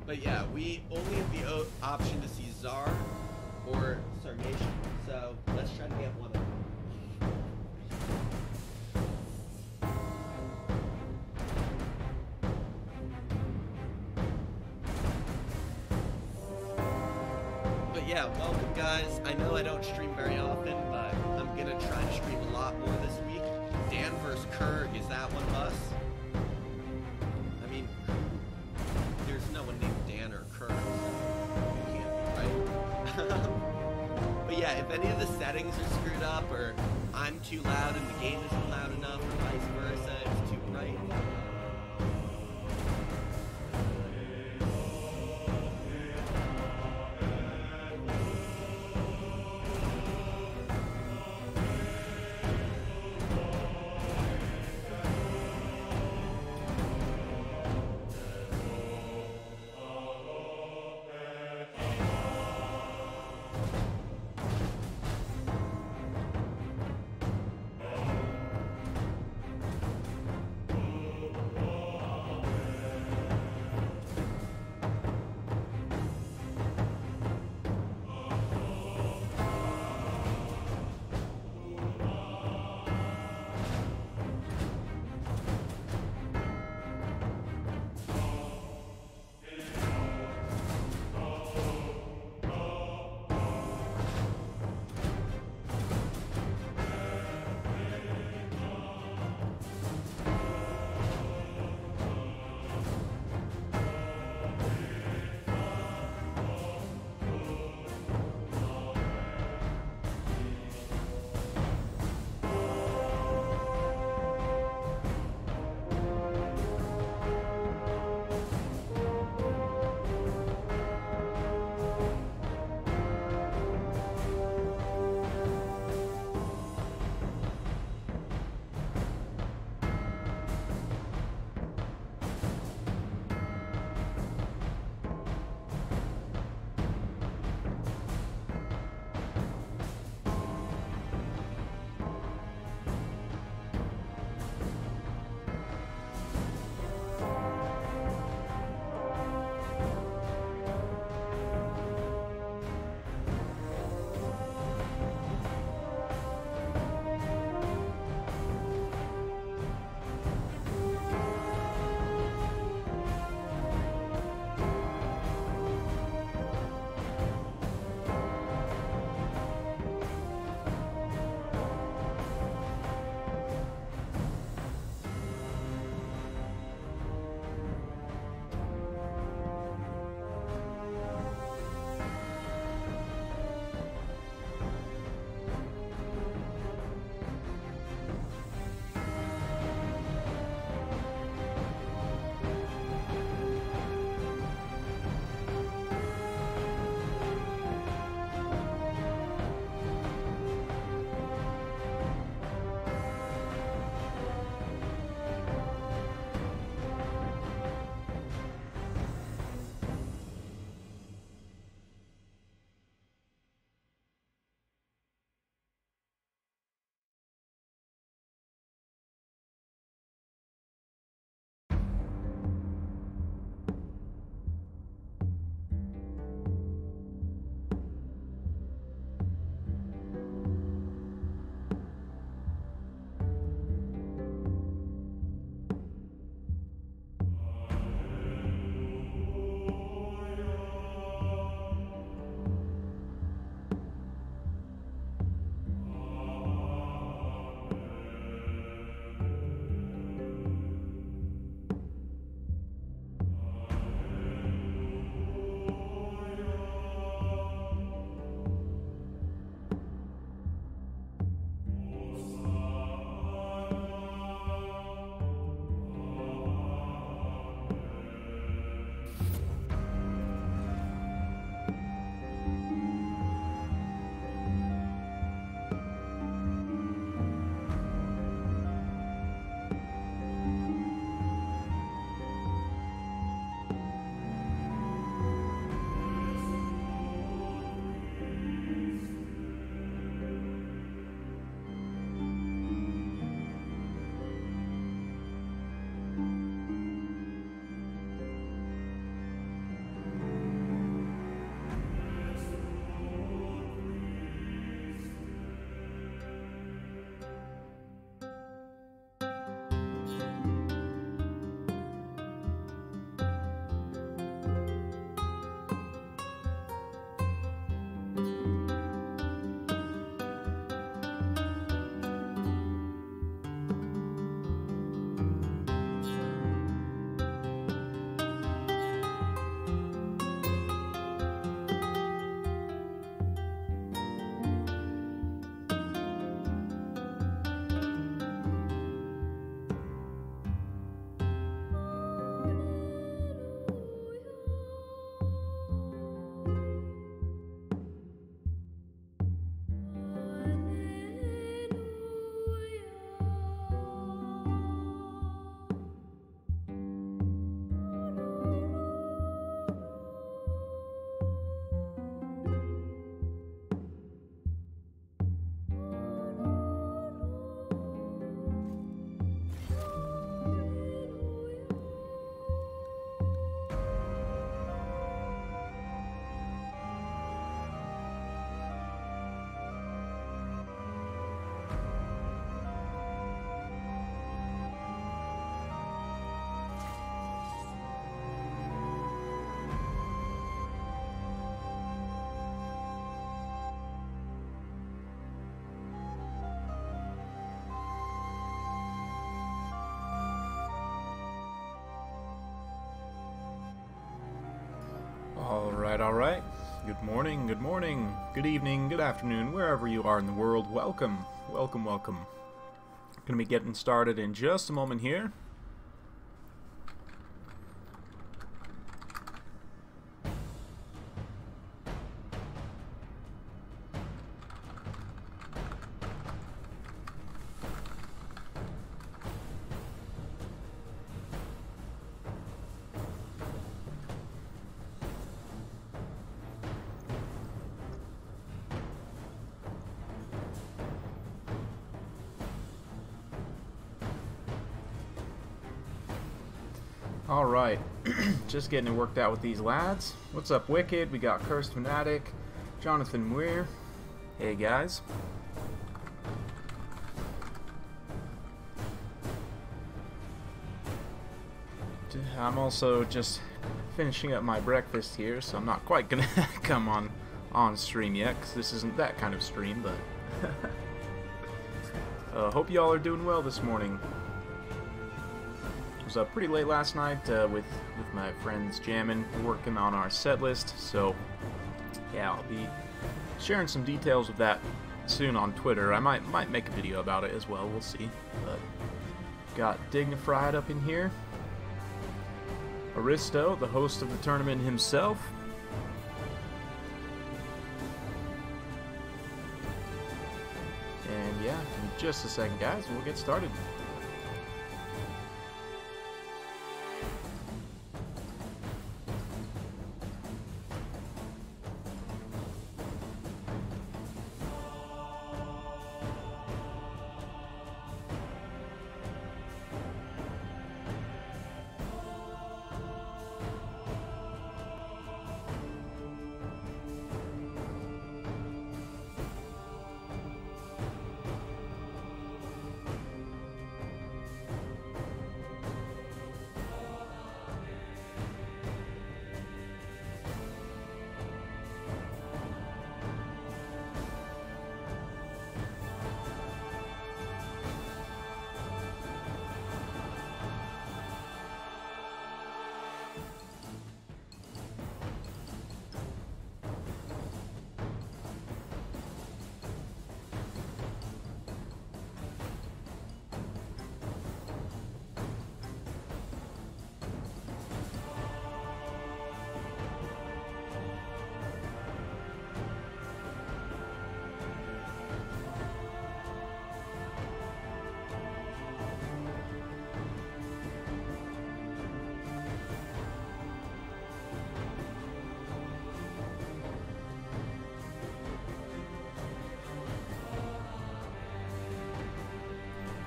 But yeah, we only have the option to see Czar or Sargation. So let's try to get one of them. But yeah, welcome guys. I know I don't stream very often, but I'm gonna try to stream a lot more this week. Dan vs. Kurg, is that one of us? I mean, there's no one named Dan or Kurg, so you can't, right? But yeah, if any of the settings are screwed up, or I'm too loud and the game isn't loud enough, or vice versa, it's too bright. Alright. Good morning, good evening, good afternoon, wherever you are in the world. Welcome. Gonna be getting started in just a moment here. Alright, just getting it worked out with these lads. What's up, Wicked? We got Cursed Fanatic, Jonathan Weir. Hey, guys. I'm also just finishing up my breakfast here, so I'm not quite gonna come on stream yet, because this isn't that kind of stream, but hope y'all are doing well this morning. It was up pretty late last night with my friends jamming, working on our set list, so yeah, I'll be sharing some details of that soon on Twitter. I might make a video about it as well, we'll see. But got Dignified up in here. Aristo, the host of the tournament himself. And yeah, in just a second, guys, we'll get started.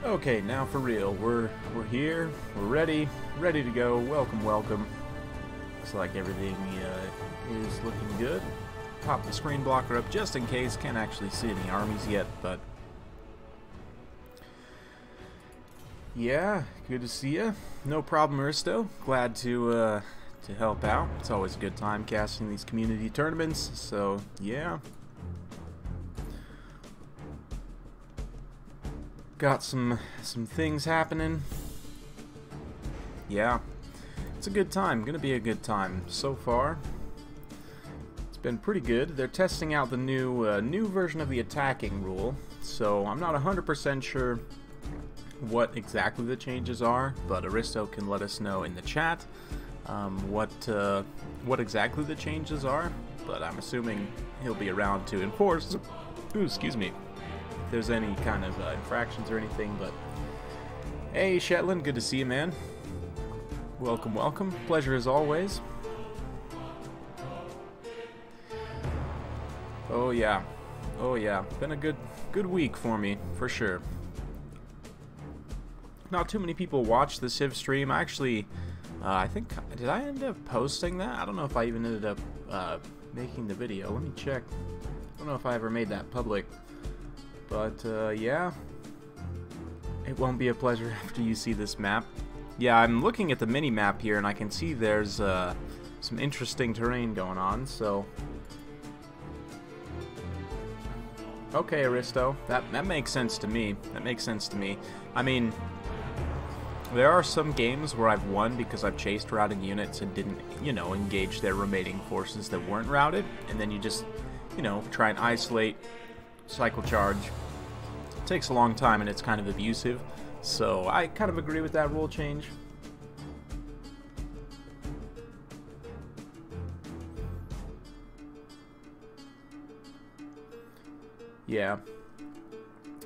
Okay, now for real. We're here. We're ready to go. Welcome. Looks like everything is looking good. Pop the screen blocker up just in case. Can't actually see any armies yet, but yeah, good to see ya. No problem, Aristo. Glad to help out. It's always a good time casting these community tournaments. So yeah. Got some things happening. Yeah, it's a good time. Gonna be a good time so far. It's been pretty good. They're testing out the new version of the attacking rule, so I'm not 100% sure what exactly the changes are, but Aristo can let us know in the chat what exactly the changes are. But I'm assuming he'll be around to enforce. Ooh, excuse me. If there's any kind of infractions or anything, but hey, Shetland, good to see you, man. Welcome. Pleasure as always. Oh yeah. Been a good week for me, for sure. Not too many people watch the Civ stream. Actually, I think, did I end up posting that? I don't know if I even ended up making the video. Let me check. I don't know if I ever made that public. But, yeah. It won't be a pleasure after you see this map. Yeah, I'm looking at the mini-map here, and I can see there's some interesting terrain going on, so Okay, Aristo. That makes sense to me. I mean, There are some games where I've won because I've chased routing units and didn't, engage their remaining forces that weren't routed, and then you just, try and isolate, cycle charge. It takes a long time and it's kind of abusive, so I kind of agree with that rule change. Yeah,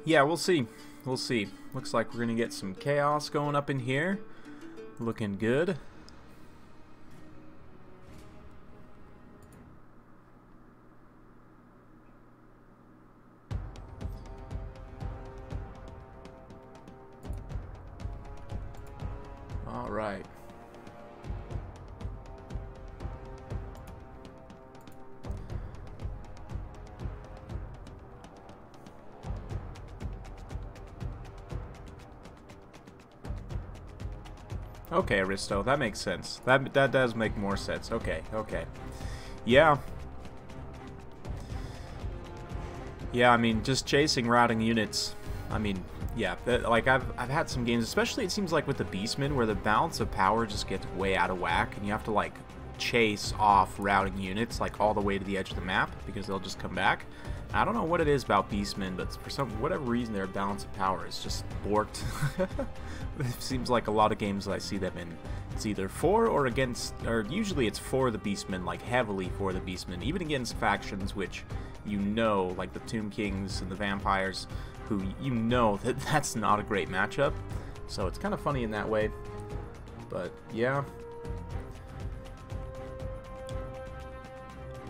we'll see. We'll see. Looks like we're gonna get some chaos going up in here. Looking good. All right. Okay, Aristo, that makes sense. That does make more sense. Okay. Yeah. Yeah, I mean, just chasing routing units. I mean, yeah, like I've had some games, especially it seems like with the Beastmen, where the balance of power just gets way out of whack, and you have to like chase off routing units like all the way to the edge of the map because they'll just come back. I don't know what it is about Beastmen, but for whatever reason, their balance of power is just borked. It seems like a lot of games that I see them in, it's either for or against, or usually it's for the Beastmen, like heavily for the Beastmen, even against factions which like the Tomb Kings and the Vampires, who that's not a great matchup. So it's kind of funny in that way. But yeah.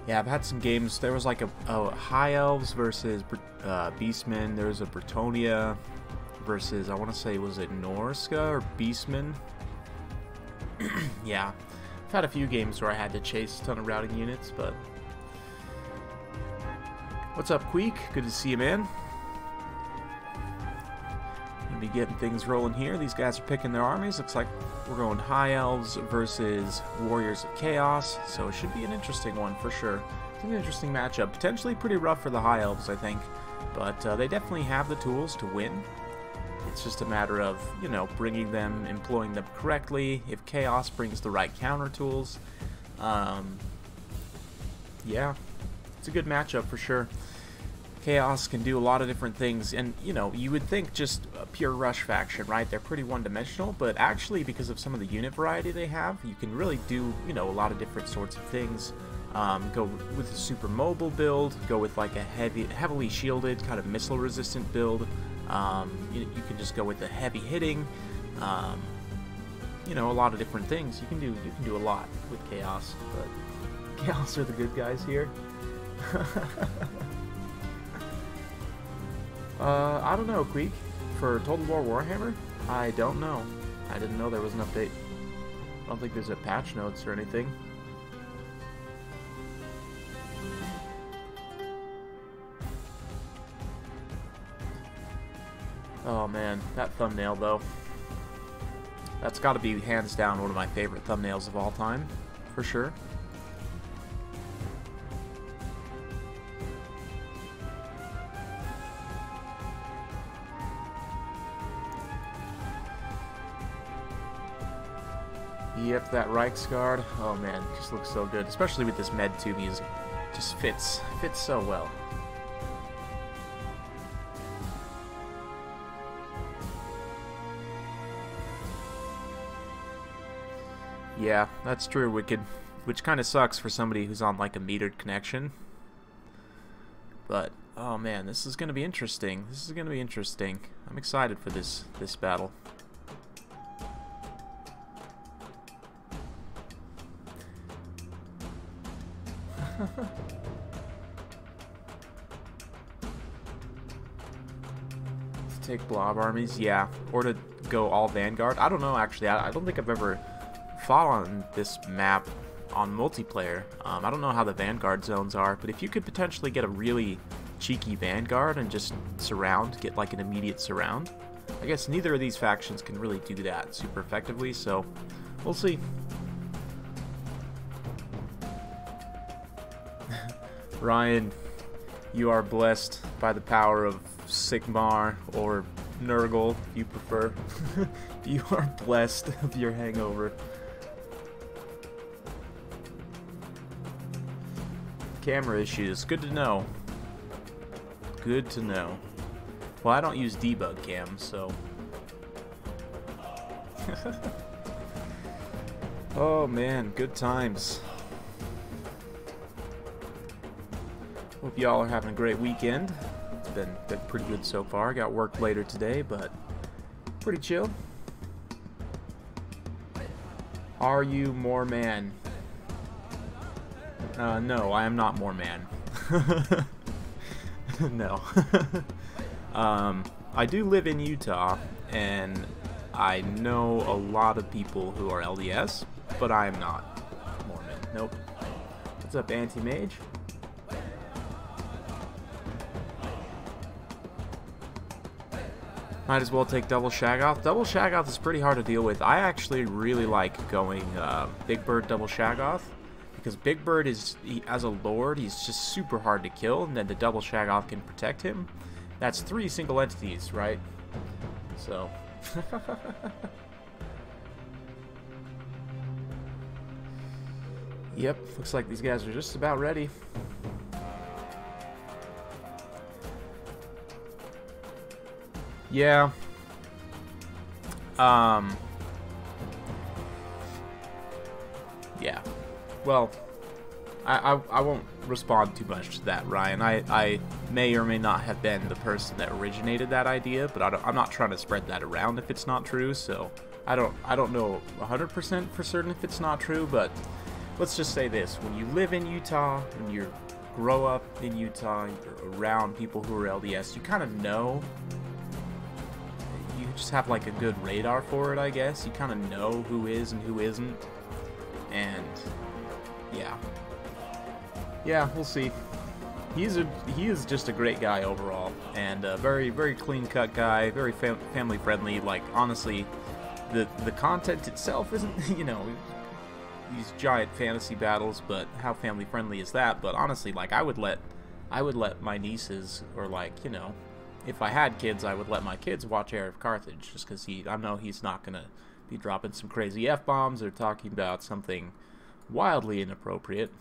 Yeah, I've had some games. There was like a High Elves versus Beastmen. There was a Bretonnia versus, I want to say, was it Norska or Beastmen? Yeah, I've had a few games where I had to chase a ton of routing units, but... What's up, Queek? Good to see you, man. Gonna be getting things rolling here. These guys are picking their armies. Looks like we're going High Elves versus Warriors of Chaos, so it should be an interesting one for sure. It's an interesting matchup. Potentially pretty rough for the High Elves, I think, but they definitely have the tools to win. It's just a matter of, bringing them, employing them correctly, if Chaos brings the right counter tools. Yeah, it's a good matchup for sure. Chaos can do a lot of different things, and you would think just a pure rush faction, right? They're pretty one-dimensional, but actually because of some of the unit variety they have, you can really do a lot of different sorts of things. Go with a super mobile build, go with like a heavily shielded kind of missile resistant build. You can just go with the heavy hitting. A lot of different things. You can do a lot with Chaos, but Chaos are the good guys here. I don't know, Queek. For Total War Warhammer? I don't know. I didn't know there was an update. I don't think there's a patch notes or anything. Oh man, that thumbnail though. That's gotta be hands down one of my favorite thumbnails of all time, for sure. Yep, that Reichsguard. Oh man, it just looks so good, especially with this Med 2 music. Just fits so well. Yeah, that's true, Wicked. Which kind of sucks for somebody who's on like a metered connection. But oh man, this is gonna be interesting. I'm excited for this battle. To take blob armies, yeah, or to go all Vanguard. I don't know, actually. I don't think I've ever fought on this map on multiplayer. I don't know how the Vanguard zones are, but if you could potentially get a really cheeky Vanguard and just get like an immediate surround. I guess neither of these factions can really do that super effectively, so we'll see. Ryan, you are blessed by the power of Sigmar, or Nurgle, if you prefer. You are blessed with your hangover. Camera issues. Good to know. Good to know. Well, I don't use debug cam, so... Oh man, good times. Hope y'all are having a great weekend. It's been pretty good so far. Got work later today, but pretty chill. Are you more man? No, I am not more man. No. I do live in Utah, and I know a lot of people who are LDS, but I am not Mormon. Nope. What's up, Anti-Mage? Might as well take Double Shag-Off. Double Shag-Off is pretty hard to deal with. I actually really like going Big Bird Double Shag-Off, because Big Bird is, as a lord, he's just super hard to kill, and then the Double Shag-Off can protect him. That's 3 single entities, right? So... Yep, looks like these guys are just about ready. Yeah. Yeah. Well, I won't respond too much to that, Ryan. I may or may not have been the person that originated that idea, but I'm not trying to spread that around if it's not true. So I don't know 100% for certain if it's not true, but let's just say this: when you live in Utah, when you grow up in Utah, you're around people who are LDS, you kind of know. You just have like a good radar for it, I guess. You kind of know who is and who isn't, and yeah. Yeah, we'll see. He is just a great guy overall, and a very, very clean-cut guy, very family-friendly. Like, honestly, the content itself isn't, you know, these giant fantasy battles, but how family-friendly is that? But honestly, like, I would let my nieces, or like, you know, if I had kids, I would let my kids watch Heir of Carthage, just because I know he's not gonna be dropping some crazy F-bombs or talking about something wildly inappropriate.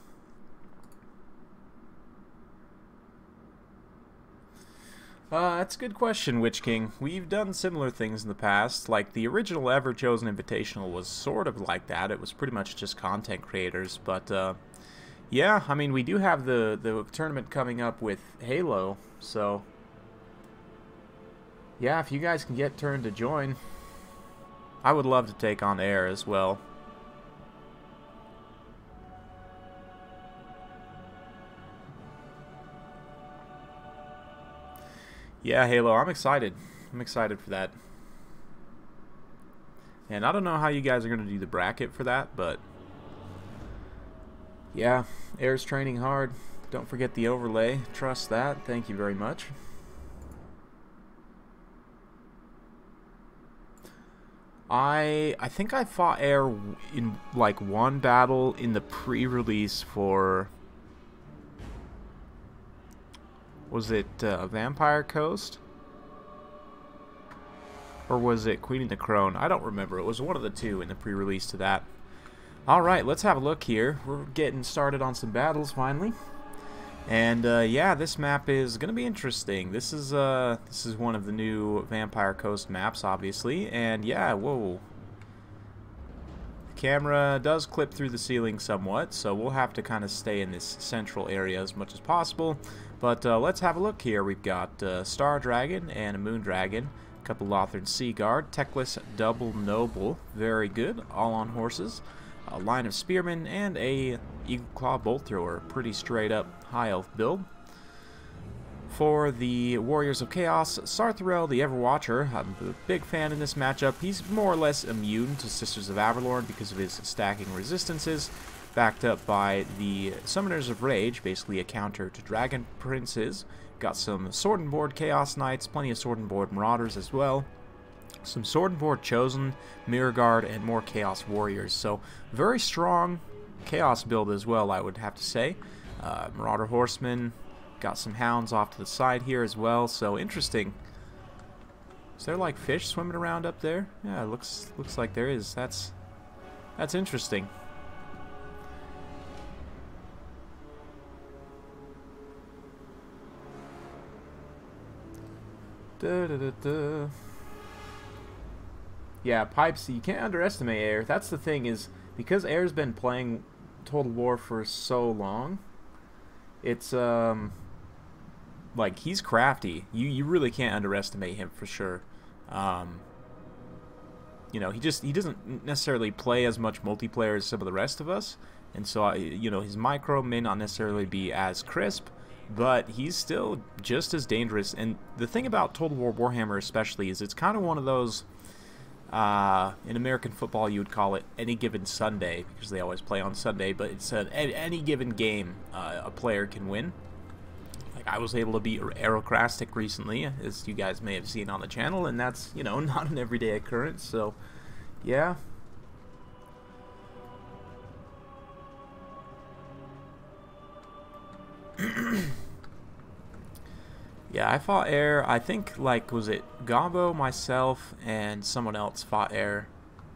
That's a good question, Witch King. We've done similar things in the past. Like, the original Ever Chosen Invitational was sort of like that. It was pretty much just content creators. But, yeah, I mean, we do have the tournament coming up with Halo. So, yeah, if you guys can get turned to join, I would love to take on Air as well. Yeah, Halo, I'm excited. I'm excited for that. And I don't know how you guys are going to do the bracket for that, but yeah, Air's training hard. Don't forget the overlay. Trust that. Thank you very much. I think I fought Air in like one battle in the pre-release for... Was it Vampire Coast? Or was it Queen of the Crone? I don't remember. It was one of the two in the pre-release to that. Alright, let's have a look here. We're getting started on some battles finally. And yeah, this map is going to be interesting. This is one of the new Vampire Coast maps, obviously. And yeah, whoa. The camera does clip through the ceiling somewhat, so we'll have to kind of stay in this central area as much as possible. But let's have a look here. We've got Star Dragon and a Moon Dragon, a couple Lothern Sea Guard, Techless Double Noble, very good, all on horses, a line of Spearmen, and a Eagle Claw Bolt Thrower, pretty straight up high elf build. For the Warriors of Chaos, Sarthrel the Everwatcher, I'm a big fan in this matchup. He's more or less immune to Sisters of Avalorn because of his stacking resistances, backed up by the Summoners of Rage, basically a counter to Dragon Princes. Got some Sword and Board Chaos Knights, plenty of Sword and Board Marauders as well. Some Sword and Board Chosen, Mirror Guard, and more Chaos Warriors. So, very strong Chaos build as well, I would have to say. Marauder Horsemen, got some Hounds off to the side here as well, so interesting. Is there like fish swimming around up there? Yeah, it looks like there is. That's interesting. Yeah, pipes. You can't underestimate Air. That's the thing, is because Air's been playing Total War for so long. It's like, he's crafty. You really can't underestimate him for sure. You know, he doesn't necessarily play as much multiplayer as some of the rest of us, and so you know, his micro may not necessarily be as crisp, but he's still just as dangerous. And the thing about Total War Warhammer especially is it's kind of one of those, in American football you would call it any given Sunday, because they always play on Sunday, but it's any given game a player can win. Like, I was able to beat Aerocrastic recently, as you guys may have seen on the channel, and that's, you know, not an everyday occurrence, so yeah. Yeah, I fought Air. I think, like, was it Gombo, myself, and someone else fought Air.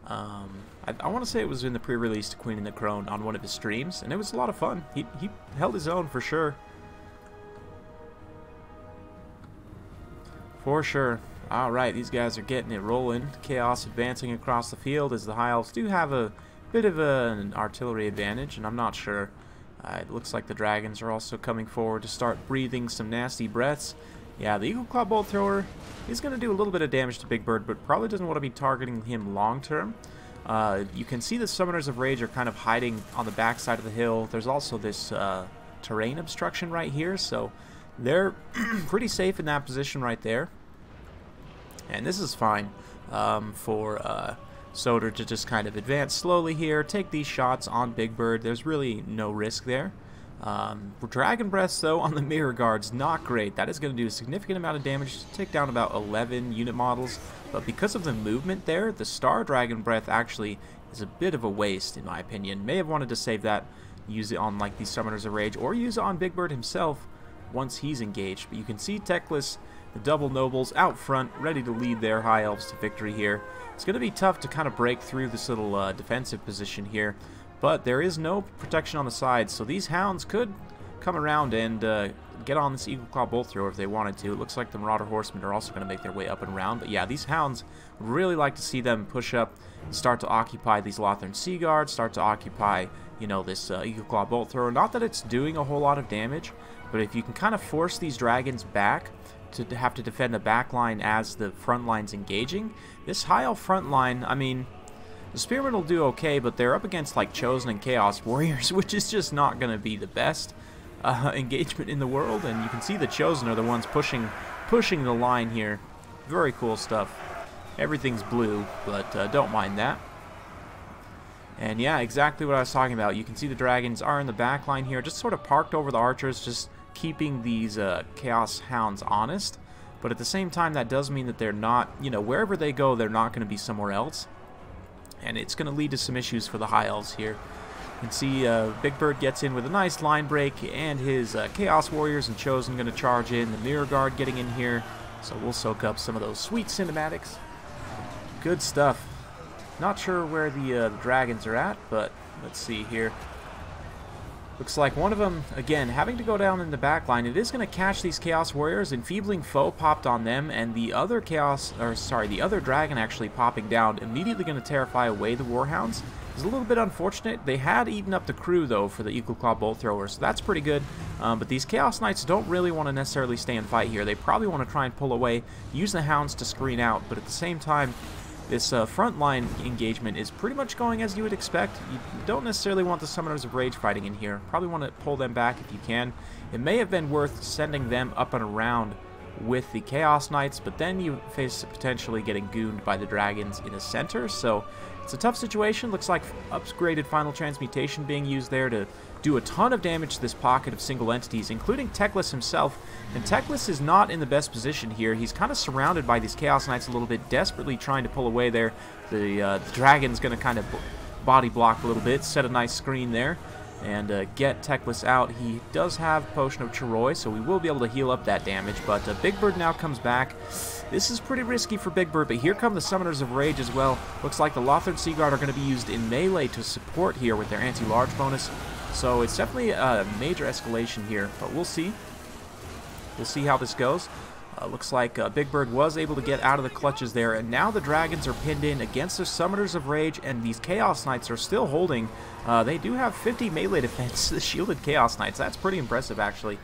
I want to say it was in the pre-release to Queen and the Crone on one of his streams, and it was a lot of fun. He held his own for sure. For sure. Alright, these guys are getting it rolling. Chaos advancing across the field, as the High Elves do have a bit of an artillery advantage, and I'm not sure. It looks like the dragons are also coming forward to start breathing some nasty breaths. Yeah, the Eagle Claw Bolt Thrower is going to do a little bit of damage to Big Bird, but probably doesn't want to be targeting him long term. You can see the Summoners of Rage are kind of hiding on the back side of the hill. There's also this terrain obstruction right here, so they're pretty safe in that position right there. And this is fine for Soder to just kind of advance slowly here, take these shots on Big Bird. There's really no risk there. Dragon Breaths, though, on the Mirror Guards, not great. That is going to do a significant amount of damage, to take down about 11 unit models. But because of the movement there, the Star Dragon Breath actually is a bit of a waste, in my opinion. May have wanted to save that, use it on like these Summoners of Rage, or use it on Big Bird himself once he's engaged. But you can see Teclis, the double nobles out front, ready to lead their High Elves to victory here. It's going to be tough to kind of break through this little defensive position here, but there is no protection on the sides, so these Hounds could come around and get on this Eagle Claw Bolt Thrower if they wanted to. It looks like the Marauder Horsemen are also going to make their way up and around, but yeah, these Hounds would really like to see them push up and start to occupy these Lothern Sea Guards, start to occupy, you know, this Eagle Claw Bolt Thrower. Not that it's doing a whole lot of damage, but if you can kind of force these dragons back to have to defend the back line as the front line's engaging, this High Elf front line, I mean, the Spearmen will do okay, but they're up against like Chosen and Chaos Warriors, which is just not going to be the best engagement in the world. And you can see the Chosen are the ones pushing the line here. Very cool stuff. Everything's blue, but don't mind that. And yeah, exactly what I was talking about. You can see the dragons are in the back line here, just sort of parked over the archers, just keeping these Chaos Hounds honest. But at the same time, that does mean that they're not, you know, wherever they go, they're not going to be somewhere else. And it's going to lead to some issues for the High Elves here. You can see Big Bird gets in with a nice line break, and his Chaos Warriors and Chosen going to charge in. The Mirror Guard getting in here, so we'll soak up some of those sweet cinematics. Good stuff. Not sure where the dragons are at, but let's see here. Looks like one of them, again, having to go down in the back line. It is going to catch these Chaos Warriors. Enfeebling Foe popped on them, and the other the other dragon actually popping down, immediately going to terrify away the Warhounds. It's a little bit unfortunate. They had eaten up the crew, though, for the Eagle Claw Bolt Thrower, so that's pretty good. But these Chaos Knights don't really want to necessarily stay and fight here. They probably want to try and pull away, use the Hounds to screen out, but at the same time, this frontline engagement is pretty much going as you would expect. You don't necessarily want the Summoners of Rage fighting in here. Probably want to pull them back if you can. It may have been worth sending them up and around with the Chaos Knights, but then you face potentially getting gooned by the dragons in the center, so it's a tough situation. Looks like upgraded Final Transmutation being used there to do a ton of damage to this pocket of single entities, including Teclis himself. And Teclis is not in the best position here. He's kind of surrounded by these Chaos Knights a little bit, desperately trying to pull away there. The dragon's going to kind of body block a little bit, set a nice screen there. and get Teclis out. He does have Potion of Chiroi, so we will be able to heal up that damage, but Big Bird now comes back. This is pretty risky for Big Bird, but here come the Summoners of Rage as well. Looks like the Lothern Seaguard are going to be used in melee to support here with their anti-large bonus, so it's definitely a major escalation here, but we'll see. We'll see how this goes. Looks like Big Bird was able to get out of the clutches there, and now the Dragons are pinned in against the Summoners of Rage, and these Chaos Knights are still holding. They do have 50 melee defense, the Shielded Chaos Knights. That's pretty impressive, actually.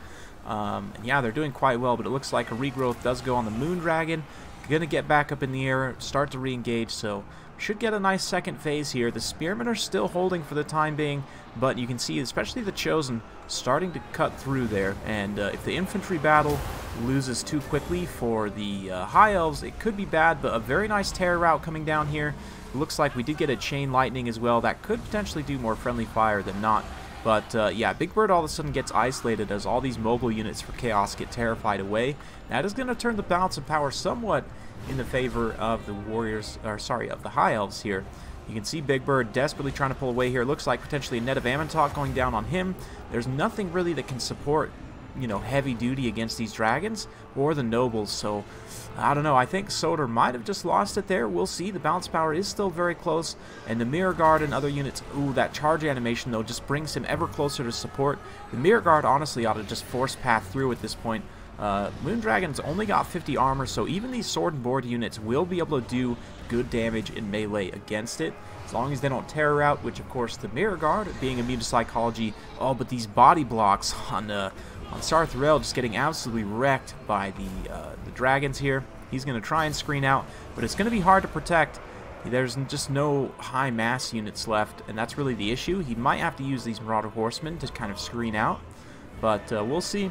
And yeah, they're doing quite well, but it looks like a regrowth does go on the Moon Dragon. Gonna get back up in the air, start to re-engage, so should get a nice second phase here. The Spearmen are still holding for the time being, but you can see, especially the Chosen, starting to cut through there, and if the infantry battle loses too quickly for the High Elves, it could be bad, but a very nice terror route coming down here. It looks like we did get a Chain Lightning as well. That could potentially do more friendly fire than not. But yeah, Big Bird all of a sudden gets isolated as all these mobile units for Chaos get terrified away. That is going to turn the balance of power somewhat in the favor of the Warriors, or sorry, of the High Elves here. You can see Big Bird desperately trying to pull away here. Looks like potentially a net of Ammontok going down on him. There's nothing really that can support, you know, heavy duty against these dragons or the nobles, so I don't know. I think Soder might have just lost it there. We'll see. The balance power is still very close, and the Mirror Guard and other units, ooh, that charge animation though just brings him ever closer to support. The Mirror Guard honestly ought to just force path through at this point. Moondragon's only got 50 armor, so even these sword and board units will be able to do good damage in melee against it, as long as they don't terror out, which of course the Mirror Guard, being immune to psychology. Oh, but these body blocks on Sarthrel just getting absolutely wrecked by the dragons here. He's going to try and screen out, but it's going to be hard to protect. There's just no high mass units left, and that's really the issue. He might have to use these Marauder Horsemen to kind of screen out, but we'll see.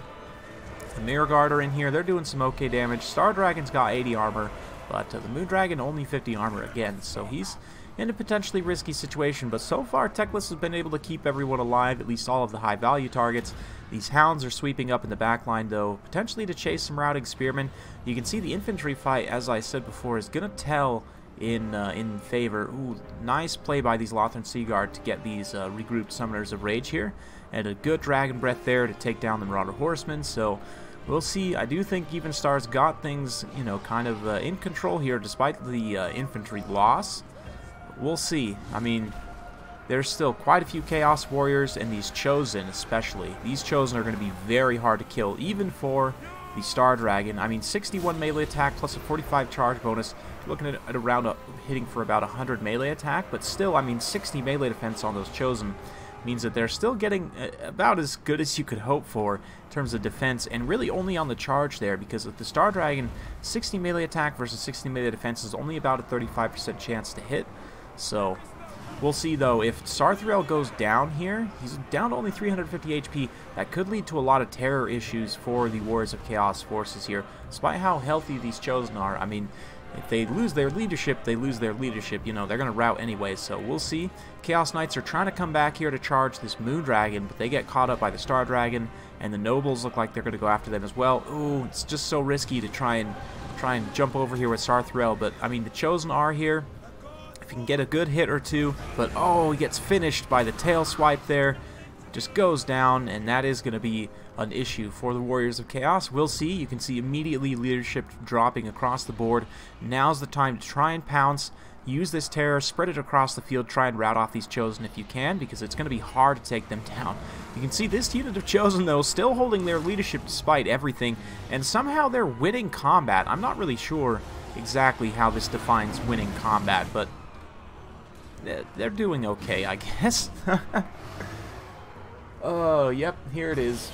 The Mirror Guard are in here. They're doing some okay damage. Star Dragon's got 80 armor, but the Moon Dragon only 50 armor again, so he's in a potentially risky situation. But so far, Teclis has been able to keep everyone alive, at least all of the high-value targets. These Hounds are sweeping up in the back line, though, potentially to chase some routing Spearmen. You can see the infantry fight, as I said before, is going to tell in favor. Ooh, nice play by these Lothern Seaguard to get these regrouped Summoners of Rage here, and a good Dragon Breath there to take down the Marauder Horsemen. So we'll see. I do think Even Star's got things, you know, kind of in control here, despite the infantry loss. We'll see. I mean, there's still quite a few Chaos Warriors, and these Chosen especially. These Chosen are going to be very hard to kill, even for the Star Dragon. I mean, 61 melee attack plus a 45 charge bonus. You're looking at around hitting for about 100 melee attack, but still, I mean, 60 melee defense on those Chosen means that they're still getting about as good as you could hope for in terms of defense, and really only on the charge there, because with the Star Dragon, 60 melee attack versus 60 melee defense is only about a 35% chance to hit. So we'll see, though. If Sarthrel goes down here, he's down to only 350 HP. That could lead to a lot of terror issues for the Warriors of Chaos forces here, despite how healthy these Chosen are. I mean, if they lose their leadership, they lose their leadership. You know, they're going to rout anyway, so we'll see. Chaos Knights are trying to come back here to charge this Moon Dragon, but they get caught up by the Star Dragon, and the Nobles look like they're going to go after them as well. Ooh, it's just so risky to try and jump over here with Sarthrel, but I mean, the Chosen are here. If you can get a good hit or two, but oh, he gets finished by the tail swipe there. Just goes down, and that is going to be an issue for the Warriors of Chaos. We'll see. You can see immediately leadership dropping across the board. Now's the time to try and pounce. Use this terror, spread it across the field, try and rout off these Chosen if you can, because it's going to be hard to take them down. You can see this unit of Chosen, though, still holding their leadership despite everything, and somehow they're winning combat. I'm not really sure exactly how this defines winning combat, but they're doing okay, I guess. Oh, yep, here it is.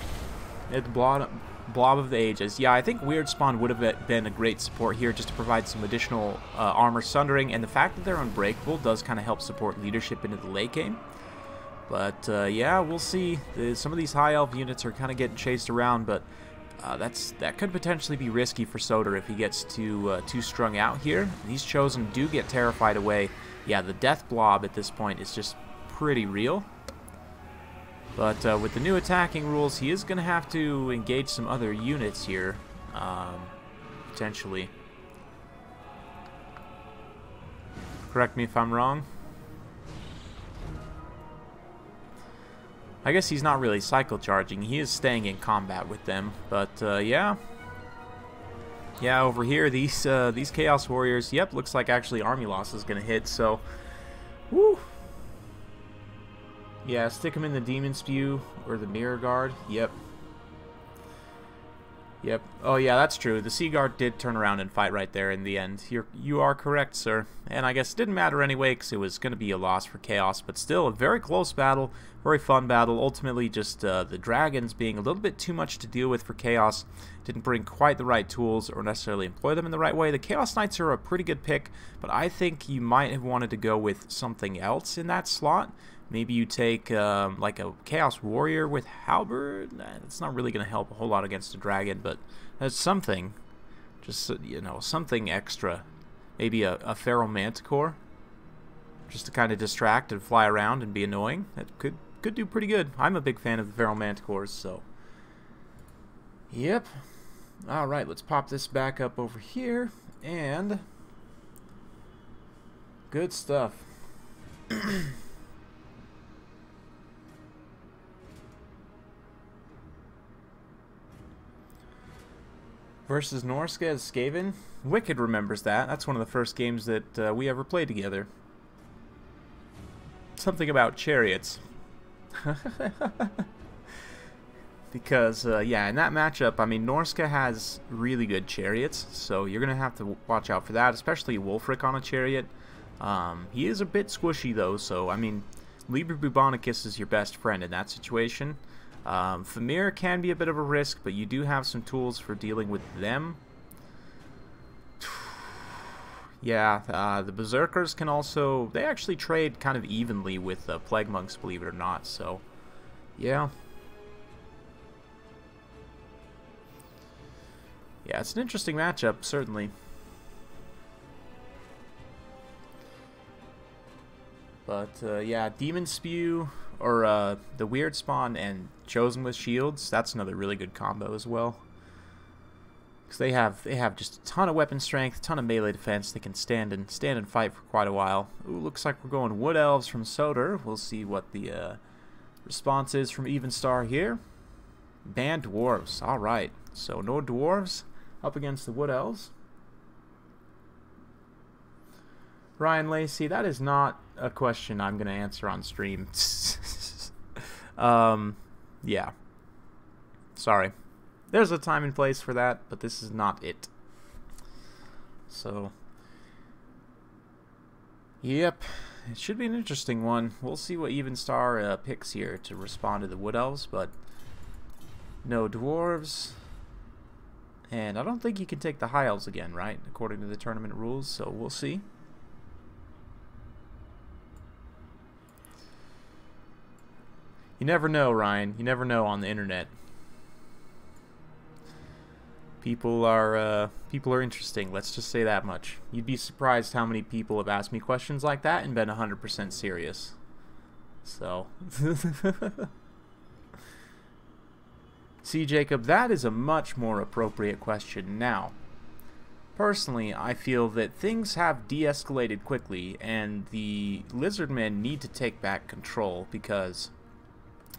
It's Blob of the Ages. Yeah, I think Weird Spawn would have been a great support here, just to provide some additional armor sundering, and the fact that they're unbreakable does kind of help support leadership into the late game. But yeah, we'll see. Some of these high elf units are kind of getting chased around, but that could potentially be risky for Soder if he gets too strung out here. These Chosen do get terrified away. Yeah, the death blob at this point is just pretty real. But with the new attacking rules, he is going to have to engage some other units here, potentially. Correct me if I'm wrong. I guess he's not really cycle charging. He is staying in combat with them. But yeah. Yeah, over here, these Chaos Warriors, yep, looks like actually army loss is going to hit, so, woo. Yeah, stick him in the Demon Spew, or the Mirror Guard, yep. Yep, oh yeah, that's true, the Sea Guard did turn around and fight right there in the end. You are correct, sir. And I guess it didn't matter anyway, because it was going to be a loss for Chaos, but still, a very close battle, very fun battle. Ultimately, just the dragons being a little bit too much to deal with for Chaos. Didn't bring quite the right tools or necessarily employ them in the right way. The Chaos Knights are a pretty good pick, but I think you might have wanted to go with something else in that slot. Maybe you take like a Chaos Warrior with Halberd. It's not really going to help a whole lot against a dragon, but that's something. Just, you know, something extra. Maybe a Feral Manticore, just to kind of distract and fly around and be annoying. That could do pretty good. I'm a big fan of the Feral Manticores, so. Yep. Alright, let's pop this back up over here, and good stuff. Versus Norska as Skaven. Wicked remembers that. That's one of the first games that we ever played together. Something about chariots. Because, yeah, in that matchup, I mean, Norska has really good chariots, so you're going to have to watch out for that, especially Wulfric on a chariot. He is a bit squishy, though, so, I mean, Liber Bubonicus is your best friend in that situation. Famir can be a bit of a risk, but you do have some tools for dealing with them. Yeah, the Berserkers can also... They actually trade kind of evenly with Plague Monks, believe it or not, so... Yeah. Yeah, it's an interesting matchup, certainly. But, yeah, Demon Spew, or the Weird Spawn and Chosen with Shields, that's another really good combo as well. Because they have just a ton of weapon strength, ton of melee defense. They can stand and fight for quite a while. Ooh, looks like we're going Wood Elves from Soder. We'll see what the response is from Evenstar here. Banned Dwarves. Alright, so no Dwarves up against the Wood Elves. Ryan Lacey, that is not a question I'm going to answer on stream. Yeah. Sorry. There's a time and place for that, but this is not it. So, yep. It should be an interesting one. We'll see what Evenstar picks here to respond to the Wood Elves, but no Dwarves. And I don't think you can take the High Elves again, right? According to the tournament rules, so we'll see. You never know, Ryan. You never know on the internet. People are interesting. Let's just say that much. You'd be surprised how many people have asked me questions like that and been 100% serious. So, see, Jacob, that is a much more appropriate question now. Personally, I feel that things have de-escalated quickly, and the Lizardmen need to take back control because,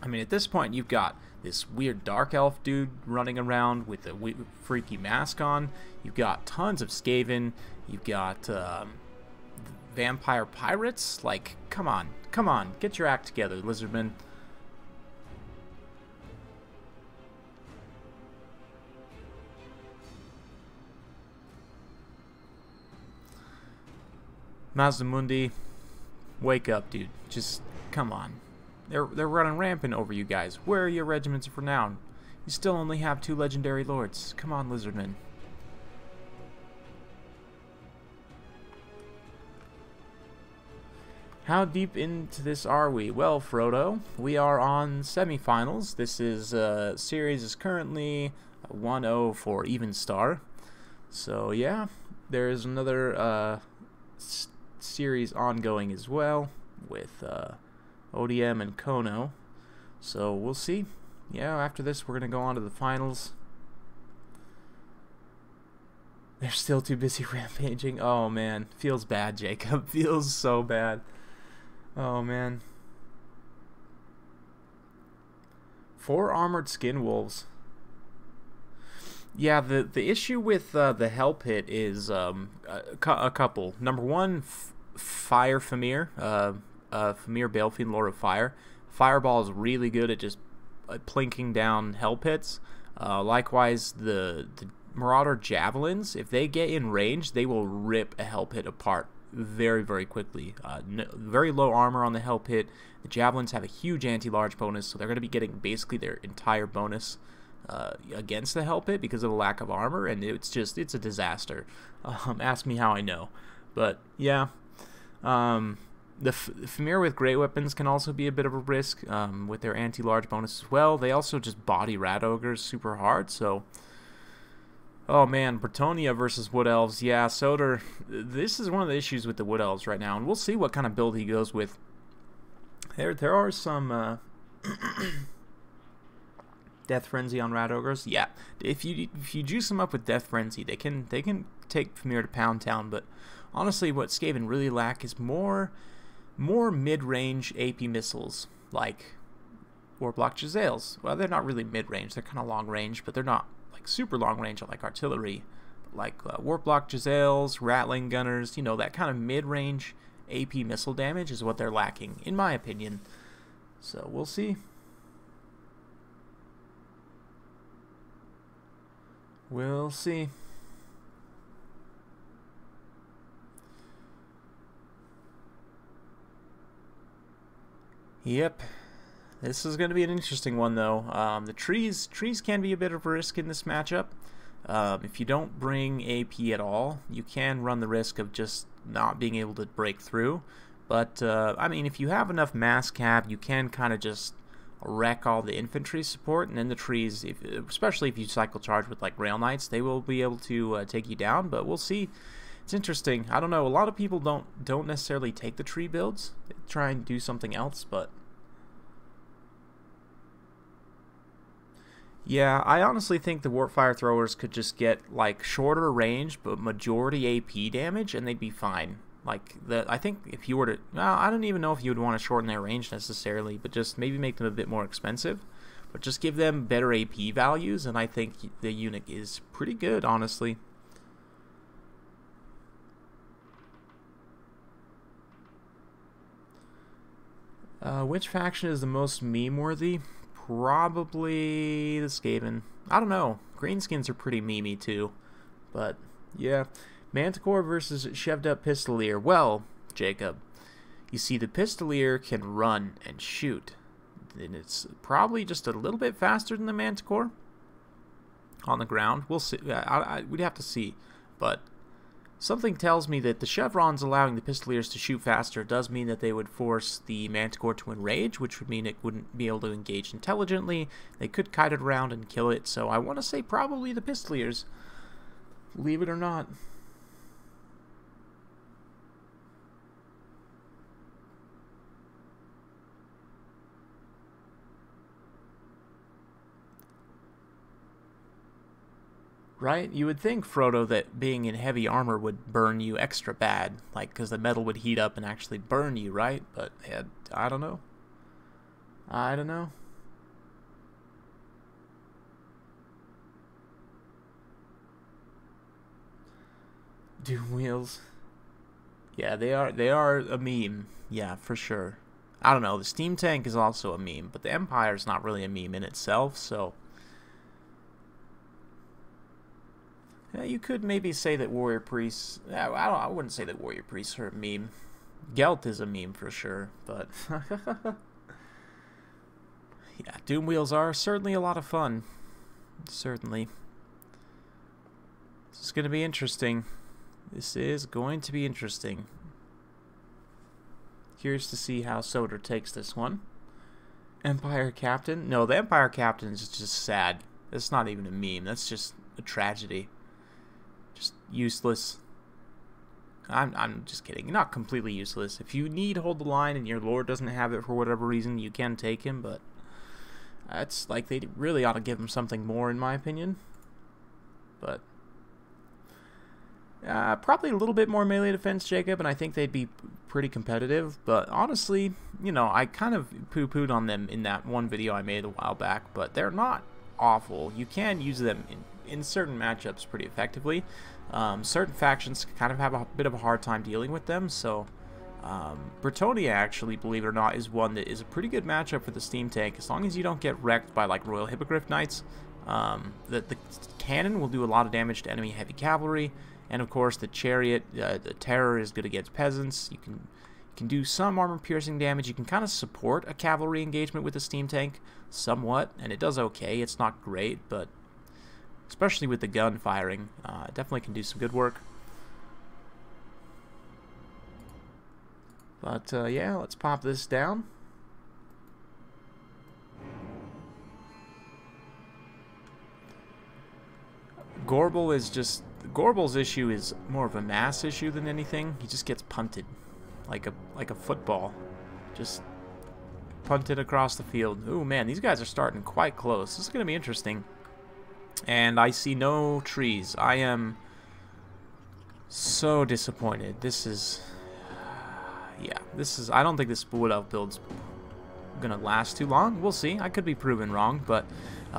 I mean, at this point, you've got this weird dark elf dude running around with a freaky mask on. You've got tons of Skaven. You've got vampire pirates. Like, come on, get your act together, Lizardmen. Mazdamundi, wake up, dude. Just come on. They're running rampant over you guys. Where are your regiments of renown? You still only have 2 legendary lords. Come on, Lizardmen. How deep into this are we? Well, Frodo, we are on semifinals. This is series is currently 1-0 for Evenstar. So yeah, there is another series ongoing as well with ODM and Kono. So we'll see. Yeah, after this we're going to go on to the finals. They're still too busy rampaging. Oh man, feels bad, Jacob. Feels so bad. Oh man. 4 armored skin wolves. Yeah, the issue with the hell pit is a couple. Number one, Fire Famir, Famir Balefiend, Lord of Fire. Fireball is really good at just plinking down hell pits. Likewise, the Marauder javelins, if they get in range, they will rip a hell pit apart very, very quickly. Very low armor on the hell pit. The javelins have a huge anti-large bonus, so they're going to be getting basically their entire bonus against the hell pit because of a lack of armor, and it's a disaster. Ask me how I know. But yeah, the Famir with great weapons can also be a bit of a risk with their anti-large bonus as well. They also just body rat ogres super hard, so oh man, Bretonnia versus Wood Elves. Yeah, Soder, this is one of the issues with the Wood Elves right now, and we'll see what kind of build he goes with. There are some Death Frenzy on rat ogres. Yeah, if you juice them up with Death Frenzy, they can take Famir to Pound Town. But honestly, what Skaven really lack is more mid-range AP missiles like Warblock Giselles. Well, they're not really mid-range; they're kind of long-range, but they're not like super long-range like artillery. Like Warblock Giselles, Rattling Gunners, you know, that kind of mid-range AP missile damage is what they're lacking, in my opinion. So we'll see. We'll see. Yep. This is going to be an interesting one, though. The trees can be a bit of a risk in this matchup. If you don't bring AP at all, you can run the risk of just not being able to break through. But, I mean, if you have enough mass cap, you can kind of just wreck all the infantry support, and then the trees, especially if you cycle charge with like Rail Knights, they will be able to take you down. But we'll see. It's interesting. I don't know. A lot of people don't necessarily take the tree builds. They try and do something else, but yeah, I honestly think the Warpfire throwers could just get like shorter range but majority AP damage, and they'd be fine. Like I think if you were to, well, I don't even know if you would want to shorten their range necessarily, but just maybe make them a bit more expensive, but just give them better AP values, and I think the unit is pretty good, honestly. Which faction is the most meme-worthy? Probably the Skaven. I don't know. Greenskins are pretty memey too, but yeah. Manticore versus Cheved Up Pistolier. Well, Jacob, you see, the Pistolier can run and shoot, and it's probably just a little bit faster than the Manticore on the ground. We'll see. We'd have to see, but something tells me that the chevrons allowing the Pistoliers to shoot faster does mean that they would force the Manticore to enrage, which would mean it wouldn't be able to engage intelligently. They could kite it around and kill it, so I want to say probably the Pistoliers, believe it or not. Right? You would think, Frodo, that being in heavy armor would burn you extra bad, like, because the metal would heat up and actually burn you, right? But I don't know. I don't know. Doom wheels. Yeah, they are a meme. Yeah, for sure. I don't know. The steam tank is also a meme, but the Empire's not really a meme in itself, so yeah, you could maybe say that Warrior Priests... I wouldn't say that Warrior Priests are a meme. Gelt is a meme for sure, but yeah, Doom Wheels are certainly a lot of fun. Certainly. This is going to be interesting. This is going to be interesting. Curious to see how Soder takes this one. Empire Captain? No, the Empire Captain is just sad. That's not even a meme. That's just a tragedy. Just useless. I'm just kidding. Not completely useless. If you need Hold the Line and your lord doesn't have it for whatever reason, you can take him, but that's like, they really ought to give him something more, in my opinion. But Probably a little bit more melee defense, Jacob, and I think they'd be pretty competitive. But honestly, you know, I kind of poo-pooed on them in that one video I made a while back, but they're not awful. You can use them in certain matchups pretty effectively. Certain factions kind of have a bit of a hard time dealing with them, so Bretonnia, actually, believe it or not, is one that is a pretty good matchup for the steam tank, as long as you don't get wrecked by like Royal Hippogriff Knights. The cannon will do a lot of damage to enemy heavy cavalry, and of course the chariot, the terror, is good against peasants. You can do some armor piercing damage. You can kind of support a cavalry engagement with the steam tank somewhat, and it does okay. It's not great, but especially with the gun firing, it definitely can do some good work. But yeah, let's pop this down. Gorbel's issue is more of a mass issue than anything. He just gets punted like a football, just punted across the field. Ooh man, these guys are starting quite close. This is going to be interesting. And I see no trees. I am so disappointed. This is, yeah, I don't think this Wood Elf build's gonna last too long. We'll see. I could be proven wrong, but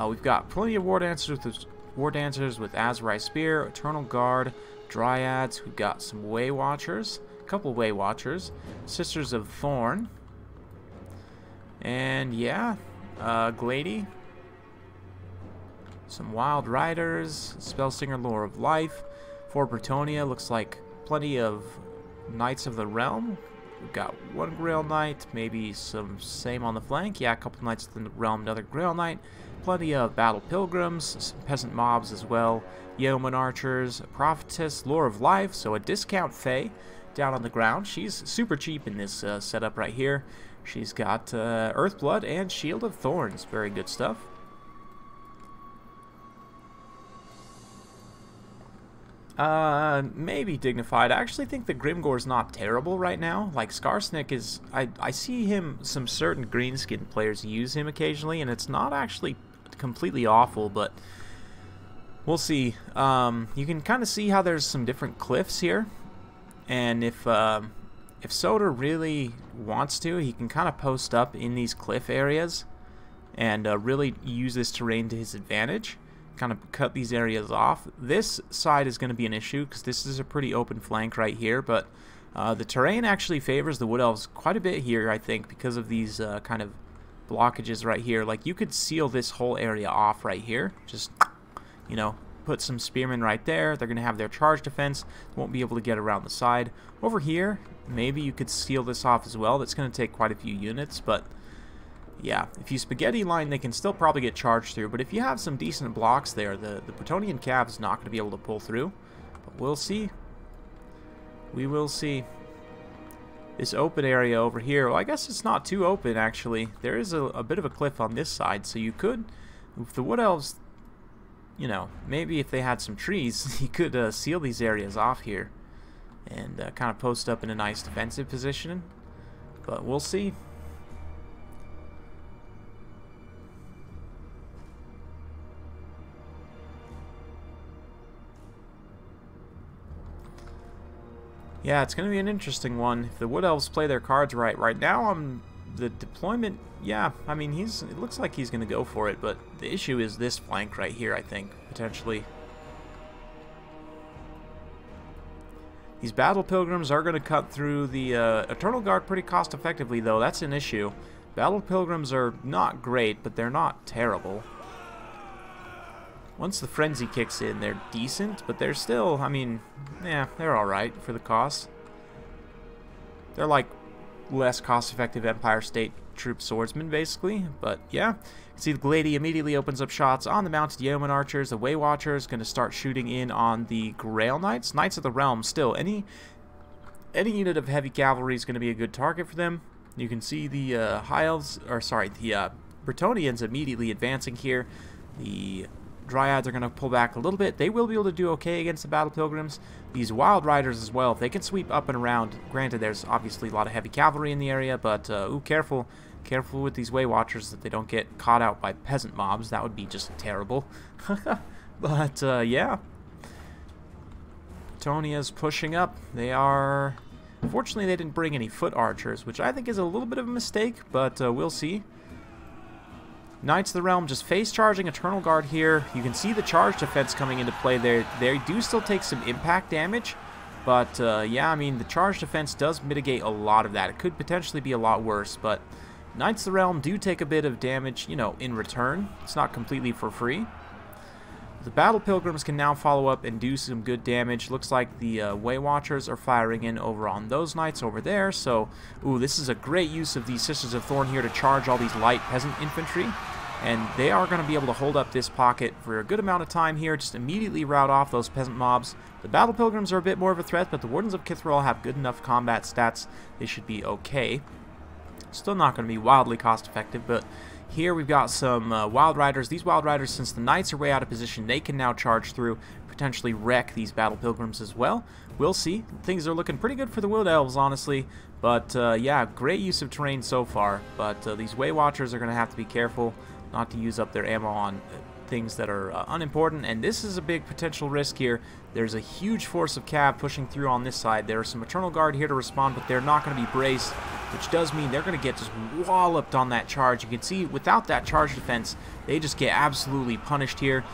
we've got plenty of war dancers with Azrai Spear, Eternal Guard, Dryads. We've got some Way Watchers, a couple Way Watchers, Sisters of Thorn, and yeah, Glady, some Wild Riders, Spellsinger Lore of Life. For Bretonnia, looks like plenty of Knights of the Realm. We've got one Grail Knight, maybe some same on the flank. Yeah, a couple Knights of the Realm, another Grail Knight. Plenty of Battle Pilgrims, some Peasant Mobs as well. Yeoman Archers, Prophetess, Lore of Life, so a discount Fae down on the ground. She's super cheap in this setup right here. She's got Earthblood and Shield of Thorns. Very good stuff. Maybe Dignified. I actually think the Grimgore's not terrible right now. Like, Skarsnik is... I see him, some certain greenskin players use him occasionally, and it's not actually completely awful, but we'll see. You can kind of see how there's some different cliffs here, and if Soder really wants to, he can kind of post up in these cliff areas and really use this terrain to his advantage. Kind of cut these areas off. This side is going to be an issue because this is a pretty open flank right here, but the terrain actually favors the Wood Elves quite a bit here, I think, because of these kind of blockages right here. Like, you could seal this whole area off right here. Just, you know, put some spearmen right there. They're going to have their charge defense. Won't be able to get around the side. Over here, maybe you could seal this off as well. That's going to take quite a few units, but yeah, if you spaghetti line, they can still probably get charged through. But if you have some decent blocks there, the Bretonnian Cav is not going to be able to pull through. But we'll see. We will see. This open area over here, well, I guess it's not too open, actually. There is a bit of a cliff on this side, so you could, if the Wood Elves, you know, maybe if they had some trees, you could seal these areas off here and kind of post up in a nice defensive position. But we'll see. Yeah, it's going to be an interesting one if the Wood Elves play their cards right. Right now, the deployment, yeah, I mean, it looks like he's going to go for it, but the issue is this flank right here, I think, potentially. These Battle Pilgrims are going to cut through the Eternal Guard pretty cost effectively, though. That's an issue. Battle Pilgrims are not great, but they're not terrible. Once the Frenzy kicks in, they're decent, but they're still, I mean, yeah, they're alright for the cost. They're like less cost-effective Empire State Troop Swordsmen, basically, but yeah. You can see the Glady immediately opens up shots on the Mounted Yeoman Archers. The Way Watcher is going to start shooting in on the Grail Knights. Knights of the Realm, still, any unit of heavy cavalry is going to be a good target for them. You can see the High Elves, or sorry, the Bretonnians immediately advancing here. The Dryads are going to pull back a little bit. They will be able to do okay against the Battle Pilgrims. These Wild Riders as well, if they can sweep up and around. Granted, there's obviously a lot of heavy cavalry in the area, but ooh, careful with these Way Watchers that they don't get caught out by peasant mobs. That would be just terrible. But yeah, Bretonia's pushing up. They are... Unfortunately, they didn't bring any foot archers, which I think is a little bit of a mistake, but we'll see. Knights of the Realm just face charging Eternal Guard here. You can see the charge defense coming into play there. They do still take some impact damage, but yeah, I mean, the charge defense does mitigate a lot of that. It could potentially be a lot worse, but Knights of the Realm do take a bit of damage, you know, in return. It's not completely for free. The Battle Pilgrims can now follow up and do some good damage. Looks like the Way Watchers are firing in over on those knights over there. So, ooh, this is a great use of these Sisters of Thorn here to charge all these light peasant infantry. And they are going to be able to hold up this pocket for a good amount of time here. Just immediately rout off those peasant mobs. The Battle Pilgrims are a bit more of a threat, but the Wardens of Kithral have good enough combat stats. They should be okay. Still not going to be wildly cost effective, but... Here we've got some Wild Riders. These Wild Riders, since the Knights are way out of position, they can now charge through, potentially wreck these Battle Pilgrims as well. We'll see. Things are looking pretty good for the Wood Elves, honestly. But, yeah, great use of terrain so far. But these Way Watchers are going to have to be careful not to use up their ammo on things that are unimportant. And this is a big potential risk here. There's a huge force of cav pushing through on this side. There are some Eternal Guard here to respond, but they're not going to be braced, which does mean they're going to get just walloped on that charge. You can see without that charge defense, they just get absolutely punished here.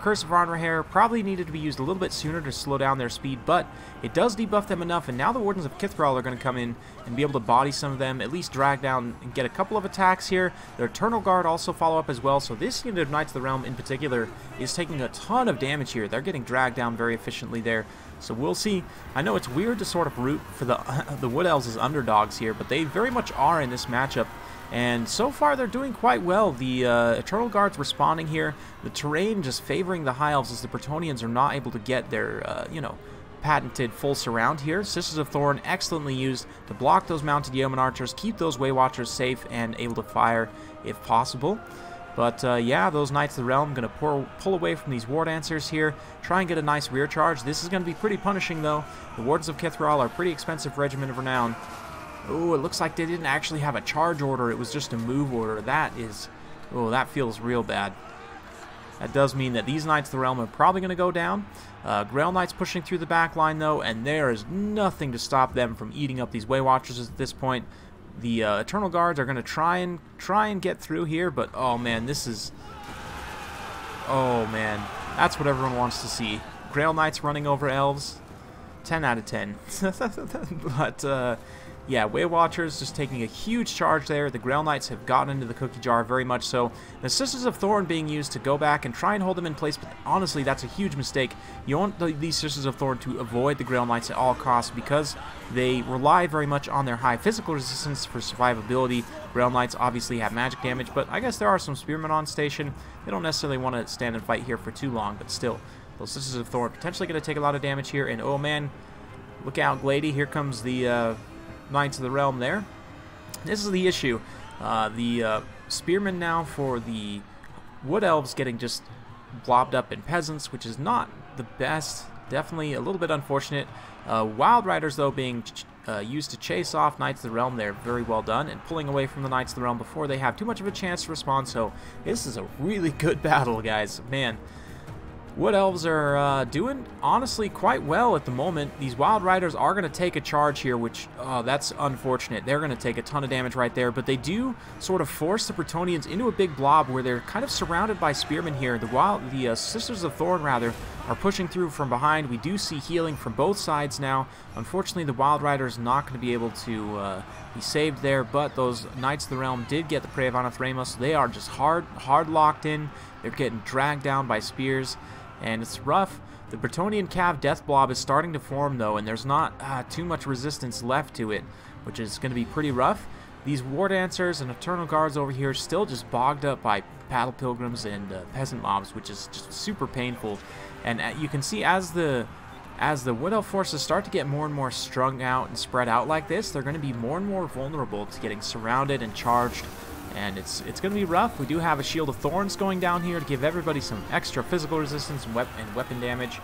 Curse of Armor Hair probably needed to be used a little bit sooner to slow down their speed, but it does debuff them enough, and now the Wardens of Kithral are going to come in and be able to body some of them, at least drag down and get a couple of attacks here. Their Eternal Guard also follow up as well, so this unit of Knights of the Realm in particular is taking a ton of damage here. They're getting dragged down very efficiently there. So we'll see. I know it's weird to sort of root for the Wood Elves as underdogs here, but they very much are in this matchup. And so far they're doing quite well. The Eternal Guard's responding here. The terrain just favoring the High Elves as the Bretonians are not able to get their, you know, patented full surround here. Sisters of Thorn excellently used to block those mounted yeoman archers, keep those Way Watchers safe and able to fire if possible. But, yeah, those Knights of the Realm going to pull away from these War Dancers here, try and get a nice rear charge. This is going to be pretty punishing, though. The Wardens of Kithral are a pretty expensive regiment of renown. Oh, it looks like they didn't actually have a charge order. It was just a move order. That is... Oh, that feels real bad. That does mean that these Knights of the Realm are probably going to go down. Grail Knights pushing through the back line, though, and there is nothing to stop them from eating up these Way Watchers at this point. The Eternal Guards are going to try and get through here, but oh man, this is... Oh man, that's what everyone wants to see. Grail Knights running over Elves, 10 out of 10. But yeah, Way Watchers just taking a huge charge there. The Grail Knights have gotten into the cookie jar very much so. The Sisters of Thorn being used to go back and try and hold them in place, but honestly, that's a huge mistake. You want these Sisters of Thorn to avoid the Grail Knights at all costs because they rely very much on their high physical resistance for survivability. Grail Knights obviously have magic damage, but I guess there are some Spearmen on station. They don't necessarily want to stand and fight here for too long, but still, those Sisters of Thorn potentially going to take a lot of damage here, and oh man, look out, Glady, here comes the... Knights of the Realm there. This is the issue. The Spearmen now for the Wood Elves getting just blobbed up in peasants, which is not the best. Definitely a little bit unfortunate. Wild Riders, though, being used to chase off Knights of the Realm there. Very well done. And pulling away from the Knights of the Realm before they have too much of a chance to respond. So this is a really good battle, guys. Man. Wood Elves are doing, honestly, quite well at the moment. These Wild Riders are going to take a charge here, which, that's unfortunate. They're going to take a ton of damage right there, but they do sort of force the Bretonians into a big blob where they're kind of surrounded by Spearmen here. The Sisters of Thorn, rather, are pushing through from behind. We do see healing from both sides now. Unfortunately, the Wild Riders not going to be able to be saved there, but those Knights of the Realm did get the Prey of Anathramos. They are just hard locked in. They're getting dragged down by spears. And it's rough. The Bretonian Cav Death Blob is starting to form, though, and there's not too much resistance left to it, which is going to be pretty rough. These War Dancers and Eternal Guards over here still just bogged up by Battle Pilgrims and Peasant Mobs, which is just super painful. And you can see as the Wood Elf forces start to get more and more strung out and spread out like this, they're going to be more and more vulnerable to getting surrounded and charged. And it's going to be rough. We do have a Shield of Thorns going down here to give everybody some extra physical resistance and weapon damage.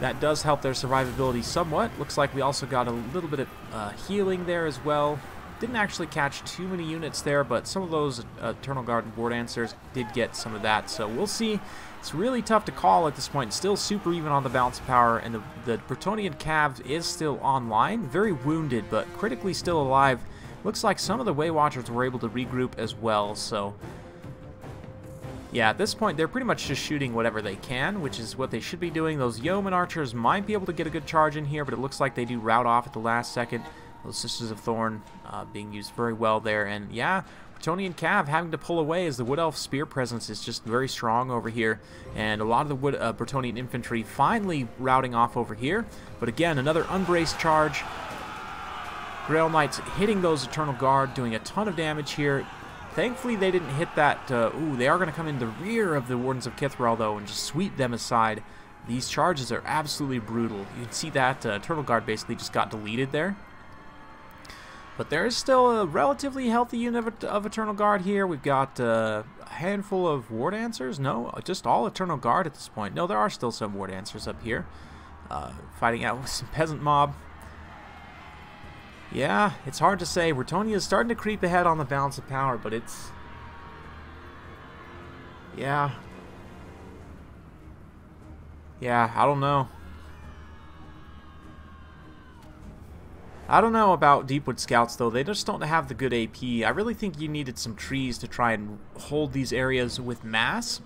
That does help their survivability somewhat. Looks like we also got a little bit of healing there as well. didn't actually catch too many units there, but some of those Eternal Guard and War Dancers did get some of that. So we'll see. It's really tough to call at this point. It's still super even on the balance of power, and the Bretonnian Cav is still online. Very wounded, but critically still alive. Looks like some of the Way Watchers were able to regroup as well, so yeah, at this point, they're pretty much just shooting whatever they can, which is what they should be doing. Those Yeoman Archers might be able to get a good charge in here, but it looks like they do rout off at the last second. Those Sisters of Thorn being used very well there. And yeah, Bretonnian Cav having to pull away as the Wood Elf Spear presence is just very strong over here. And a lot of the Bretonnian Infantry finally routing off over here. But again, another unbraced charge. Grail Knights hitting those Eternal Guard, doing a ton of damage here. Thankfully, they didn't hit that. Ooh, they are going to come in the rear of the Wardens of Kithral, though, and just sweep them aside. These charges are absolutely brutal. You can see that Eternal Guard basically just got deleted there. But there is still a relatively healthy unit of Eternal Guard here. We've got a handful of War Dancers. No, just all Eternal Guard at this point. No, there are still some War Dancers up here. Fighting out with some Peasant Mob. Yeah, it's hard to say. Bretonnia is starting to creep ahead on the balance of power, but it's... Yeah. Yeah, I don't know. I don't know about Deepwood Scouts, though. They just don't have the good AP. I really think you needed some trees to try and hold these areas with mass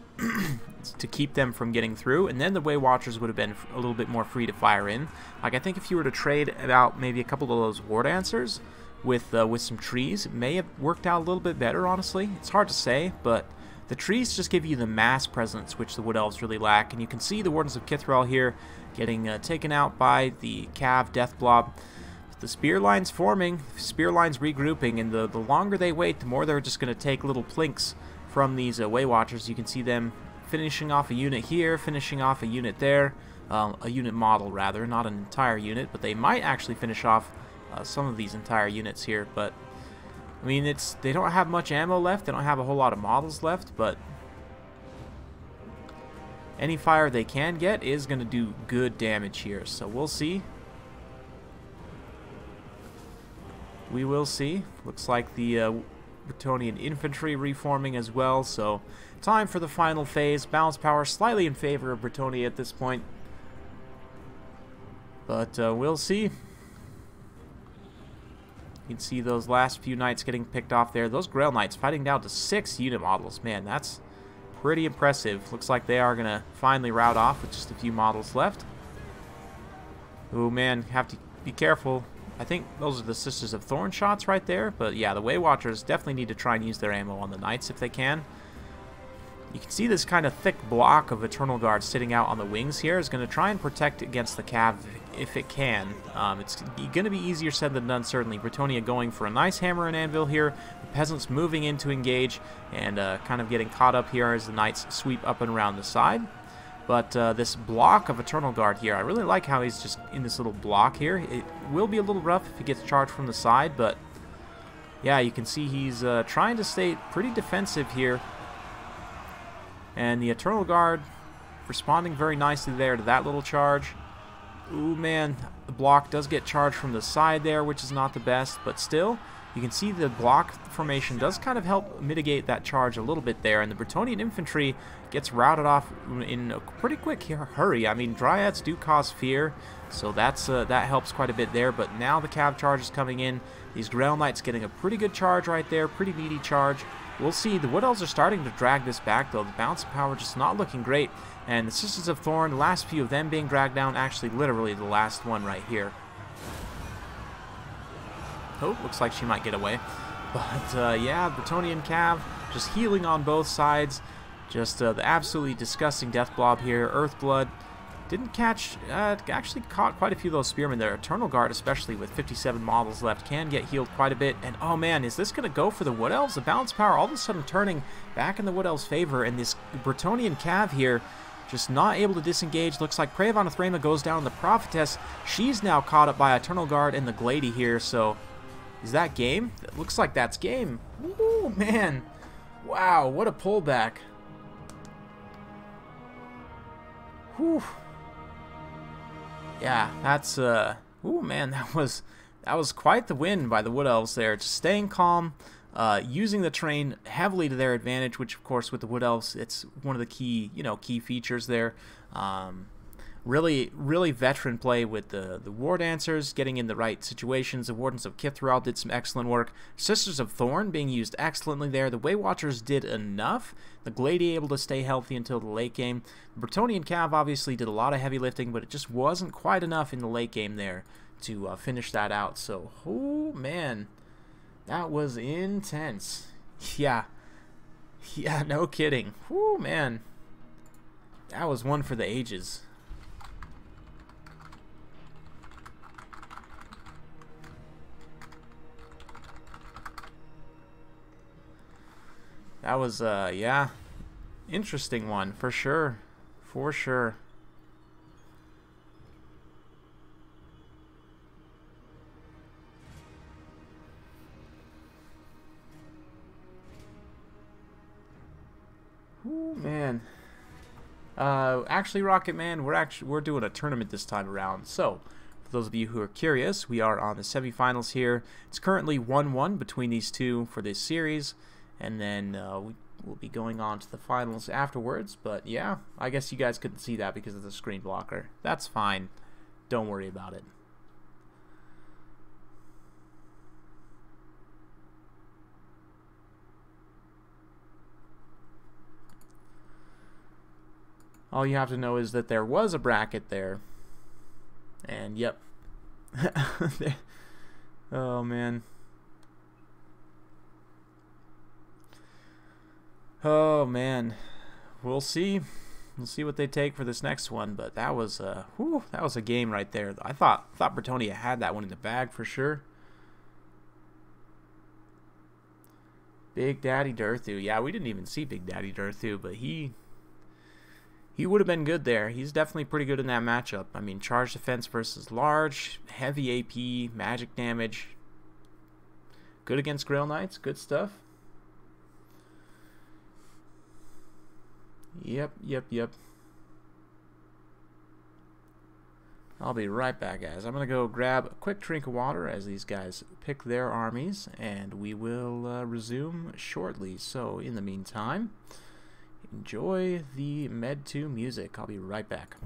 to keep them from getting through, and then the Way Watchers would have been a little bit more free to fire in. Like, I think if you were to trade out maybe a couple of those War Dancers with some trees, it may have worked out a little bit better, honestly. It's hard to say, but the trees just give you the mass presence, which the Wood Elves really lack, and you can see the Wardens of Kithral here getting taken out by the Cav Death Blob. The spear line's forming, spear line's regrouping, and the longer they wait, the more they're just going to take little plinks from these Way Watchers. You can see them finishing off a unit here, finishing off a unit there, a unit model rather, not an entire unit, but they might actually finish off some of these entire units here. But I mean, they don't have much ammo left, they don't have a whole lot of models left, but any fire they can get is going to do good damage here, so we'll see. We will see. Looks like the Bretonnian infantry reforming as well, so time for the final phase. Balance power slightly in favor of Bretonnia at this point, but we'll see. You can see those last few knights getting picked off there. Those Grail Knights fighting down to 6 unit models. Man, that's pretty impressive. Looks like they are going to finally rout off with just a few models left. Oh man, have to be careful. I think those are the Sisters of Thorn shots right there, but yeah, the Way Watchers definitely need to try and use their ammo on the Knights if they can. You can see this kind of thick block of Eternal Guard sitting out on the wings here is going to try and protect against the Cav if it can. It's going to be easier said than done, certainly. Bretonnia going for a nice hammer and anvil here. The Peasants moving in to engage and kind of getting caught up here as the Knights sweep up and around the side. But this block of Eternal Guard here, I really like how he's just in this little block here. It will be a little rough if he gets charged from the side, but yeah, you can see he's trying to stay pretty defensive here. And the Eternal Guard responding very nicely there to that little charge. Ooh, man, the block does get charged from the side there, which is not the best, but still, you can see the block formation does kind of help mitigate that charge a little bit there, and the Bretonnian infantry gets routed off in a pretty quick hurry. I mean, Dryads do cause fear, so that helps quite a bit there, but now the Cav charge is coming in. These Grail Knights getting a pretty good charge right there, pretty meaty charge. We'll see. The Wood Elves are starting to drag this back, though. The balance of power just not looking great, and the Sisters of Thorn, the last few of them being dragged down, actually literally the last one right here. Oh, looks like she might get away. But, yeah, Bretonnian Cav just healing on both sides. Just the absolutely disgusting death blob here. Earthblood didn't catch, actually caught quite a few of those spearmen there. Eternal Guard, especially with 57 models left, can get healed quite a bit. And, oh man, is this going to go for the Wood Elves? The balance power all of a sudden turning back in the Wood Elves' favor. And this Bretonnian Cav here just not able to disengage. Looks like Prey of Anathrema goes down. The Prophetess, she's now caught up by Eternal Guard and the Glady here, so... Is that game? It looks like that's game. Ooh, man. Wow, what a pullback. Whew. Yeah, that's, ooh, man, that was That was quite the win by the Wood Elves there. Just staying calm, using the terrain heavily to their advantage, which of course with the Wood Elves, it's one of the key features there. Really veteran play with the War Dancers, getting in the right situations. The Wardens of Kithral did some excellent work. Sisters of Thorn being used excellently there. The Waywatchers did enough. The Glady able to stay healthy until the late game. The Bretonnian Cav obviously did a lot of heavy lifting, but it just wasn't quite enough in the late game there to finish that out. So, oh man, that was intense. Yeah, no kidding. Whoo, man, that was one for the ages. That was, yeah, interesting one, for sure. For sure. Ooh, man. Actually, Rocket Man, we're doing a tournament this time around. So, for those of you who are curious, we are on the semifinals here. It's currently 1-1 between these two for this series. And then we'll be going on to the finals afterwards. But yeah, I guess you guys couldn't see that because of the screen blocker. That's fine. Don't worry about it. All you have to know is that there was a bracket there. And yep. Oh man. Oh man, we'll see. We'll see what they take for this next one. But that was that was a game right there. I thought Bretonnia had that one in the bag for sure. Big Daddy Durthu. Yeah, we didn't even see Big Daddy Durthu, but he would have been good there. He's definitely pretty good in that matchup. I mean, charge defense versus large, heavy AP, magic damage. Good against Grail Knights. Good stuff. Yep. I'll be right back, guys. I'm going to go grab a quick drink of water as these guys pick their armies, and we will resume shortly. So, in the meantime, enjoy the Med 2 music. I'll be right back.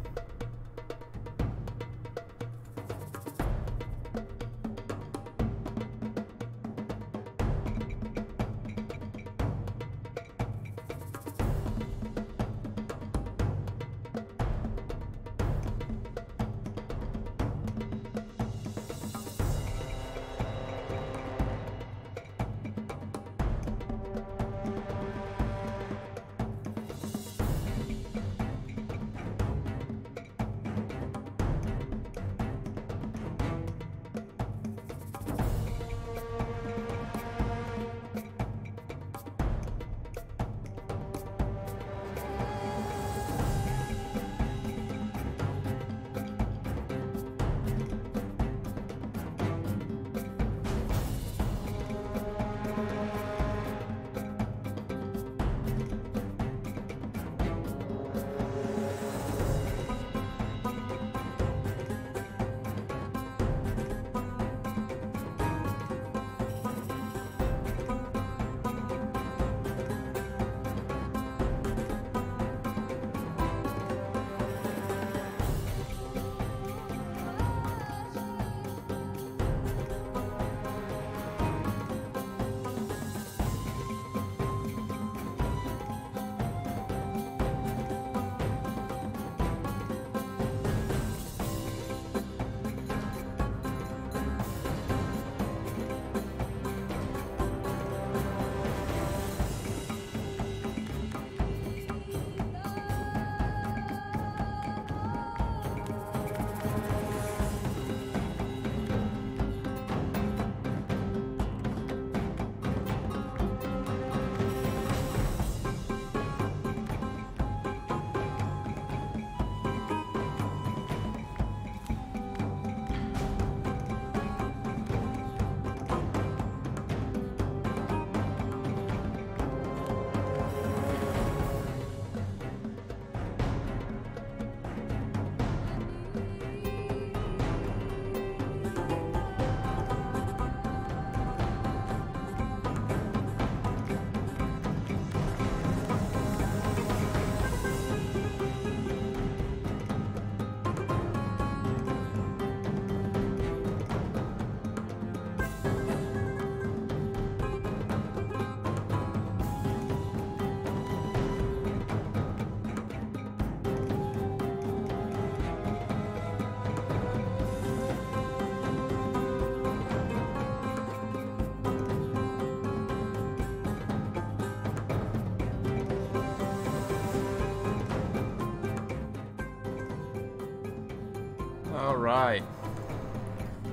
Alright.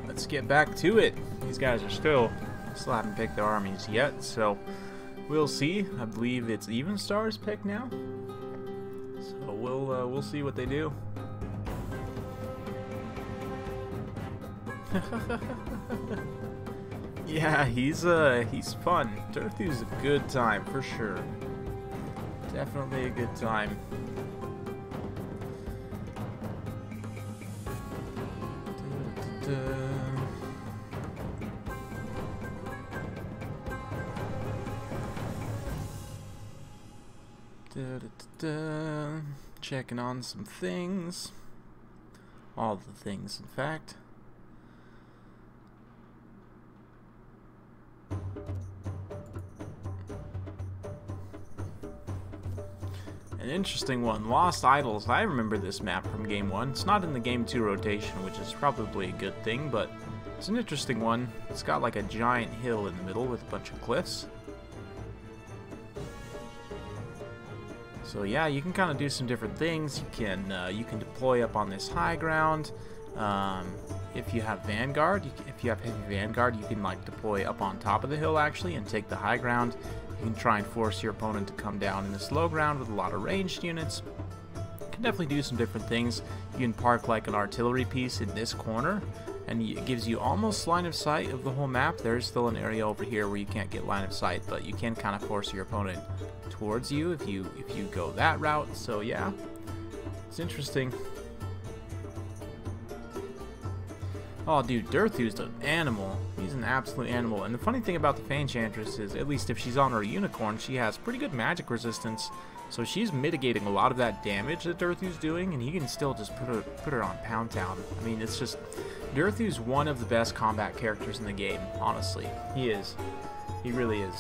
Let's get back to it. These guys are still haven't picked their armies yet, so we'll see. I believe it's even stars pick now. So we'll see what they do. Yeah, he's fun. Dirthu's a good time for sure. Definitely a good time. Checking on some things. All the things, in fact. An interesting one, Lost Idols. I remember this map from Game 1. It's not in the Game 2 rotation, which is probably a good thing, but it's an interesting one. It's got like a giant hill in the middle with a bunch of cliffs. So yeah, you can kind of do some different things. You can deploy up on this high ground. If you have Vanguard, if you have heavy Vanguard, you can like deploy up on top of the hill actually and take the high ground. You can try and force your opponent to come down in this low ground with a lot of ranged units. You can definitely do some different things. You can park like an artillery piece in this corner, and it gives you almost line of sight of the whole map. There's still an area over here where you can't get line of sight, but you can kind of force your opponent towards you if you go that route. So yeah, it's interesting. Oh dude, Dirthu's an animal. He's an absolute animal. And the funny thing about the Fanchantress is, at least if she's on her unicorn, she has pretty good magic resistance. So she's mitigating a lot of that damage that Dirthu's doing, and he can still just put her on Pound Town. I mean, it's just, Dirthu's one of the best combat characters in the game, honestly. He is. He really is.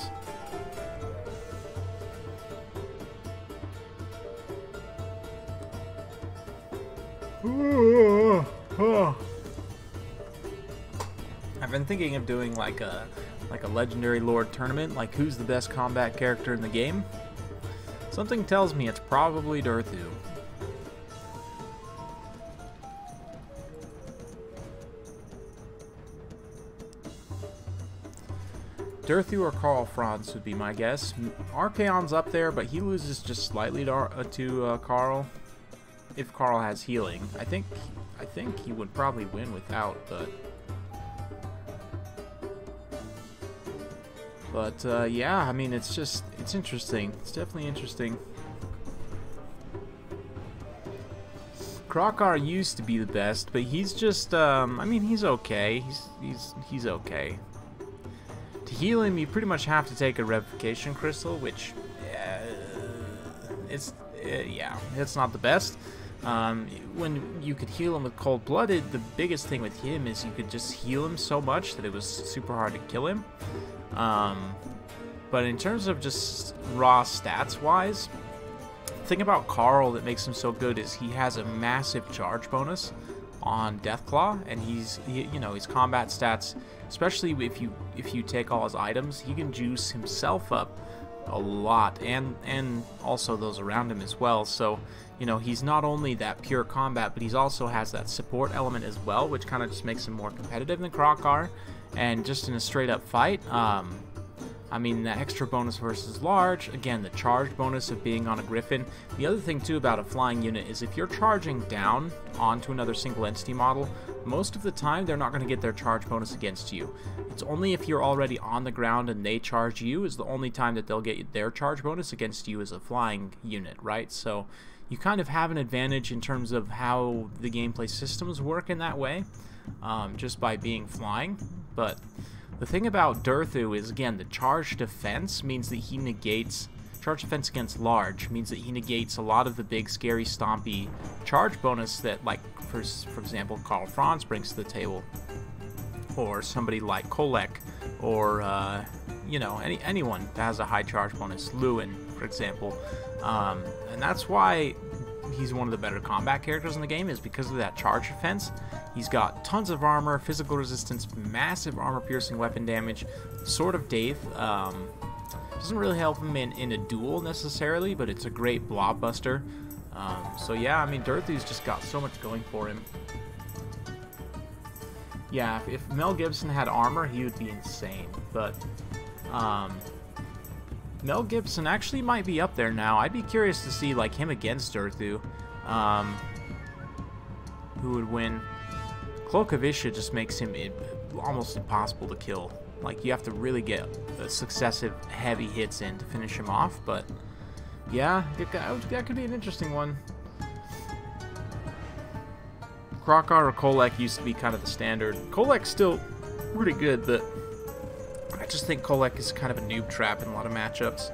I've been thinking of doing like a legendary lord tournament, like who's the best combat character in the game. Something tells me it's probably Dirthu. Dirthu or Karl Franz would be my guess. Archaon's up there, but he loses just slightly to Karl. If Karl has healing, I think he would probably win without, but yeah, I mean, it's interesting. It's definitely interesting. Krokar used to be the best, but he's just, I mean, he's okay. He's okay. To heal him, you pretty much have to take a Revivification Crystal, which, yeah, it's not the best. When you could heal him with Cold-Blooded, the biggest thing with him is you could just heal him so much that it was super hard to kill him. But in terms of just raw stats-wise, the thing about Karl that makes him so good is he has a massive charge bonus on Deathclaw, and you know, his combat stats, especially if you take all his items, he can juice himself up a lot, and also those around him as well. So, you know, he's not only that pure combat, but he also has that support element as well, which kind of just makes him more competitive than Krokar. And just in a straight up fight, I mean, the extra bonus versus large, again, the charge bonus of being on a Griffin. The other thing too about a flying unit is if you're charging down onto another single entity model, most of the time they're not going to get their charge bonus against you. It's only if you're already on the ground and they charge you is the only time that they'll get their charge bonus against you as a flying unit, right? So you kind of have an advantage in terms of how the gameplay systems work in that way, just by being flying. But the thing about Dirthu is, again, the charge defense means that he negates... Charge defense against large means that he negates a lot of the big, scary, stompy charge bonus that, like, for example, Karl Franz brings to the table. Or somebody like Kolek, or, you know, anyone that has a high charge bonus. Lewin, for example. And that's why he's one of the better combat characters in the game, is because of that charge defense. He's got tons of armor, physical resistance, massive armor-piercing weapon damage, Sword of Daith. Doesn't really help him in a duel necessarily, but it's a great blob buster. So yeah, I mean, Dirthu's just got so much going for him. Yeah, if Mel Gibson had armor, he would be insane. But Mel Gibson actually might be up there now. I'd be curious to see like him against Urthu. Who would win? Cloak of Isha just makes him almost impossible to kill. Like, you have to really get successive heavy hits in to finish him off. But yeah, that could be an interesting one. Krokar or Kolek used to be kind of the standard. Kolek's still pretty good, but I just think Kolek is kind of a noob trap in a lot of matchups.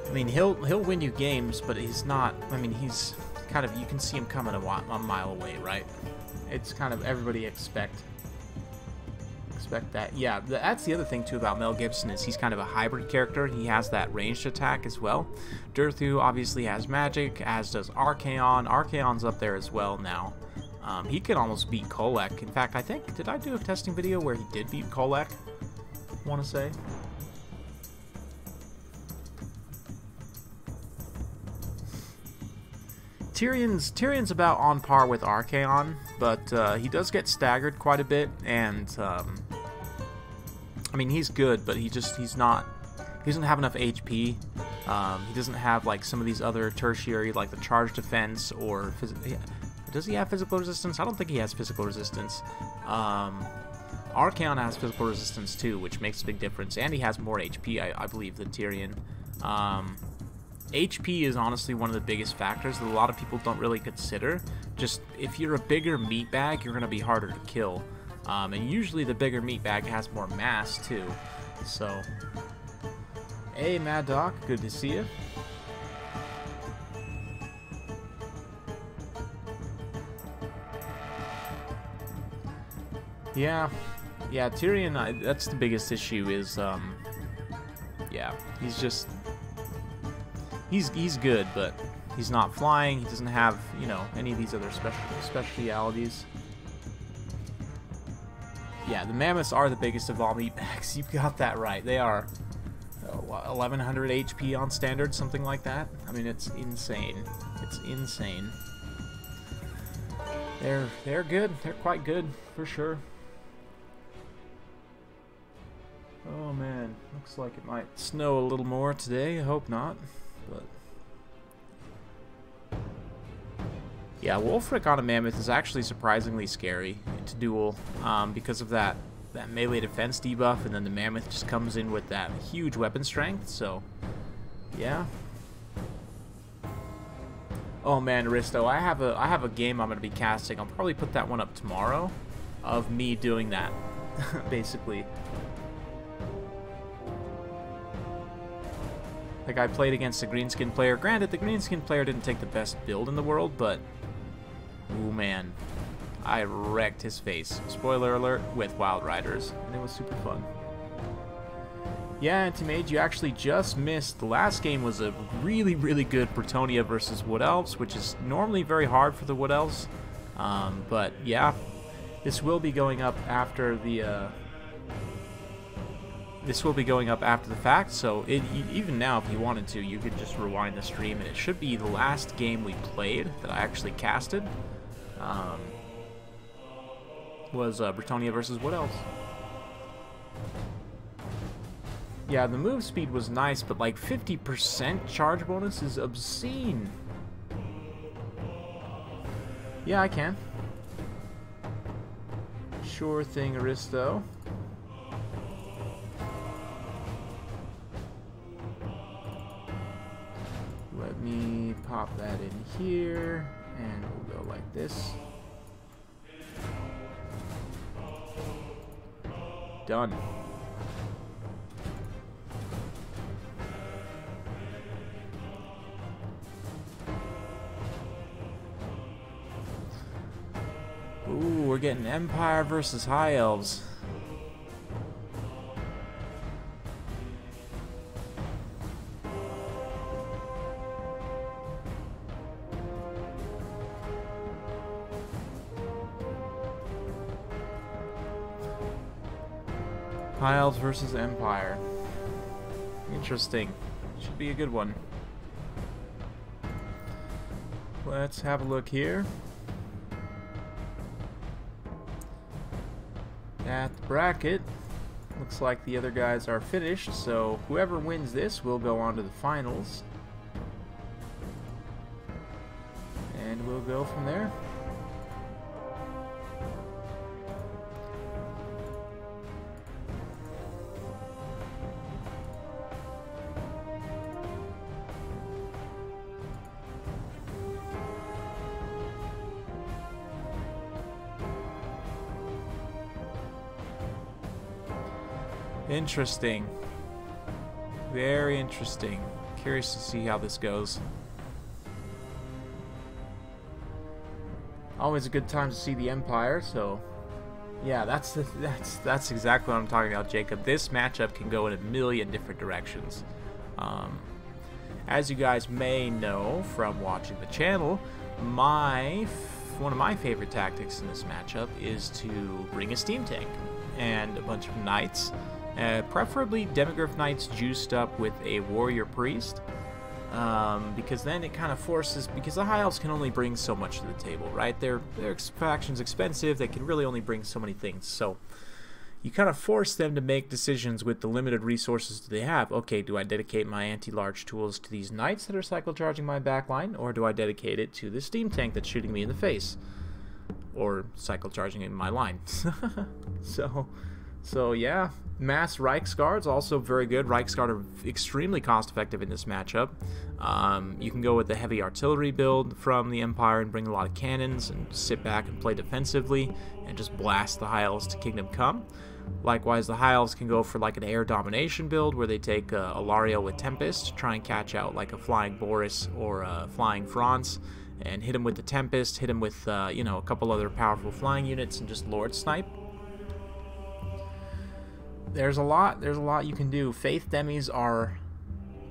I mean, he'll win you games, but he's not. I mean, he's kind of, you can see him coming a mile away, right? It's kind of everybody expect that. Yeah, that's the other thing too about Mel Gibson is he's kind of a hybrid character. He has that ranged attack as well. Durthu obviously has magic, as does Archaon. Archaon's up there as well now. He could almost beat Kolek. In fact, I think, did I do a testing video where he did beat Kolek? I want to say. Tyrion's about on par with Archaon, but he does get staggered quite a bit, and I mean, he's good, but he's not, he doesn't have enough HP. He doesn't have like some of these other tertiary, like the charge defense, or does he have physical resistance? I don't think he has physical resistance. Archaon has physical resistance too, which makes a big difference, and he has more HP, I believe, than Tyrion. HP is honestly one of the biggest factors that a lot of people don't really consider. Just, if you're a bigger meatbag, you're going to be harder to kill. And usually the bigger meatbag has more mass too. So, hey Mad Doc, good to see you. Yeah, Tyrion, that's the biggest issue is, yeah, he's just, he's good, but he's not flying, he doesn't have, you know, any of these other specialities. Yeah, the mammoths are the biggest of all meatbags. You've got that right. They are 1100 HP on standard, something like that. I mean, it's insane. It's insane. They're good. They're quite good for sure. Oh man, looks like it might snow a little more today. I hope not, but yeah, Wolfric on a mammoth is actually surprisingly scary to duel because of that melee defense debuff, and then the mammoth just comes in with that huge weapon strength. So, yeah. Oh man, Aristo, I have a game I'm gonna be casting. I'll probably put that one up tomorrow, of me doing that, basically. Like, I played against a greenskin player. Granted, the greenskin player didn't take the best build in the world, but ooh man, I wrecked his face. Spoiler alert, with Wild Riders, and it was super fun. Yeah, Anti-Mage, you actually just missed. The last game was a really, really good Bretonnia versus Wood Elves, which is normally very hard for the Wood Elves. But yeah, this will be going up after the fact, so even now, if you wanted to, you could just rewind the stream, and it should be the last game we played that I actually casted. Was Bretonnia versus Wood Elves. Yeah, the move speed was nice, but like 50% charge bonus is obscene. Yeah, I can. Sure thing, Aristo. Let me pop that in here, and we'll go like this. Done. Ooh, we're getting Empire versus High Elves. High Elves versus Empire. Interesting. Should be a good one. Let's have a look here. at the bracket. Looks like the other guys are finished, so whoever wins this will go on to the finals. And we'll go from there. Interesting. Very interesting. Curious to see how this goes. Always a good time to see the Empire, so yeah, that's exactly what I'm talking about, Jacob. This matchup can go in a million different directions. As you guys may know from watching the channel, one of my favorite tactics in this matchup is to bring a steam tank and a bunch of knights. Preferably Demigryph Knights juiced up with a Warrior Priest, because then it kind of forces, because the High Elves can only bring so much to the table, right? Their faction's expensive, they can really only bring so many things, so you kind of force them to make decisions with the limited resources they have. Okay, do I dedicate my anti-large tools to these Knights that are cycle charging my backline, or do I dedicate it to the steam tank that's shooting me in the face, or cycle charging in my line? So yeah, mass Reichsguards also very good. Reichsguard are extremely cost effective in this matchup. You can go with the heavy artillery build from the Empire and bring a lot of cannons and sit back and play defensively and just blast the High Elves to Kingdom Come. Likewise, the High Elves can go for like an air domination build where they take Alario with Tempest to try and catch out like a flying Boris or a flying Franz and hit him with the Tempest, hit him with you know, a couple other powerful flying units and just Lord Snipe. There's a lot you can do. Faith Demis are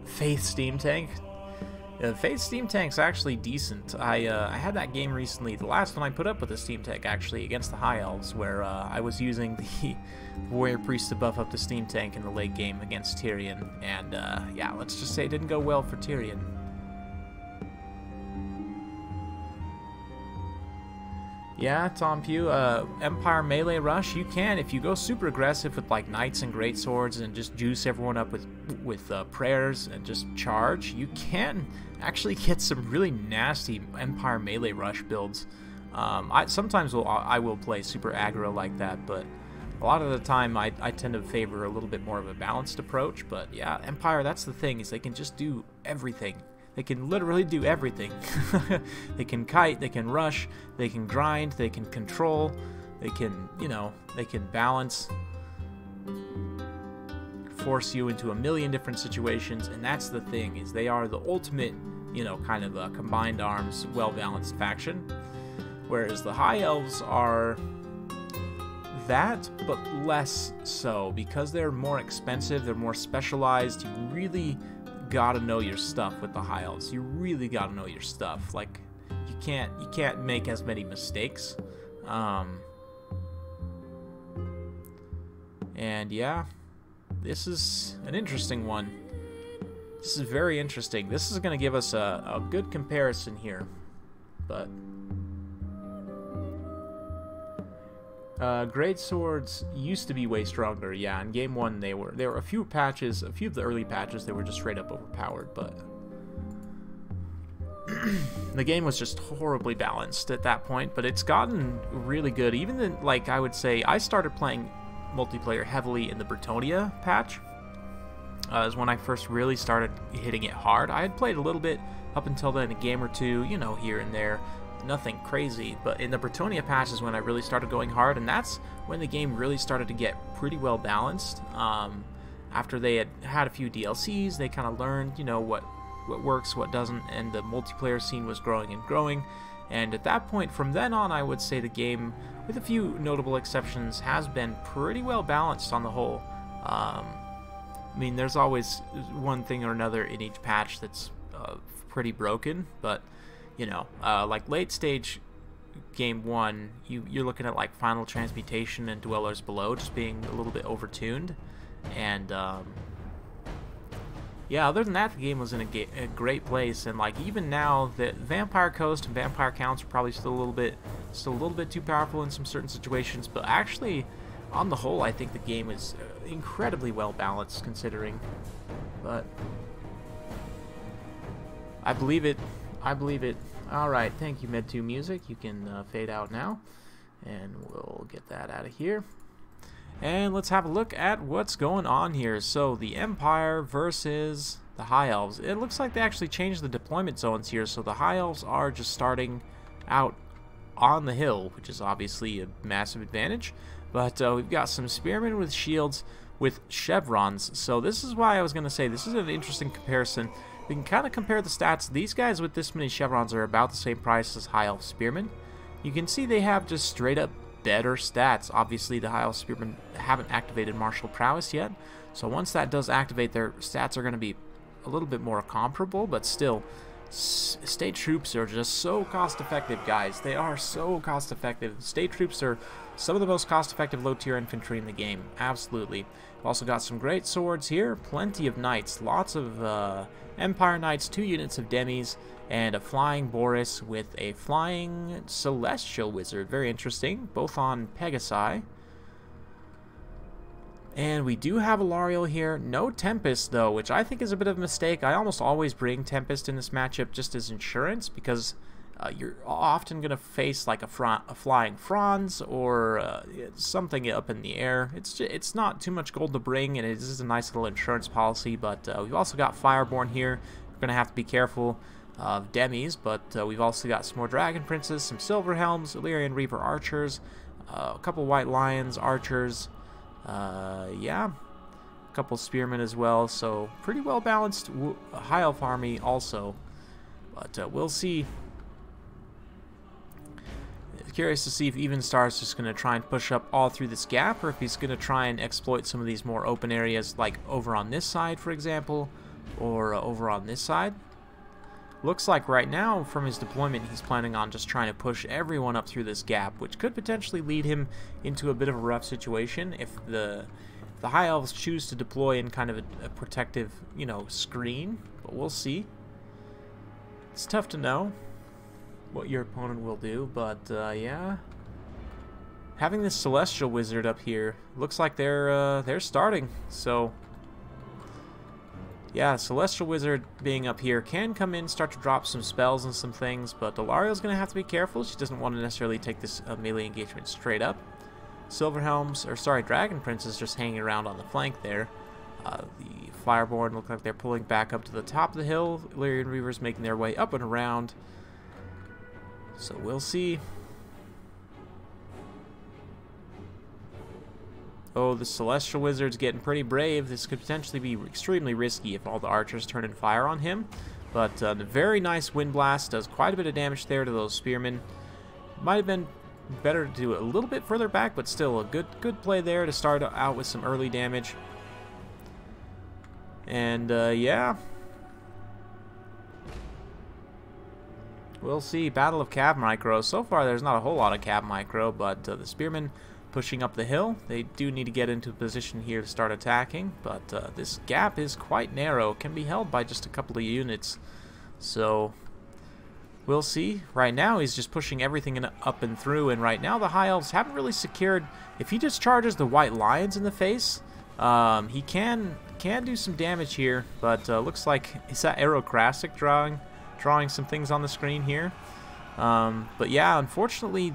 Faith Steam Tank. Faith Steam Tank's actually decent. I had that game recently, the last one I put up with a Steam Tank actually, against the High Elves, where I was using the Warrior Priest to buff up the Steam Tank in the late game against Tyrion, and yeah, let's just say it didn't go well for Tyrion. Yeah, Tom Pugh, Empire Melee Rush, you can, if you go super aggressive with like Knights and Greatswords and just juice everyone up with prayers and just charge, you can actually get some really nasty Empire Melee Rush builds. Sometimes I will play super aggro like that, but a lot of the time I tend to favor a little bit more of a balanced approach. But yeah, Empire, that's the thing, is they can just do everything. They can literally do everything. They can kite, they can rush, they can grind, they can control, they can, you know, they can balance, force you into a million different situations, and that's the thing, is they are the ultimate, you know, kind of a combined arms, well-balanced faction. Whereas the High Elves are that, but less so, because they're more expensive, they're more specialized. You really gotta know your stuff with the High Elves. You really gotta know your stuff. Like, you can't make as many mistakes. And yeah, this is an interesting one. This is very interesting. This is gonna give us a good comparison here. But Great Swords used to be way stronger, yeah. In Game 1, there were a few patches, a few of the early patches, they were just straight up overpowered, but the game was just horribly balanced at that point. But it's gotten really good. Even then, like, I would say, I started playing multiplayer heavily in the Bretonnia patch. Is when I first really started hitting it hard. I had played a little bit up until then, a game or two, you know, here and there. Nothing crazy, but in the Bretonnia patch is when I really started going hard, and that's when the game really started to get pretty well balanced. After they had a few DLCs, they kind of learned, you know, what works, what doesn't, and the multiplayer scene was growing and growing. And at that point, from then on, I would say the game, with a few notable exceptions, has been pretty well balanced on the whole. I mean, there's always one thing or another in each patch that's pretty broken, but you know, like late stage Game 1, you're looking at like Final Transmutation and Dwellers Below just being a little bit overtuned, and yeah, other than that, the game was in a great place. And like even now, the Vampire Coast and Vampire Counts are probably still a little bit too powerful in some certain situations, but actually on the whole, I think the game is incredibly well balanced considering. But I believe it. I believe it. Alright, thank you, Med2 Music. You can fade out now. And we'll get that out of here. And let's have a look at what's going on here. So, the Empire versus the High Elves. It looks like they actually changed the deployment zones here. So, the High Elves are just starting out on the hill, which is obviously a massive advantage. But we've got some spearmen with shields with chevrons. So, this is why I was going to say this is an interesting comparison. We can kind of compare the stats. These guys with this many chevrons are about the same price as High Elf spearmen. You can see they have just straight up better stats. Obviously, the High Elf spearmen haven't activated martial prowess yet, so once that does activate, their stats are going to be a little bit more comparable, but still, state troops are just so cost effective, guys. They are so cost effective. State troops are some of the most cost effective low tier infantry in the game. Absolutely. We've also got some great swords here, plenty of knights, lots of Empire Knights, 2 units of demis, and a flying Boris with a flying celestial wizard. Very interesting, both on Pegasi. And we do have a Lariel here. No Tempest, though, which I think is a bit of a mistake. I almost always bring Tempest in this matchup just as insurance, because you're often going to face like a flying Franz or something up in the air. It's not too much gold to bring, and it is a nice little insurance policy, but we've also got Fireborn here. We're going to have to be careful of demis, but we've also got some more Dragon Princes, some Silver Helms, Illyrian Reaver Archers, a couple White Lions Archers, yeah, a couple Spearmen as well, so pretty well balanced High Elf army also, but we'll see. Curious to see if Evenstar's just going to try and push up all through this gap, or if he's going to try and exploit some of these more open areas, like over on this side, for example, or over on this side. Looks like right now, from his deployment, he's planning on just trying to push everyone up through this gap, which could potentially lead him into a bit of a rough situation if the High Elves choose to deploy in kind of a protective, you know, screen. But we'll see. It's tough to know what your opponent will do, but yeah. Having this Celestial Wizard up here, looks like they're starting, so yeah, Celestial Wizard being up here can come in, start to drop some spells and some things, but Delariel's going to have to be careful. She doesn't want to necessarily take this melee engagement straight up. Silver Helms, or sorry, Dragon Prince is just hanging around on the flank there. The Fireborn look like they're pulling back up to the top of the hill. Illyrian Reavers making their way up and around. So we'll see. Oh, the Celestial Wizard's getting pretty brave. This could potentially be extremely risky if all the archers turn and fire on him. But the very nice Wind Blast does quite a bit of damage there to those spearmen. Might have been better to do it a little bit further back, but still a good play there to start out with some early damage. And yeah, we'll see. Battle of Cav Micro. So far, there's not a whole lot of Cav Micro, but the spearmen pushing up the hill. They do need to get into a position here to start attacking, but this gap is quite narrow. It can be held by just a couple of units. So we'll see. Right now, he's just pushing everything up and through, and right now the High Elves haven't really secured. If he just charges the White Lions in the face, he can do some damage here, but looks like, is that Aerocrastic drawing some things on the screen here? But yeah, unfortunately,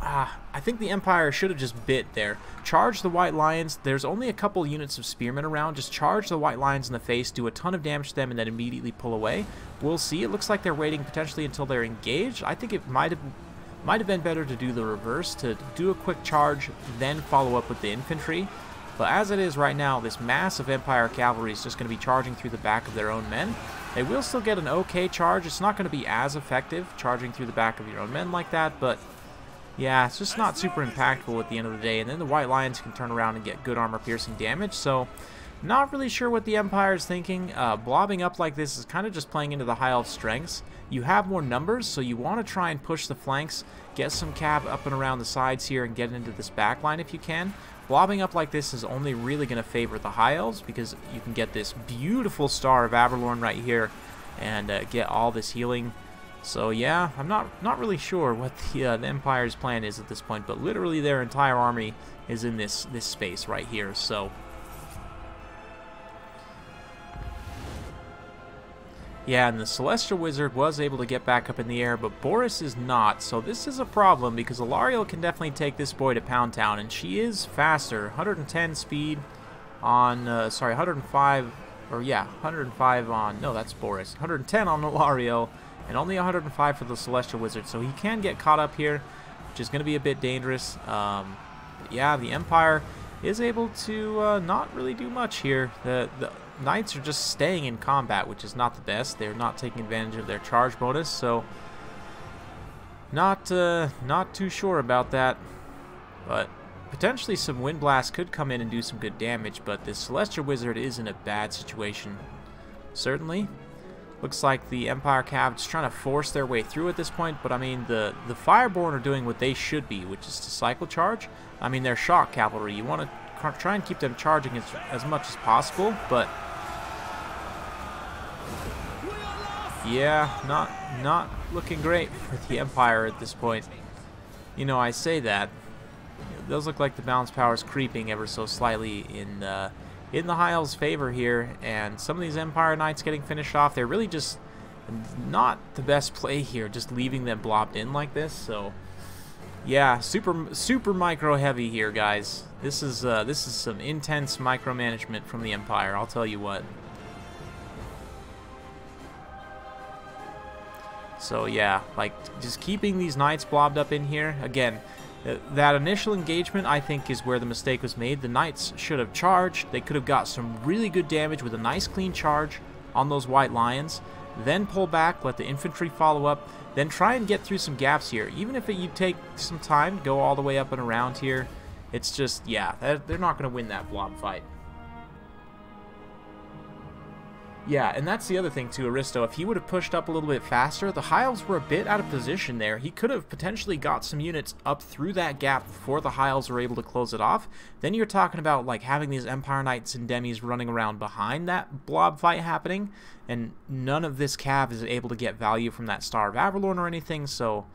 I think the Empire should have just bit there. Charge the White Lions. There's only a couple units of spearmen around. Just charge the White Lions in the face, do a ton of damage to them, and then immediately pull away. We'll see. It looks like they're waiting potentially until they're engaged. I think it might have been better to do the reverse, to do a quick charge, then follow up with the infantry. But as it is right now, this massive Empire cavalry is just going to be charging through the back of their own men. They will still get an okay charge. It's not going to be as effective charging through the back of your own men like that, but yeah, it's just not super impactful at the end of the day. And then the White Lions can turn around and get good armor-piercing damage. So, not really sure what the Empire is thinking. Blobbing up like this is kind of just playing into the High Elf strengths. You have more numbers, so you want to try and push the flanks, get some cav up and around the sides here, and get into this back line if you can. Blobbing up like this is only really going to favor the High Elves, because you can get this beautiful Star of Averlorn right here and get all this healing So yeah, I'm not really sure what the Empire's plan is at this point, but literally their entire army is in this space right here. So yeah, and the Celestial Wizard was able to get back up in the air, but Boris is not. So this is a problem because Alariel can definitely take this boy to Pound Town, and she is faster. 110 speed on, sorry, 105, or yeah, 105 on, no, that's Boris. 110 on Alariel, and only 105 for the Celestial Wizard. So he can get caught up here, which is going to be a bit dangerous. But yeah, the Empire is able to not really do much here. The Knights are just staying in combat, which is not the best. They're not taking advantage of their charge bonus, so not too sure about that. But potentially some Wind Blast could come in and do some good damage, but this Celestial Wizard is in a bad situation. Certainly. Looks like the Empire Cav is trying to force their way through at this point, but I mean, the Fireborn are doing what they should be, which is to cycle charge. I mean, they're shock cavalry. You want to try and keep them charging as much as possible, but yeah, not looking great for the Empire at this point. You know, I say that. It does look like the balance power is creeping ever so slightly in the High Elves' favor here, and some of these Empire Knights getting finished off. They're really just not the best play here, just leaving them blobbed in like this. So yeah, super micro heavy here, guys. This is some intense micromanagement from the Empire, I'll tell you what. So yeah, like just keeping these Knights blobbed up in here. Again, that initial engagement, I think, is where the mistake was made. The Knights should have charged. They could have got some really good damage with a nice clean charge on those White Lions. Then pull back, let the infantry follow up, then try and get through some gaps here. Even if you take some time to go all the way up and around here, it's just, yeah, they're not going to win that blob fight. Yeah, and that's the other thing too, Aristo. If he would have pushed up a little bit faster, the High Elves were a bit out of position there. He could have potentially got some units up through that gap before the High Elves were able to close it off. Then you're talking about like having these Empire Knights and Demis running around behind that blob fight happening, and none of this cav is able to get value from that Star of Avalorn or anything. So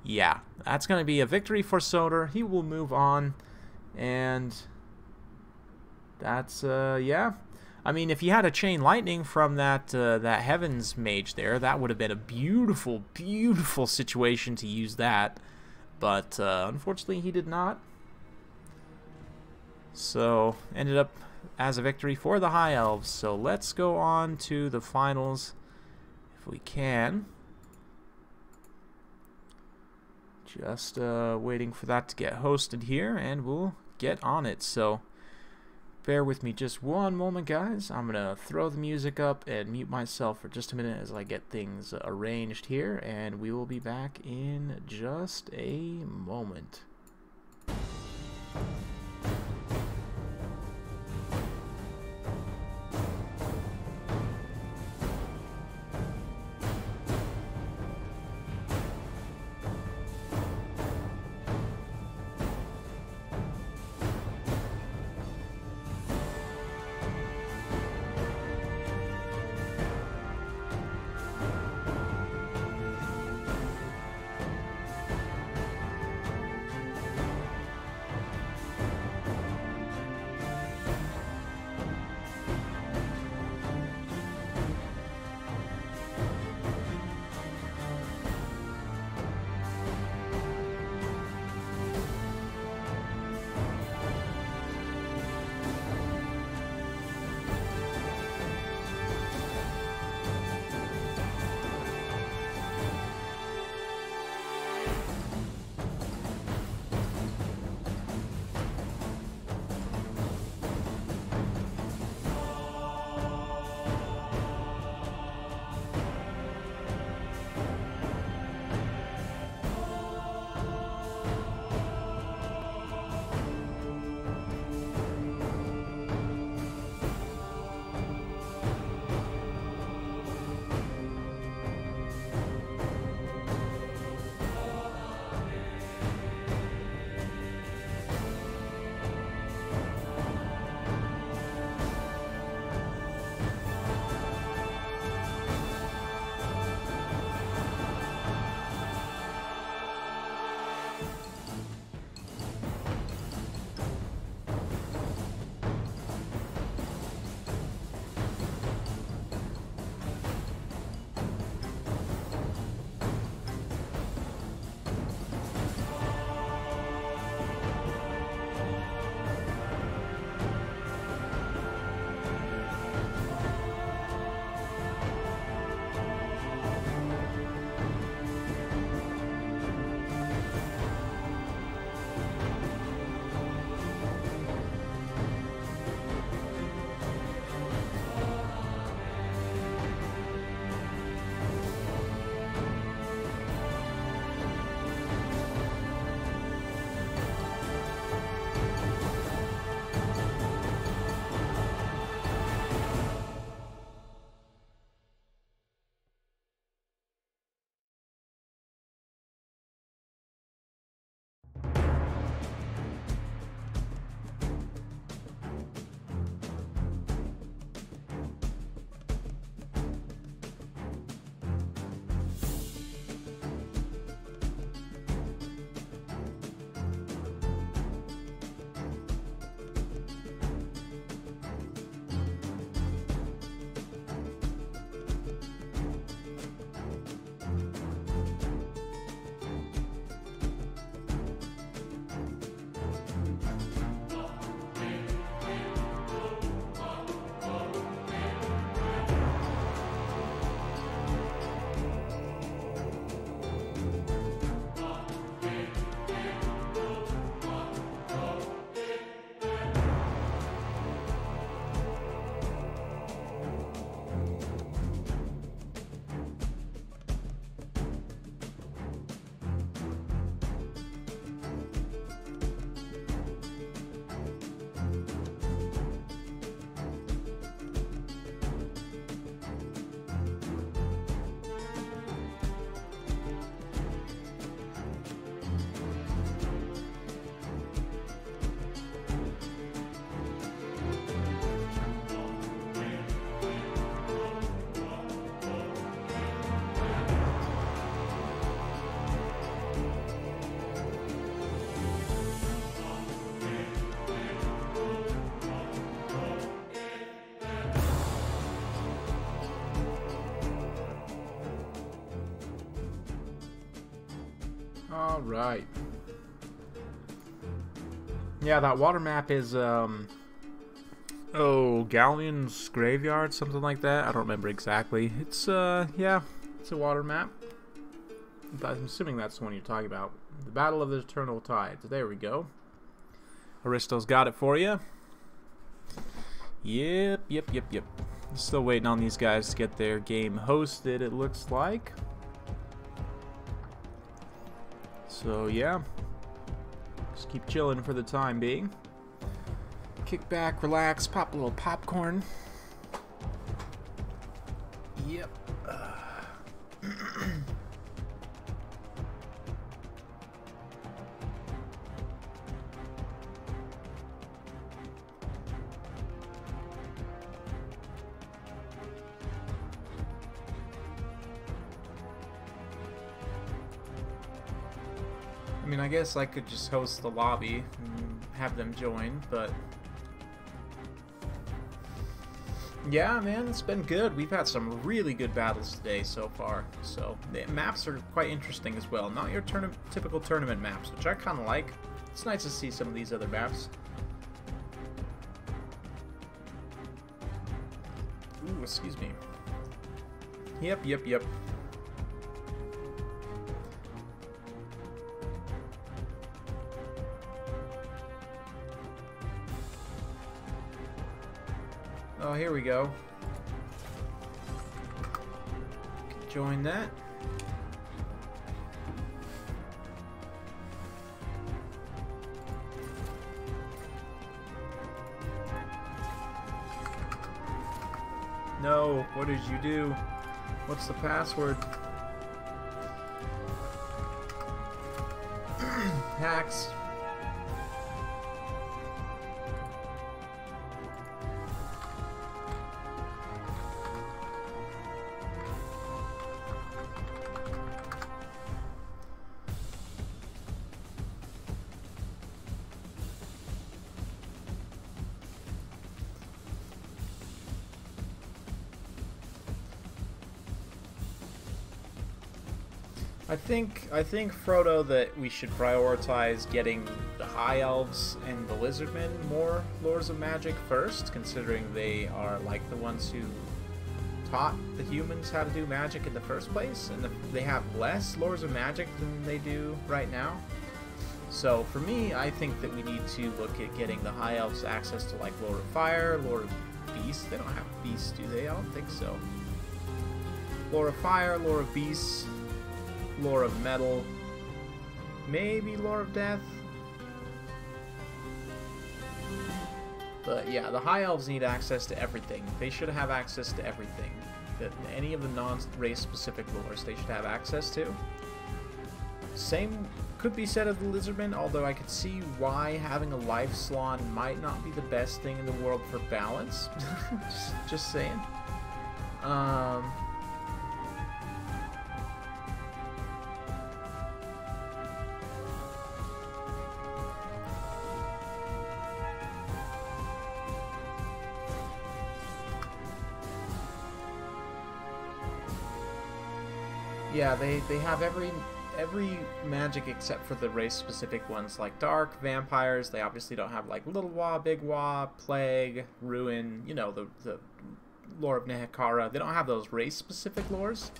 yeah, that's going to be a victory for Soder. He will move on, and that's yeah. I mean, if you had a Chain Lightning from that Heavens Mage there, that would have been a beautiful, beautiful situation to use that. But unfortunately, he did not. So, ended up as a victory for the High Elves. So, let's go on to the finals, if we can. Just waiting for that to get hosted here, and we'll get on it. So, bear with me just one moment, guys. I'm going to throw the music up and mute myself for just a minute as I get things arranged here, and we will be back in just a moment. Alright. Yeah, that water map is, Galleon's Graveyard, something like that. I don't remember exactly. It's, yeah, it's a water map. I'm assuming that's the one you're talking about. The Battle of the Eternal Tides. There we go. Aristo's got it for you. Yep. Still waiting on these guys to get their game hosted, it looks like. So, yeah. Just keep chilling for the time being. Kick back, relax, pop a little popcorn. Yep. I mean, I guess I could just host the lobby and have them join, but yeah, man, it's been good. We've had some really good battles today so far, so the maps are quite interesting as well. Not your typical tournament maps, which I kind of like. It's nice to see some of these other maps. Ooh, excuse me. Yep. Oh, here we go. Join that. No, what did you do? What's the password? Hacks. I think Frodo, that we should prioritize getting the High Elves and the Lizardmen more Lords of Magic first, considering they are like the ones who taught the humans how to do magic in the first place, and they have less Lords of Magic than they do right now. So for me, I think that we need to look at getting the High Elves access to like Lord of Fire, Lord of Beasts. They don't have Beasts, do they? I don't think so. Lord of Fire, Lord of Beasts, Lore of Metal, maybe Lore of Death. But yeah, the High Elves need access to everything. They should have access to everything. That any of the non-race specific lores they should have access to. Same could be said of the Lizardmen, although I could see why having a life salon might not be the best thing in the world for balance. just saying. Yeah, they have every magic except for the race-specific ones, like Dark, Vampires. They obviously don't have, like, Little Wa, Big Wa, Plague, Ruin, you know, the lore of Nehekara. They don't have those race-specific lores.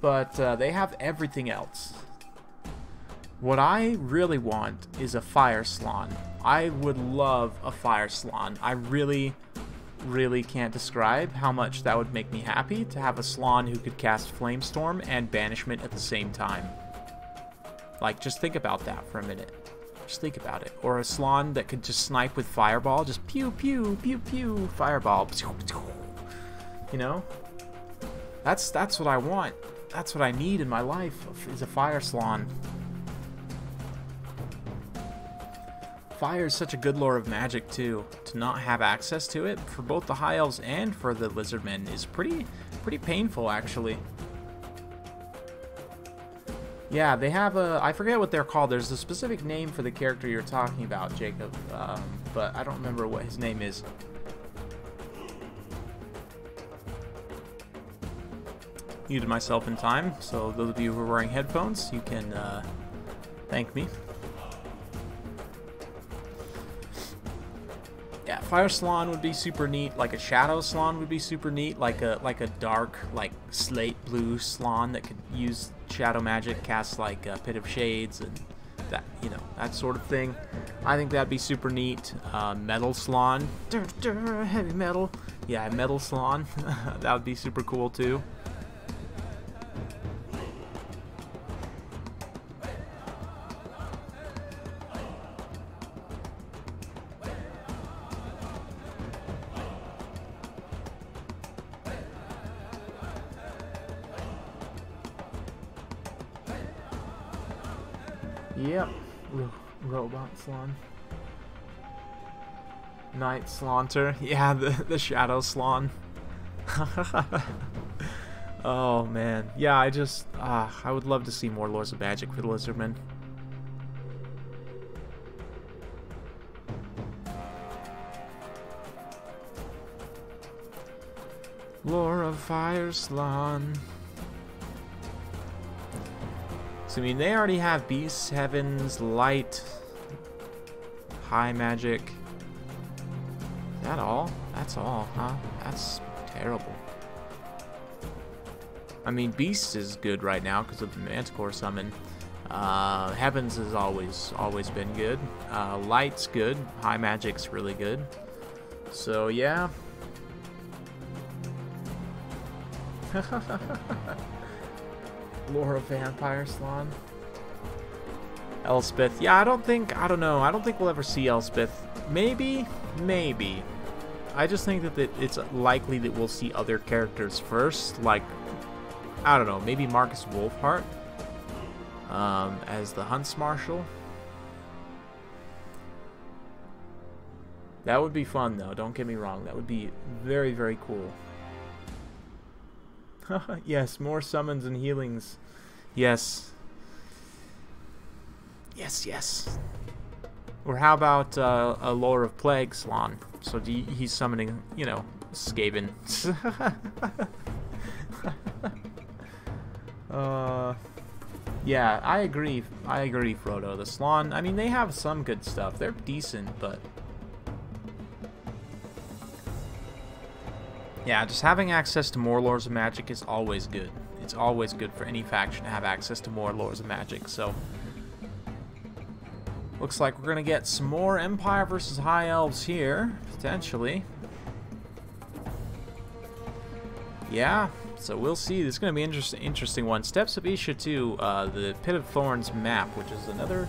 But they have everything else. What I really want is a Fire Salon. I would love a Fire Salon. I really can't describe how much that would make me happy to have a Salon who could cast Flamestorm and Banishment at the same time. Like, just think about that for a minute. Just think about it. Or a Salon that could just snipe with Fireball, just pew pew pew pew Fireball. You know? That's what I want. That's what I need in my life, is a Fire Salon. Fire is such a good lore of magic too. To not have access to it for both the High Elves and for the Lizardmen is pretty painful, actually. Yeah, they have a, I forget what they're called. There's a specific name for the character you're talking about, Jacob, but I don't remember what his name is. muted myself in time, so those of you who are wearing headphones, you can thank me. Yeah, Fire Salon would be super neat. Like a Shadow Salon would be super neat. Like a dark, like slate blue Salon that could use shadow magic, cast like Pit of Shades and that, you know, that sort of thing. I think that'd be super neat. Metal Salon, heavy metal. Yeah, Metal Salon. That would be super cool too. Yep, Robot Salon. Night Slaunter. Yeah, the Shadow Salon. Oh man, yeah. I would love to see more Lords of Magic for the Lizardmen. Lore of Fire Salon. So, I mean, they already have Beasts, Heavens, Light, High Magic. Is that all? That's all, huh? That's terrible. I mean, Beast is good right now because of the Manticore summon. Heavens has always been good. Light's good. High Magic's really good. So, yeah. Lore of Vampire Salon. Elspeth. Yeah, I don't know. I don't think we'll ever see Elspeth. Maybe. I just think that it's likely that we'll see other characters first. Like, I don't know, maybe Marcus Wolfhart as the Hunts Marshal. That would be fun, though. Don't get me wrong. That would be very, very cool. Yes, more summons and healings. Yes. Yes. Or how about a Lore of Plague Salon? So he's summoning, you know, Skaven. Yeah, I agree, Frodo. The Salon, I mean, they have some good stuff. They're decent, but... yeah, just having access to more Lords of Magic is always good. It's always good for any faction to have access to more Lords of Magic, so... looks like we're going to get some more Empire versus High Elves here, potentially. Yeah, so we'll see. This is going to be an interesting one. Steps of Isha 2, the Pit of Thorns map, which is another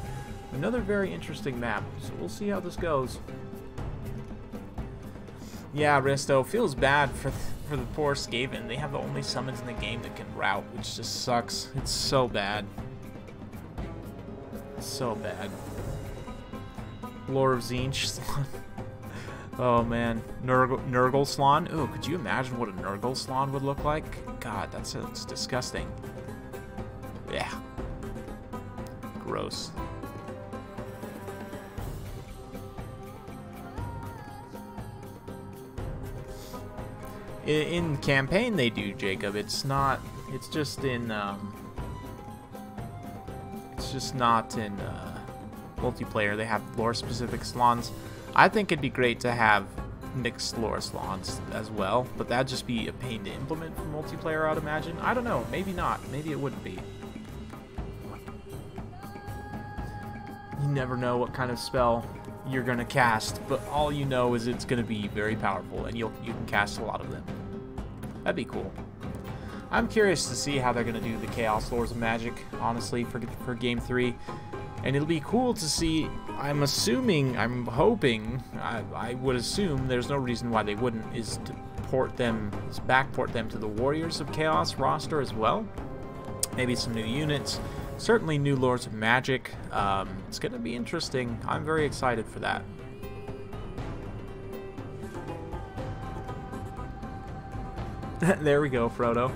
very interesting map. So we'll see how this goes. Yeah, Risto, feels bad for the poor Skaven. They have the only summons in the game that can route, which just sucks. It's so bad. So bad. Lore of Tzeentch Salon. Oh man, Nurgle Salon. Ooh, could you imagine what a Nurgle Salon would look like? God, that's disgusting. Yeah. Gross. In campaign they do, Jacob. It's not. It's just in. It's just not in multiplayer. They have lore-specific salons. I think it'd be great to have mixed lore salons as well, but that'd just be a pain to implement for multiplayer, I'd imagine. I don't know. Maybe not. Maybe it wouldn't be. You never know what kind of spell you're gonna cast, but all you know is it's gonna be very powerful, and you can cast a lot of them. That'd be cool. I'm curious to see how they're gonna do the Chaos Lords of Magic, honestly, for Game 3. And it'll be cool to see. I'm hoping, I would assume, there's no reason why they wouldn't, is to backport them to the Warriors of Chaos roster as well. Maybe some new units, certainly new Lords of Magic. It's gonna be interesting. I'm very excited for that. There we go, Frodo.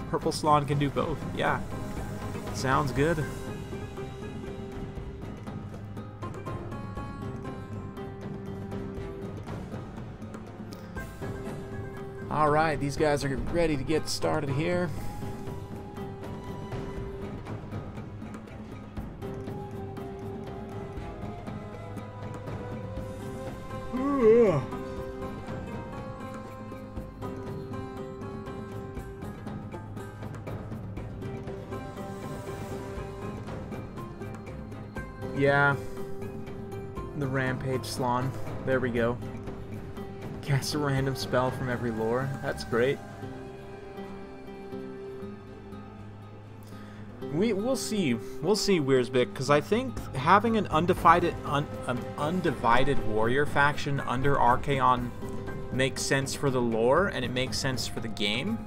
Purple Salon can do both. Yeah, sounds good. Alright, these guys are ready to get started here. Yeah, the Rampage Slon. There we go. Cast a random spell from every lore. That's great. We'll see. We'll see, Weirsbick, because I think having an undivided warrior faction under Archaon makes sense for the lore and it makes sense for the game.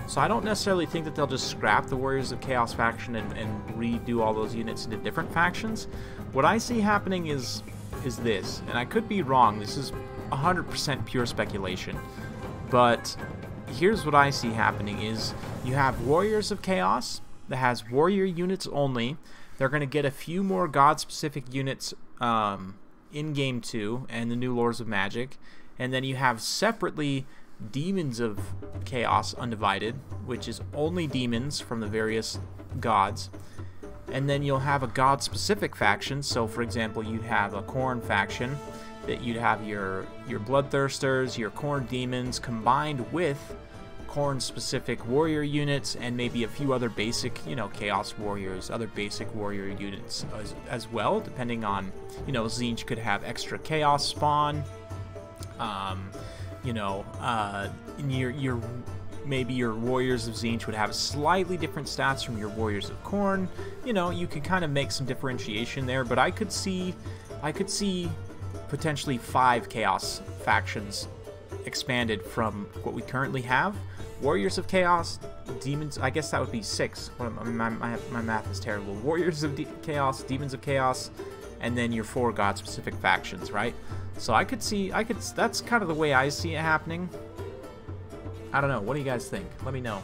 So I don't necessarily think that they'll just scrap the Warriors of Chaos faction and redo all those units into different factions. What I see happening is this, and I could be wrong. This is 100% pure speculation, but here's what I see happening is you have Warriors of Chaos that has warrior units only. They're going to get a few more god-specific units in Game 2 and the new Lords of Magic, and then you have separately Demons of Chaos Undivided, which is only demons from the various gods. And then you'll have a god-specific faction. So, for example, you'd have a Khorne faction that you'd have your Bloodthirsters, your Khorne demons combined with Khorne-specific warrior units, and maybe a few other basic, Chaos warriors, other basic warrior units as well, depending on, Tzeentch could have extra Chaos spawn. Maybe your Warriors of Tzeentch would have slightly different stats from your Warriors of Khorne. You could kind of make some differentiation there, but I could see potentially 5 Chaos factions expanded from what we currently have. Warriors of Chaos, Demons, I guess that would be 6. My math is terrible. Warriors of Chaos, Demons of Chaos, and then your 4 god-specific factions, right? So that's kind of the way I see it happening. I don't know. What do you guys think? Let me know.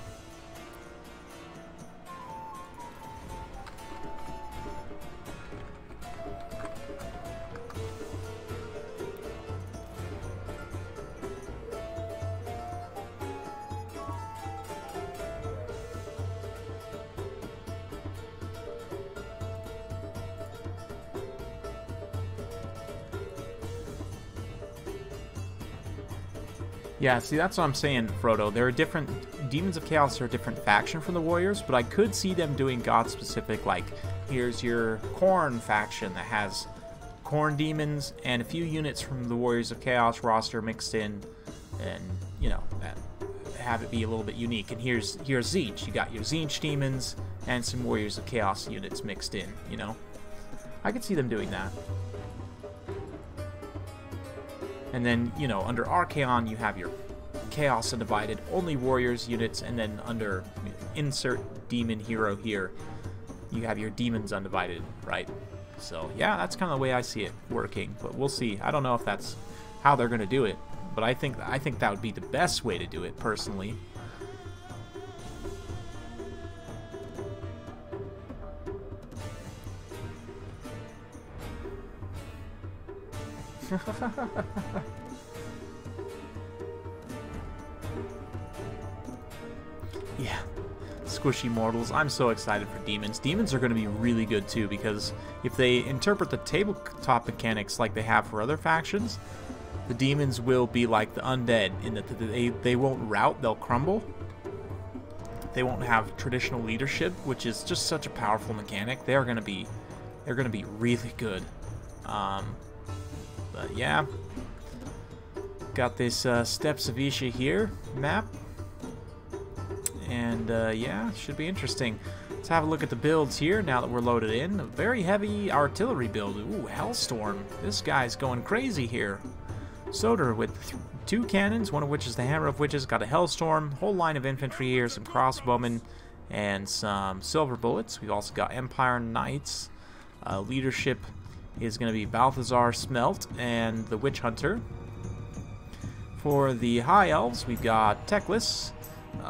Yeah, see, that's what I'm saying, Frodo. There are different... Demons of Chaos are a different faction from the Warriors, but I could see them doing god-specific, like, here's your Khorne faction that has Khorne demons and a few units from the Warriors of Chaos roster mixed in, and, have it be a little bit unique. And here's Tzeentch. You got your Tzeentch demons and some Warriors of Chaos units mixed in, I could see them doing that. And then, under Archaon, you have your Chaos Undivided, only Warriors units, and then under insert Demon Hero here, you have your Demons Undivided, right? So, yeah, that's kind of the way I see it working, but we'll see. I don't know if that's how they're going to do it, but I think that would be the best way to do it, personally. Yeah, squishy mortals. I'm so excited for demons. Demons are going to be really good too, because if they interpret the tabletop mechanics like they have for other factions, the demons will be like the undead in that they won't rout, they'll crumble. They won't have traditional leadership, which is just such a powerful mechanic. They're going to be really good. But yeah, got this Steppes of Isha here map, and yeah, should be interesting. Let's have a look at the builds here now that we're loaded in. A very heavy artillery build. Ooh, Hellstorm. This guy's going crazy here. Soder with 2 cannons, one of which is the Hammer of Witches. Got a Hellstorm, whole line of infantry here, some crossbowmen, and some silver bullets. We've also got Empire Knights. Leadership is going to be Balthazar Smelt and the Witch Hunter. For the High Elves, we've got Teclis,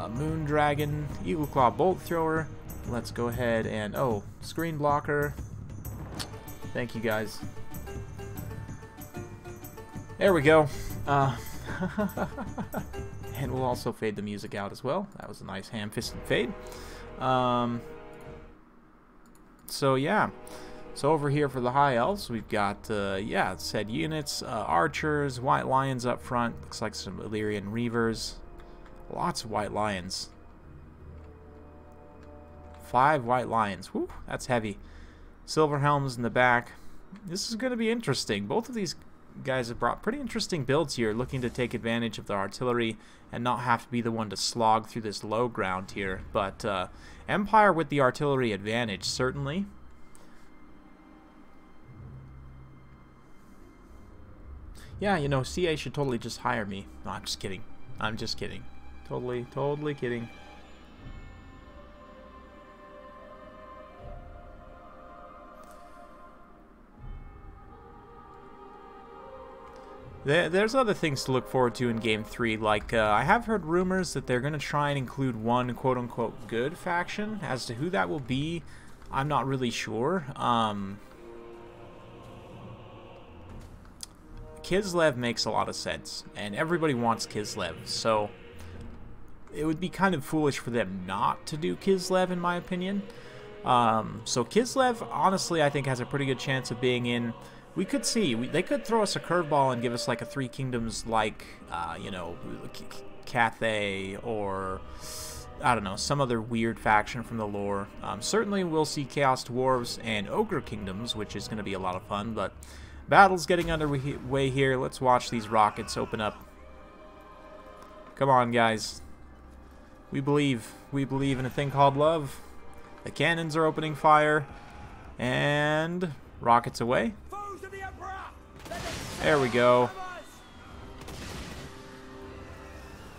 Moon Dragon, Eagle Claw Bolt Thrower. Let's go ahead and... oh, Screen Blocker. Thank you, guys. There we go. And we'll also fade the music out as well. That was a nice ham-fisted fade. So yeah. So over here for the High Elves, we've got, yeah, said units, archers, white lions up front. Looks like some Illyrian reavers. Lots of white lions. 5 white lions. Whew, that's heavy. Silver helms in the back. This is going to be interesting. Both of these guys have brought pretty interesting builds here, looking to take advantage of the artillery and not have to be the one to slog through this low ground here. But Empire with the artillery advantage, certainly. Yeah, you know, CA should totally just hire me. No, I'm just kidding. I'm just kidding. Totally kidding. There's other things to look forward to in Game 3, like I have heard rumors that they're going to try and include one quote-unquote good faction. As to who that will be, I'm not really sure. Kislev makes a lot of sense, and everybody wants Kislev, so it would be kind of foolish for them not to do Kislev, in my opinion. So Kislev, honestly, I think has a pretty good chance of being in. We could see. They could throw us a curveball and give us like a Three Kingdoms like, you know, Cathay or, I don't know, some other weird faction from the lore. Certainly we'll see Chaos Dwarves and Ogre Kingdoms, which is going to be a lot of fun, but battle's getting underway here. Let's watch these rockets open up. Come on, guys. We believe. We believe in a thing called love. The cannons are opening fire. And rockets away. There we go.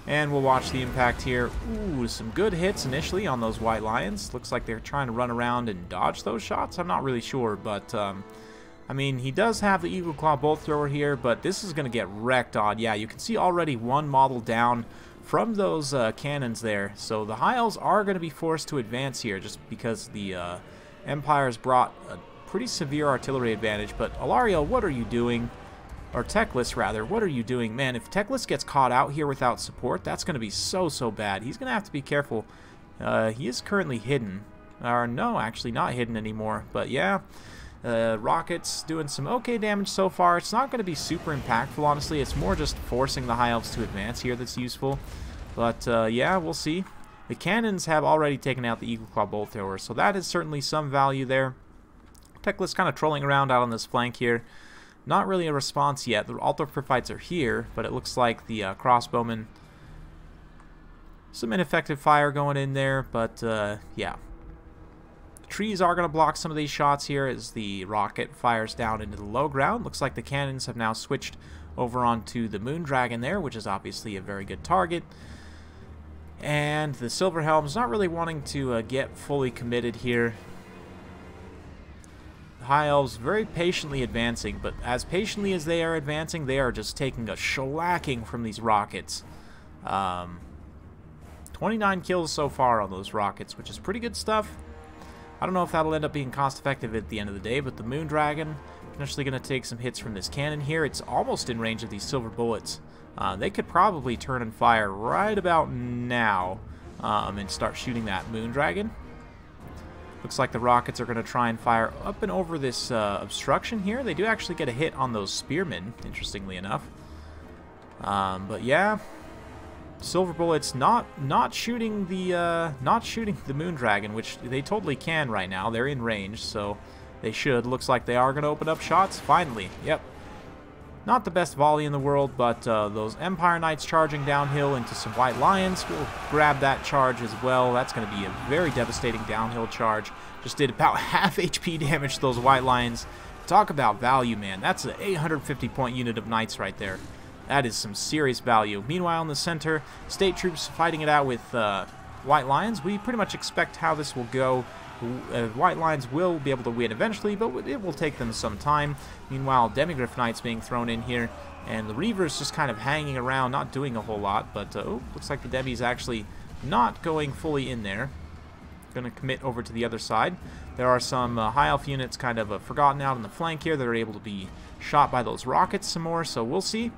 And we'll watch the impact here. Ooh, some good hits initially on those white lions. Looks like they're trying to run around and dodge those shots. I'm not really sure, but I mean, he does have the Eagle Claw bolt thrower here, but this is going to get wrecked on. Yeah, you can see already one model down from those cannons there. So the High Elves are going to be forced to advance here just because the Empire's brought a pretty severe artillery advantage. But Alario, what are you doing? Or Teclis, rather. What are you doing? Man, if Teclis gets caught out here without support, that's going to be so bad. He's going to have to be careful. He is currently hidden. Or no, actually not hidden anymore. But yeah, rockets doing some okay damage so far. It's not going to be super impactful, honestly. It's more just forcing the High Elves to advance here that's useful. But yeah, we'll see. The cannons have already taken out the Eagle Claw bolt thrower, so that is certainly some value there. Teclis kind of trolling around out on this flank here. Not really a response yet. The Altarfights are here, but it looks like the crossbowmen. Some ineffective fire going in there, but yeah. The trees are going to block some of these shots here as the rocket fires down into the low ground. Looks like the cannons have now switched over onto the Moon Dragon there, which is obviously a very good target. And the Silver Helm's not really wanting to get fully committed here. High Elves very patiently advancing, but as patiently as they are advancing, they are just taking a shellacking from these rockets. 29 kills so far on those rockets, which is pretty good stuff. I don't know if that'll end up being cost effective at the end of the day, but the Moon Dragon potentially going to take some hits from this cannon here. It's almost in range of these silver bullets. They could probably turn and fire right about now and start shooting that Moon Dragon. Looks like the rockets are going to try and fire up and over this obstruction here. They do actually get a hit on those spearmen, interestingly enough. But yeah, silver bullets not shooting the Moon Dragon, which they totally can right now. They're in range, so they should. Looks like they are going to open up shots finally. Yep. Not the best volley in the world, but those Empire Knights charging downhill into some White Lions will grab that charge as well. That's going to be a very devastating downhill charge. Just did about half HP damage to those White Lions. Talk about value, man. That's an 850-point unit of Knights right there. That is some serious value. Meanwhile, in the center, State Troops fighting it out with White Lions. We pretty much expect how this will go. White Lions will be able to win eventually, but it will take them some time. Meanwhile, Demigryph Knights being thrown in here, and the Reavers just kind of hanging around, not doing a whole lot, but oh, looks like the Demi's actually not going fully in there. Going to commit over to the other side. There are some High Elf units kind of forgotten out on the flank here that are able to be shot by those rockets some more, so we'll see.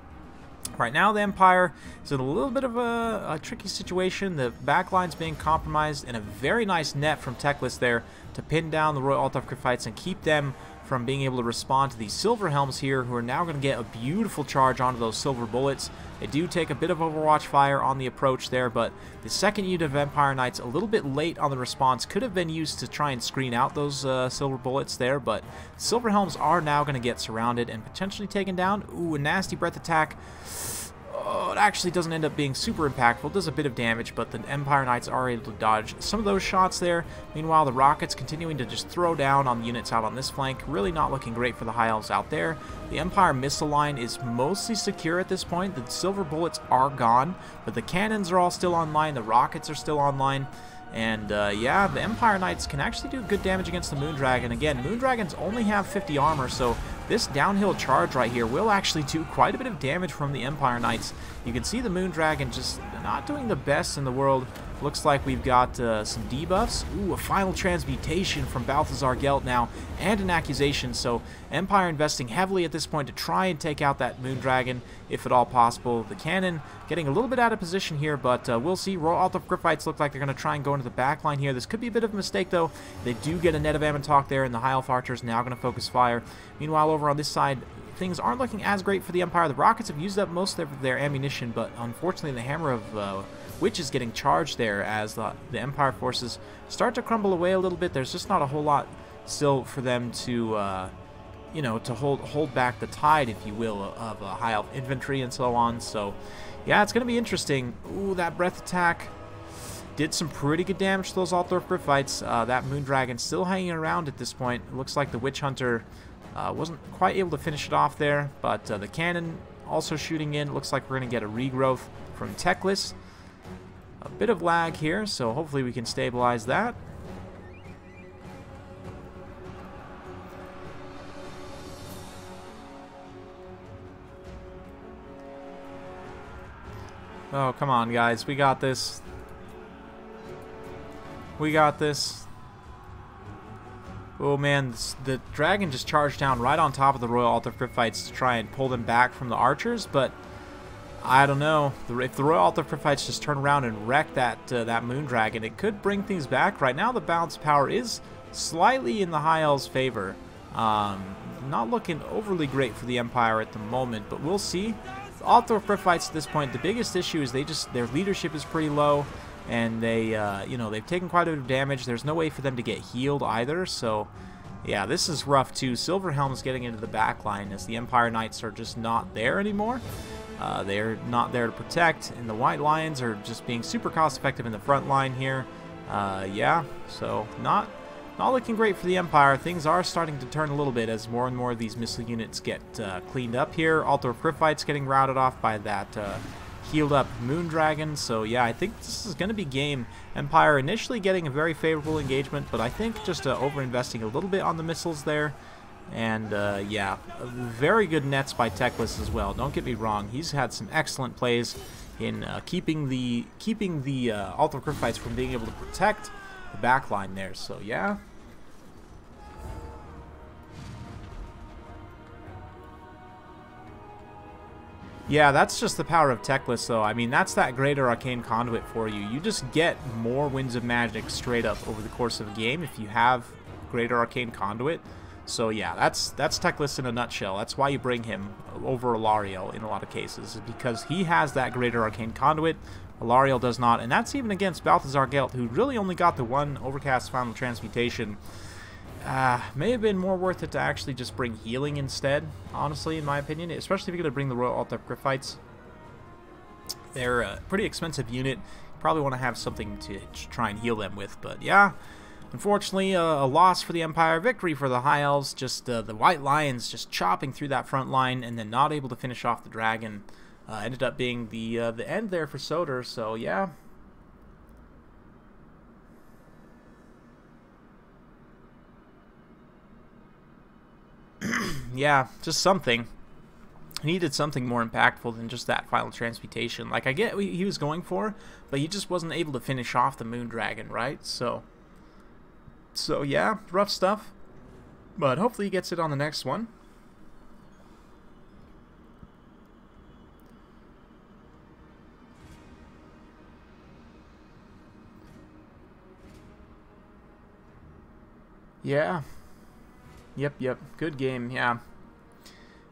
Right now, the Empire is in a little bit of a tricky situation. The backline's being compromised, and a very nice net from Teclis there to pin down the Royal Altar Fights and keep them from being able to respond to these Silver Helms here, who are now going to get a beautiful charge onto those Silver Bullets. They do take a bit of Overwatch fire on the approach there, but the second unit of Empire Knights, a little bit late on the response, could have been used to try and screen out those Silver Bullets there, but the Silver Helms are now going to get surrounded and potentially taken down. Ooh, a nasty breath attack. Oh, it actually doesn't end up being super impactful. It does a bit of damage, but the Empire Knights are able to dodge some of those shots there. Meanwhile, the Rockets continuing to just throw down on the units out on this flank. Really not looking great for the High Elves out there. The Empire missile line is mostly secure at this point. The Silver Bullets are gone, but the cannons are all still online. The Rockets are still online. And yeah, the Empire Knights can actually do good damage against the Moondragon. Again, Moondragons only have 50 armor, so this downhill charge right here will actually do quite a bit of damage from the Empire Knights. You can see the Moondragon just not doing the best in the world. Looks like we've got some debuffs. Ooh, a final transmutation from Balthazar Gelt now, and an accusation. So Empire investing heavily at this point to try and take out that Moondragon, if at all possible. The cannon getting a little bit out of position here, but we'll see. Royal Altar Gryphites look like they're going to try and go into the back line here. This could be a bit of a mistake, though. They do get a net of Ammontalk there, and the High Elf Archers now going to focus fire. Meanwhile, over on this side, things aren't looking as great for the Empire. The Rockets have used up most of their ammunition, but unfortunately the Hammer of Witch is getting charged there as the Empire forces start to crumble away a little bit. There's just not a whole lot still for them to, you know, to hold back the tide, if you will, of High Elf infantry and so on. So, yeah, it's going to be interesting. Ooh, that breath attack did some pretty good damage to those Altar Gryphites. That Moondragon still hanging around at this point. It looks like the Witch Hunter wasn't quite able to finish it off there, but the cannon also shooting in. Looks like we're going to get a regrowth from Teclis. A bit of lag here, so hopefully we can stabilize that. Oh, come on, guys. We got this. We got this. Oh, man. The dragon just charged down right on top of the Royal Altar Gryphites to try and pull them back from the archers, but I don't know. If the Royal Altar Gryphites just turn around and wreck that Moondragon, it could bring things back. Right now, the balance power is slightly in the High Elves' favor. Not looking overly great for the Empire at the moment, but we'll see. The Altar Gryphites at this point, the biggest issue is their leadership is pretty low, and they've taken quite a bit of damage. There's no way for them to get healed either, so yeah, this is rough too. Silver Helm's getting into the back line as the Empire Knights are just not there anymore. They're not there to protect, and the White Lions are just being super cost-effective in the front line here. Yeah, so not looking great for the Empire. Things are starting to turn a little bit as more and more of these missile units get cleaned up here. Altar Gryphites getting routed off by that healed-up Moondragon. So yeah, I think this is going to be game. Empire initially getting a very favorable engagement, but I think just over-investing a little bit on the missiles there. And yeah, very good nets by Teclis as well. Don't get me wrong; he's had some excellent plays in keeping the Altar Gryphites from being able to protect the back line there. So yeah. Yeah, that's just the power of Teclis, though. I mean, that's that Greater Arcane Conduit for you. You just get more Winds of Magic straight up over the course of a game if you have Greater Arcane Conduit. So yeah, that's Teclis in a nutshell. That's why you bring him over Alariel in a lot of cases, because he has that Greater Arcane Conduit. Alariel does not, and that's even against Balthazar Gelt, who really only got the one Overcast Final Transmutation. May have been more worth it to actually just bring healing instead, honestly, in my opinion, especially if you're going to bring the Royal Altar Gryphites. They're a pretty expensive unit. You probably want to have something to try and heal them with, but yeah. Unfortunately, a loss for the Empire, victory for the High Elves. Just the White Lions just chopping through that front line and then not able to finish off the dragon. Ended up being the end there for Soder. So yeah. Yeah, just something. He needed something more impactful than just that final transmutation. Like, I get what he was going for, but he just wasn't able to finish off the Moondragon, right? So yeah, rough stuff, but hopefully he gets it on the next one. Yeah. Yep. Good game, yeah.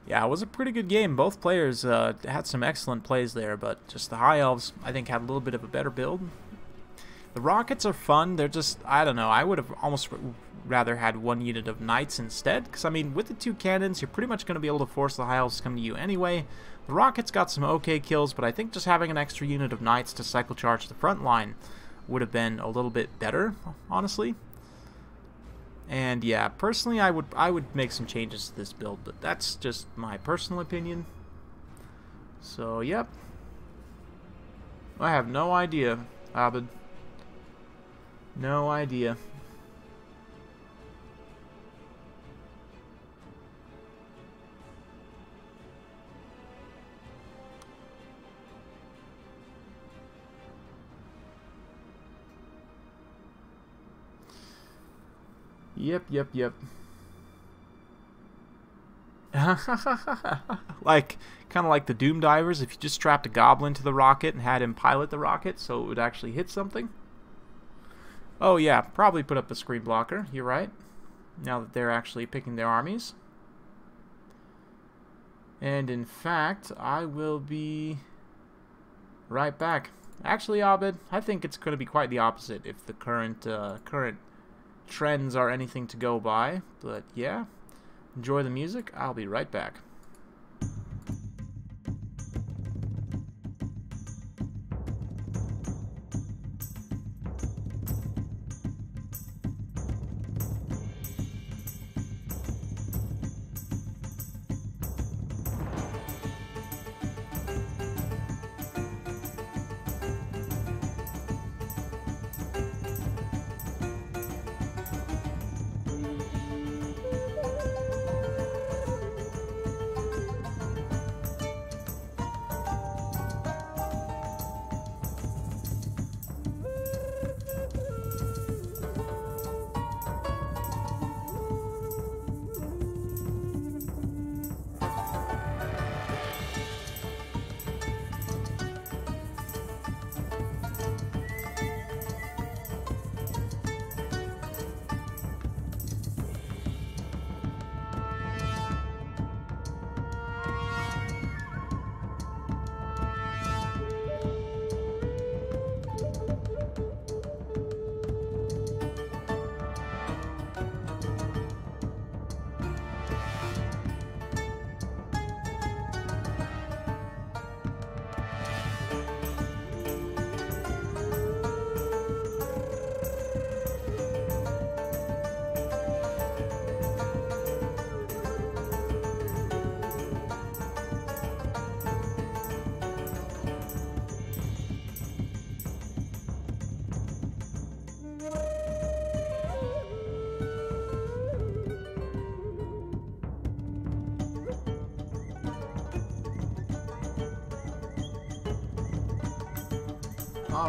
Yeah, it was a pretty good game. Both players had some excellent plays there, but just the High Elves, I think, had a little bit of a better build. The Rockets are fun. They're just, I don't know, I would have almost rather had one unit of Knights instead, because, I mean, with the 2 cannons, you're pretty much going to be able to force the High Elves to come to you anyway. The Rockets got some okay kills, but I think just having an extra unit of Knights to cycle charge the front line would have been a little bit better, honestly. And yeah, personally, I would make some changes to this build, but that's just my personal opinion. So, yep. I have no idea, Abed. No idea. Yep. Like, kind of like the Doom Divers, if you just strapped a goblin to the rocket and had him pilot the rocket so it would actually hit something. Oh yeah, probably put up a screen blocker, you're right. Now that they're actually picking their armies. And in fact, I will be right back. Actually, Abed, I think it's going to be quite the opposite if the current trends are anything to go by. But yeah, enjoy the music. I'll be right back.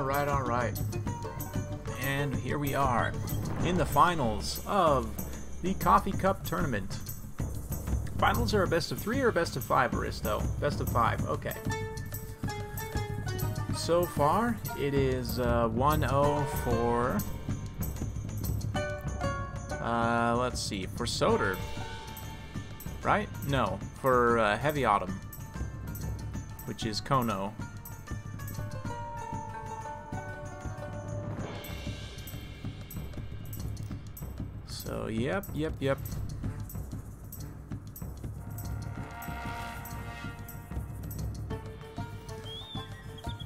Alright. And here we are in the finals of the Coffee Cup Tournament. Finals are a best of 3 or a best of 5, Aristo? Best of 5, okay. So far, it is 1-0 for... let's see, for Soder. Right? No, for Heavy Autumn, which is Kono. So, yep.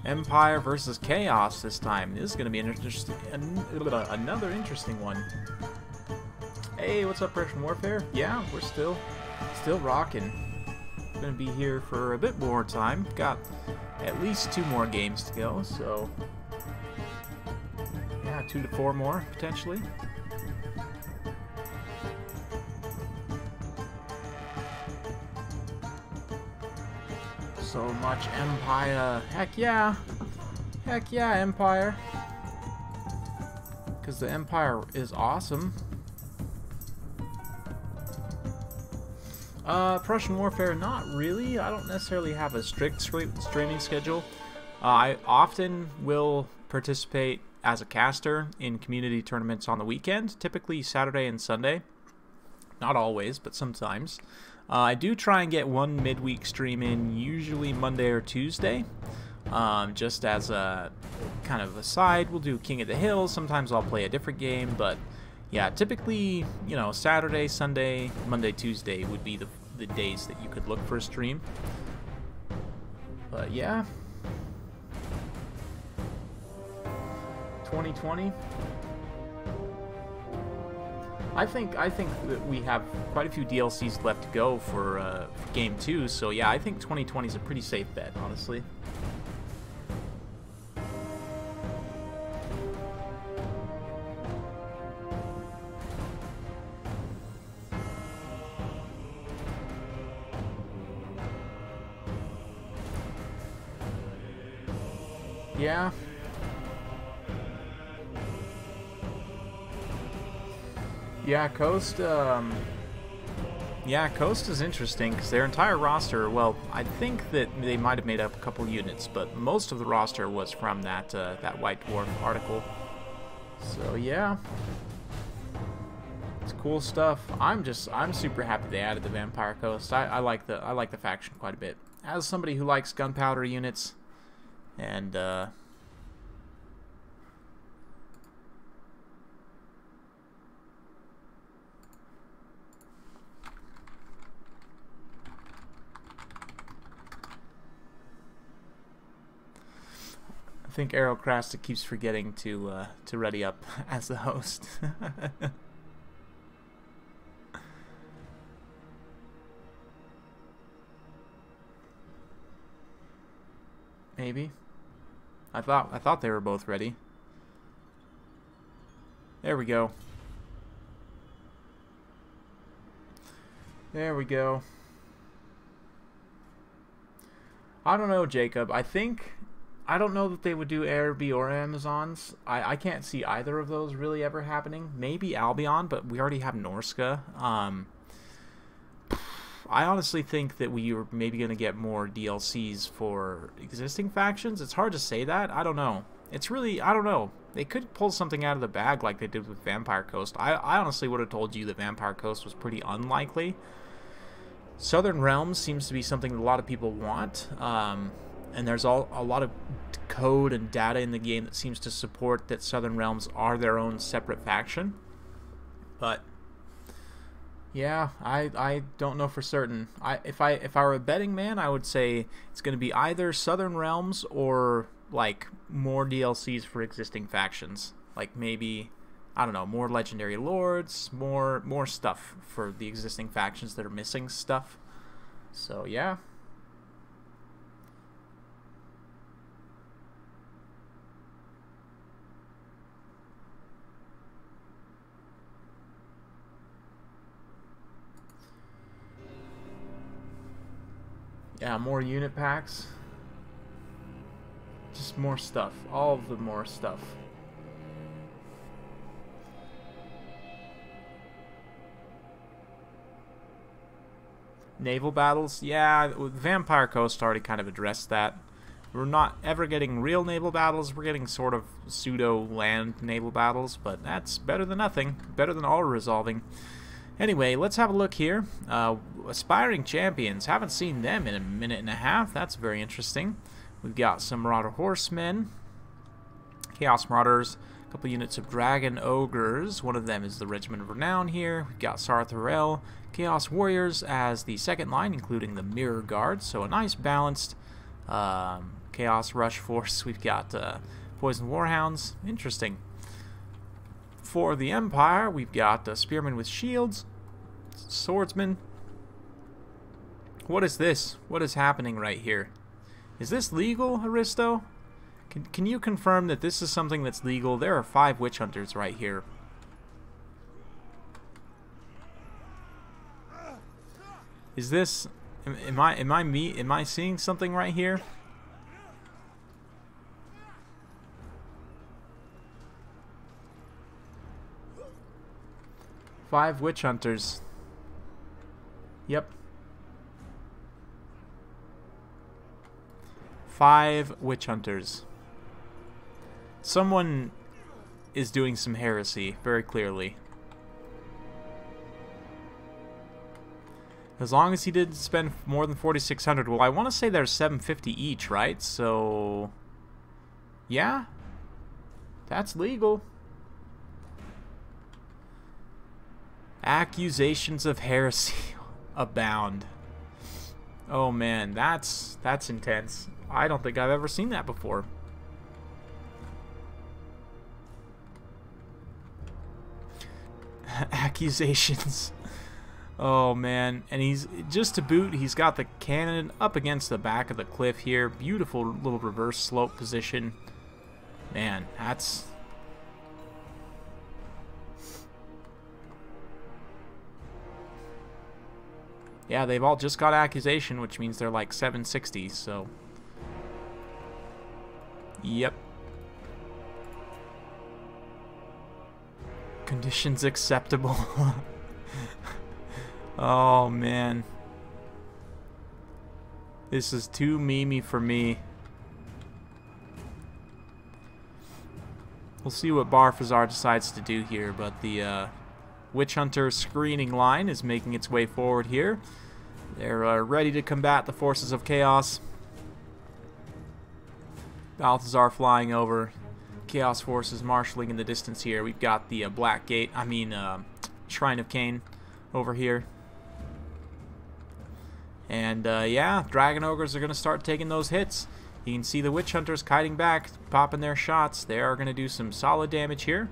Empire versus Chaos this time. This is going to be an another interesting one. Hey, what's up, Russian Warfare? Yeah, we're still rocking. Going to be here for a bit more time. Got at least 2 more games to go, so yeah, 2 to 4 more potentially. So much Empire. Heck yeah, Empire. Because the Empire is awesome. Prussian Warfare, not really. I don't necessarily have a strict streaming schedule. I often will participate as a caster in community tournaments on the weekend, typically Saturday and Sunday. Not always, but sometimes. I do try and get one midweek stream in, usually Monday or Tuesday. Just as a kind of aside, we'll do King of the Hill. Sometimes I'll play a different game, but yeah, typically, you know, Saturday, Sunday, Monday, Tuesday would be the days that you could look for a stream. But yeah, 2020. I think that we have quite a few DLCs left to go for Game 2, so yeah, I think 2020 is a pretty safe bet, honestly. Yeah. Yeah, Coast is interesting because their entire roster, well, I think that they might have made up a couple units, but most of the roster was from that that White Dwarf article. So yeah, it's cool stuff. I'm super happy they added the Vampire Coast. I like the faction quite a bit. As somebody who likes gunpowder units, and I think Aerocrasta keeps forgetting to ready up as the host. Maybe. I thought they were both ready. There we go. There we go. I don't know, Jacob. I don't know that they would do Airby or Amazons. I can't see either of those really ever happening. Maybe Albion, but we already have Norska. I honestly think that we are maybe going to get more DLCs for existing factions. It's hard to say that. I don't know. It's really, I don't know. They could pull something out of the bag like they did with Vampire Coast. I honestly would have told you that Vampire Coast was pretty unlikely. Southern Realms seems to be something that a lot of people want. And there's a lot of code and data in the game that seems to support that Southern Realms are their own separate faction. But yeah, I don't know for certain. If I were a betting man, I would say it's going to be either Southern Realms or like more DLCs for existing factions. Like maybe, I don't know, more Legendary Lords, more stuff for the existing factions that are missing stuff. So yeah. Yeah, more unit packs. Just more stuff. All of the more stuff. Naval battles? Yeah, Vampire Coast already kind of addressed that. We're not ever getting real naval battles. We're getting sort of pseudo-land naval battles, but that's better than nothing. Better than all resolving. Anyway, let's have a look here. Aspiring champions. Haven't seen them in a minute and a half. That's very interesting. We've got some Marauder Horsemen, Chaos Marauders, a couple units of Dragon Ogres. One of them is the Regiment of Renown here. We've got Sartharel, Chaos Warriors as the second line, including the Mirror Guard. So a nice balanced Chaos Rush Force. We've got Poison Warhounds. Interesting. For the Empire, we've got Spearmen with Shields, Swordsmen. What is this? What is happening right here? Is this legal, Aristo? Can you confirm that this is something that's legal? There are 5 witch hunters right here. Is this? Am I seeing something right here? Five witch hunters. Yep. 5 witch hunters. Someone is doing some heresy, very clearly. As long as he didn't spend more than 4,600. Well, I want to say there's 750 each, right? So, yeah, that's legal. Accusations of heresy abound. Oh man, that's intense. I don't think I've ever seen that before. Accusations. Oh man, and he's just to boot, he's got the cannon up against the back of the cliff here. Beautiful little reverse slope position. Man, that's... Yeah, they've all just got accusation, which means they're like 760, so... Yep. Conditions acceptable. Oh, man. This is too memey for me. We'll see what Barfazar decides to do here, but the Witch Hunter screening line is making its way forward here. They're ready to combat the forces of chaos. Balthazar flying over. Chaos forces marshalling in the distance here. We've got the Black Gate, Shrine of Cain over here. And yeah, Dragon Ogres are going to start taking those hits. You can see the Witch Hunters kiting back, popping their shots. They are going to do some solid damage here.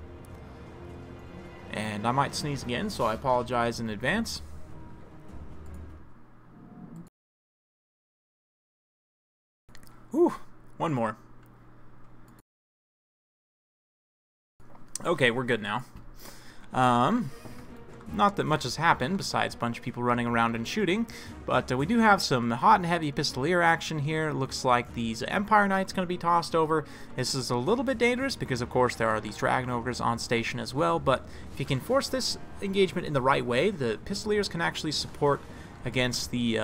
And I might sneeze again, so I apologize in advance. Whew, one more. Okay, we're good now. Not that much has happened besides a bunch of people running around and shooting, but we do have some hot and heavy pistolier action here. Looks like these Empire Knights going to be tossed over. This is a little bit dangerous because, of course, there are these Dragon Ogres on station as well, but if you can force this engagement in the right way, the pistoliers can actually support against the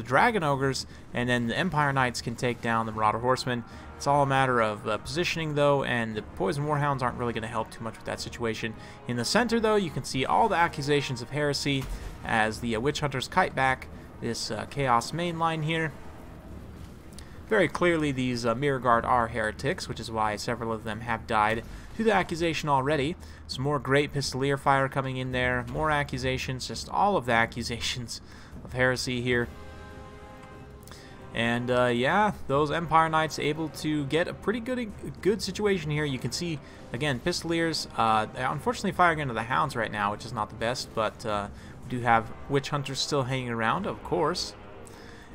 Dragon Ogres, and then the Empire Knights can take down the Marauder Horsemen. It's all a matter of positioning, though, and the Poison Warhounds aren't really going to help too much with that situation. In the center, though, you can see all the accusations of heresy as the Witch Hunters kite back this Chaos main line here. Very clearly, these Mirror Guard are heretics, which is why several of them have died to the accusation already. Some more great pistolier fire coming in there, more accusations, just all of the accusations of heresy here. And yeah, those Empire Knights able to get a pretty good situation here. You can see, again, pistoliers unfortunately firing into the Hounds right now, which is not the best, but we do have Witch Hunters still hanging around, of course.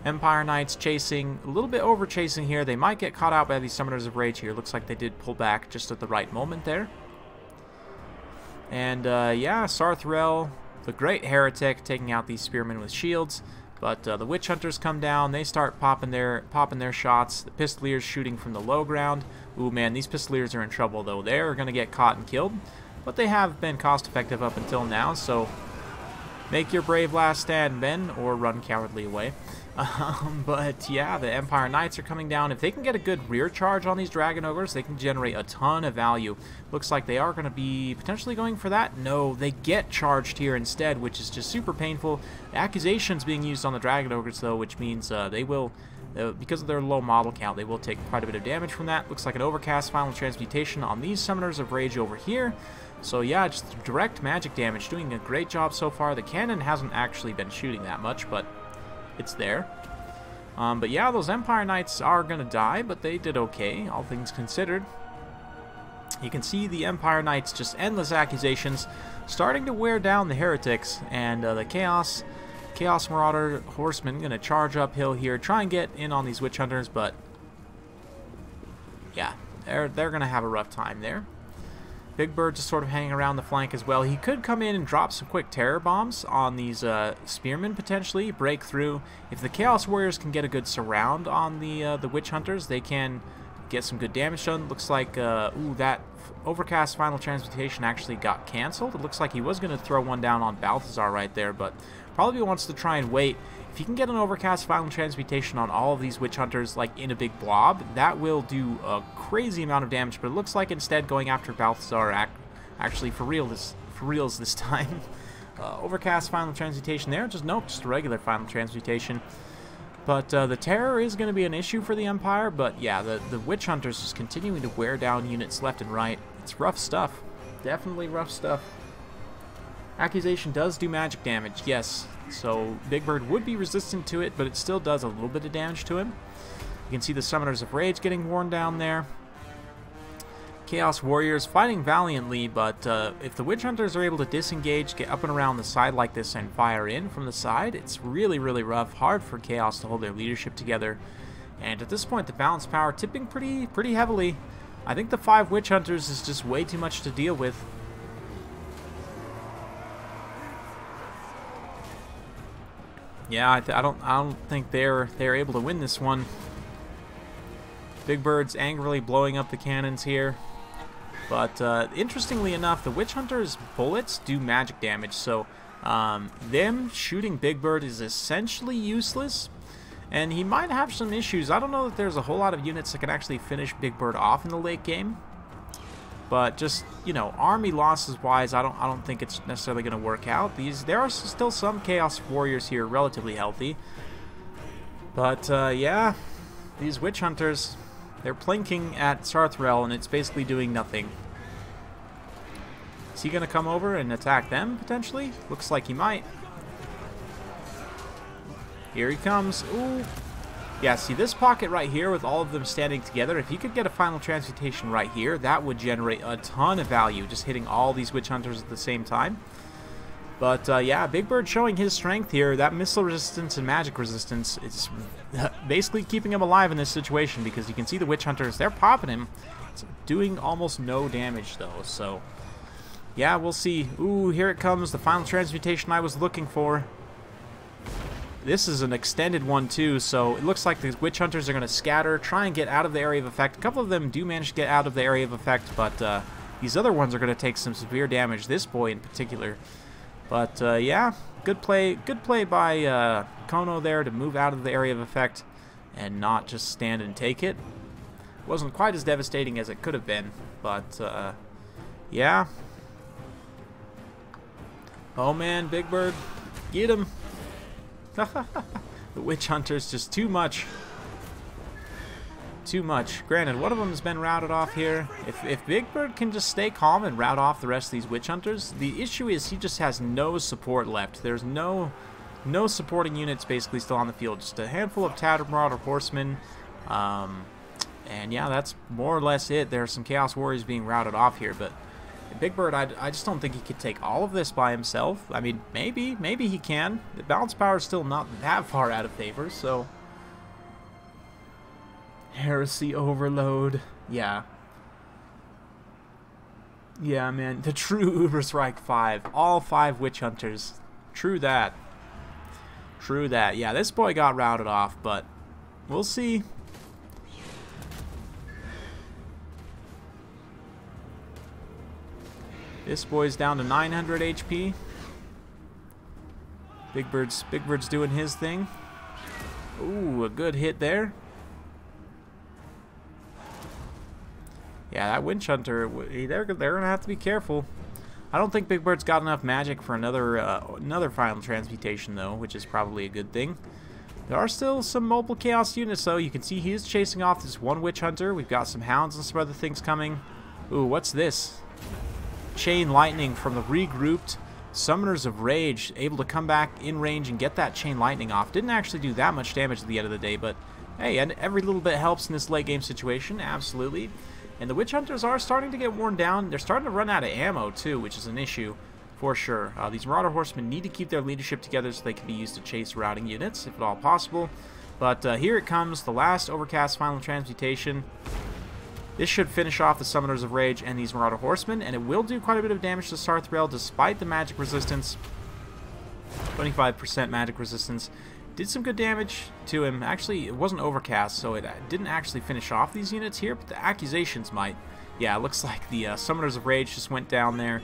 Empire Knights chasing, a little bit over chasing here. They might get caught out by these Summoners of Rage here. Looks like they did pull back just at the right moment there. And yeah, Sarthrel, the great heretic, taking out these Spearmen with shields. But the Witch Hunters come down, they start popping their shots. The Pistoliers shooting from the low ground. Ooh man, these Pistoliers are in trouble though. They're going to get caught and killed. But they have been cost effective up until now, so make your brave last stand, men, or run cowardly away. But yeah, the Empire Knights are coming down. If they can get a good rear charge on these Dragon Ogres, they can generate a ton of value. Looks like they are going to be potentially going for that. No, they get charged here instead, which is just super painful. Accusations being used on the Dragon Ogres, though, which means they will, because of their low model count, they will take quite a bit of damage from that. Looks like an Overcast Final Transmutation on these Summoners of Rage over here. So yeah, just direct magic damage, doing a great job so far. The cannon hasn't actually been shooting that much, but it's there. But yeah, those Empire Knights are going to die, but they did okay, all things considered. You can see the Empire Knights, just endless accusations, starting to wear down the heretics, and the Chaos Marauder Horsemen going to charge uphill here, try and get in on these Witch Hunters, but yeah, they're going to have a rough time there. Big Bird just sort of hanging around the flank as well. He could come in and drop some quick terror bombs on these Spearmen, potentially, break through. If the Chaos Warriors can get a good surround on the Witch Hunters, they can get some good damage done. Looks like, ooh, that Overcast Final Transmutation actually got canceled. It looks like he was going to throw one down on Balthazar right there, but probably wants to try and wait. If you can get an overcast final transmutation on all of these witch hunters like in a big blob, that will do a crazy amount of damage, but it looks like instead going after Balthazar actually for reals this time. Overcast final transmutation there, just a regular final transmutation. But the terror is going to be an issue for the Empire, but yeah, the witch hunters just continuing to wear down units left and right. It's rough stuff. Definitely rough stuff. Accusation does do magic damage, yes. So Big Bird would be resistant to it, but it still does a little bit of damage to him. You can see the Summoners of Rage getting worn down there. Chaos Warriors fighting valiantly, but if the Witch Hunters are able to disengage, get up and around the side like this, and fire in from the side, it's really, really rough. Hard for Chaos to hold their leadership together. And at this point, the balance power tipping pretty heavily. I think the 5 Witch Hunters is just way too much to deal with. Yeah, I don't think they're able to win this one. Big Bird's angrily blowing up the cannons here. But interestingly enough, the Witch Hunter's bullets do magic damage, so them shooting Big Bird is essentially useless. And he might have some issues. I don't know that there's a whole lot of units that can actually finish Big Bird off in the late game. But just, you know, army losses wise, I don't think it's necessarily going to work out. There are still some Chaos Warriors here relatively healthy. But yeah, these Witch Hunters, they're plinking at Sarthrel, and it's basically doing nothing. Is he going to come over and attack them, potentially? Looks like he might. Here he comes. Ooh. Yeah, see this pocket right here with all of them standing together, if you could get a final transmutation right here, that would generate a ton of value, just hitting all these Witch Hunters at the same time. But yeah, Big Bird showing his strength here. That missile resistance and magic resistance is basically keeping him alive in this situation, because you can see the Witch Hunters, they're popping him. It's doing almost no damage though, so yeah, we'll see. Ooh, here it comes, the final transmutation I was looking for. This is an extended one too, so it looks like the Witch Hunters are going to scatter, try and get out of the area of effect. A couple of them do manage to get out of the area of effect, but these other ones are going to take some severe damage, this boy in particular. But yeah, good play by Kono there to move out of the area of effect and not just stand and take it. Wasn't quite as devastating as it could have been, but yeah. Oh man, Big Bird, get him. The Witch Hunter's just too much. Too much. Granted, one of them has been routed off here. If Big Bird can just stay calm and rout off the rest of these Witch Hunters, the issue is he just has no support left. There's no supporting units basically still on the field. Just a handful of Tattered Marauder Horsemen. And yeah, that's more or less it. There are some Chaos Warriors being routed off here, but Big Bird, I just don't think he could take all of this by himself. I mean, maybe he can. The balance power is still not that far out of favor, so... Heresy Overload. Yeah. Yeah, man. The true Uberstrike 5. All 5 Witch Hunters. True that. True that. Yeah, this boy got routed off, but we'll see. This boy's down to 900 HP. Big Bird's doing his thing. Ooh, a good hit there. Yeah, that Witch Hunter, they're gonna have to be careful. I don't think Big Bird's got enough magic for another final transmutation though, which is probably a good thing. There are still some mobile Chaos units though. You can see he is chasing off this one Witch Hunter. We've got some Hounds and some other things coming. Ooh, what's this? Chain Lightning from the regrouped Summoners of Rage, able to come back in range and get that Chain Lightning off. Didn't actually do that much damage at the end of the day, but hey, and every little bit helps in this late game situation, absolutely. And the Witch Hunters are starting to get worn down. They're starting to run out of ammo too, which is an issue for sure. These Marauder Horsemen need to keep their leadership together so they can be used to chase routing units, if at all possible. But here it comes, the last Overcast final transmutation. This should finish off the Summoners of Rage and these Marauder Horsemen, and it will do quite a bit of damage to Sarthrel despite the magic resistance. 25% magic resistance. Did some good damage to him. Actually, it wasn't Overcast, so it didn't actually finish off these units here, but the Accusations might. Yeah, it looks like the Summoners of Rage just went down there.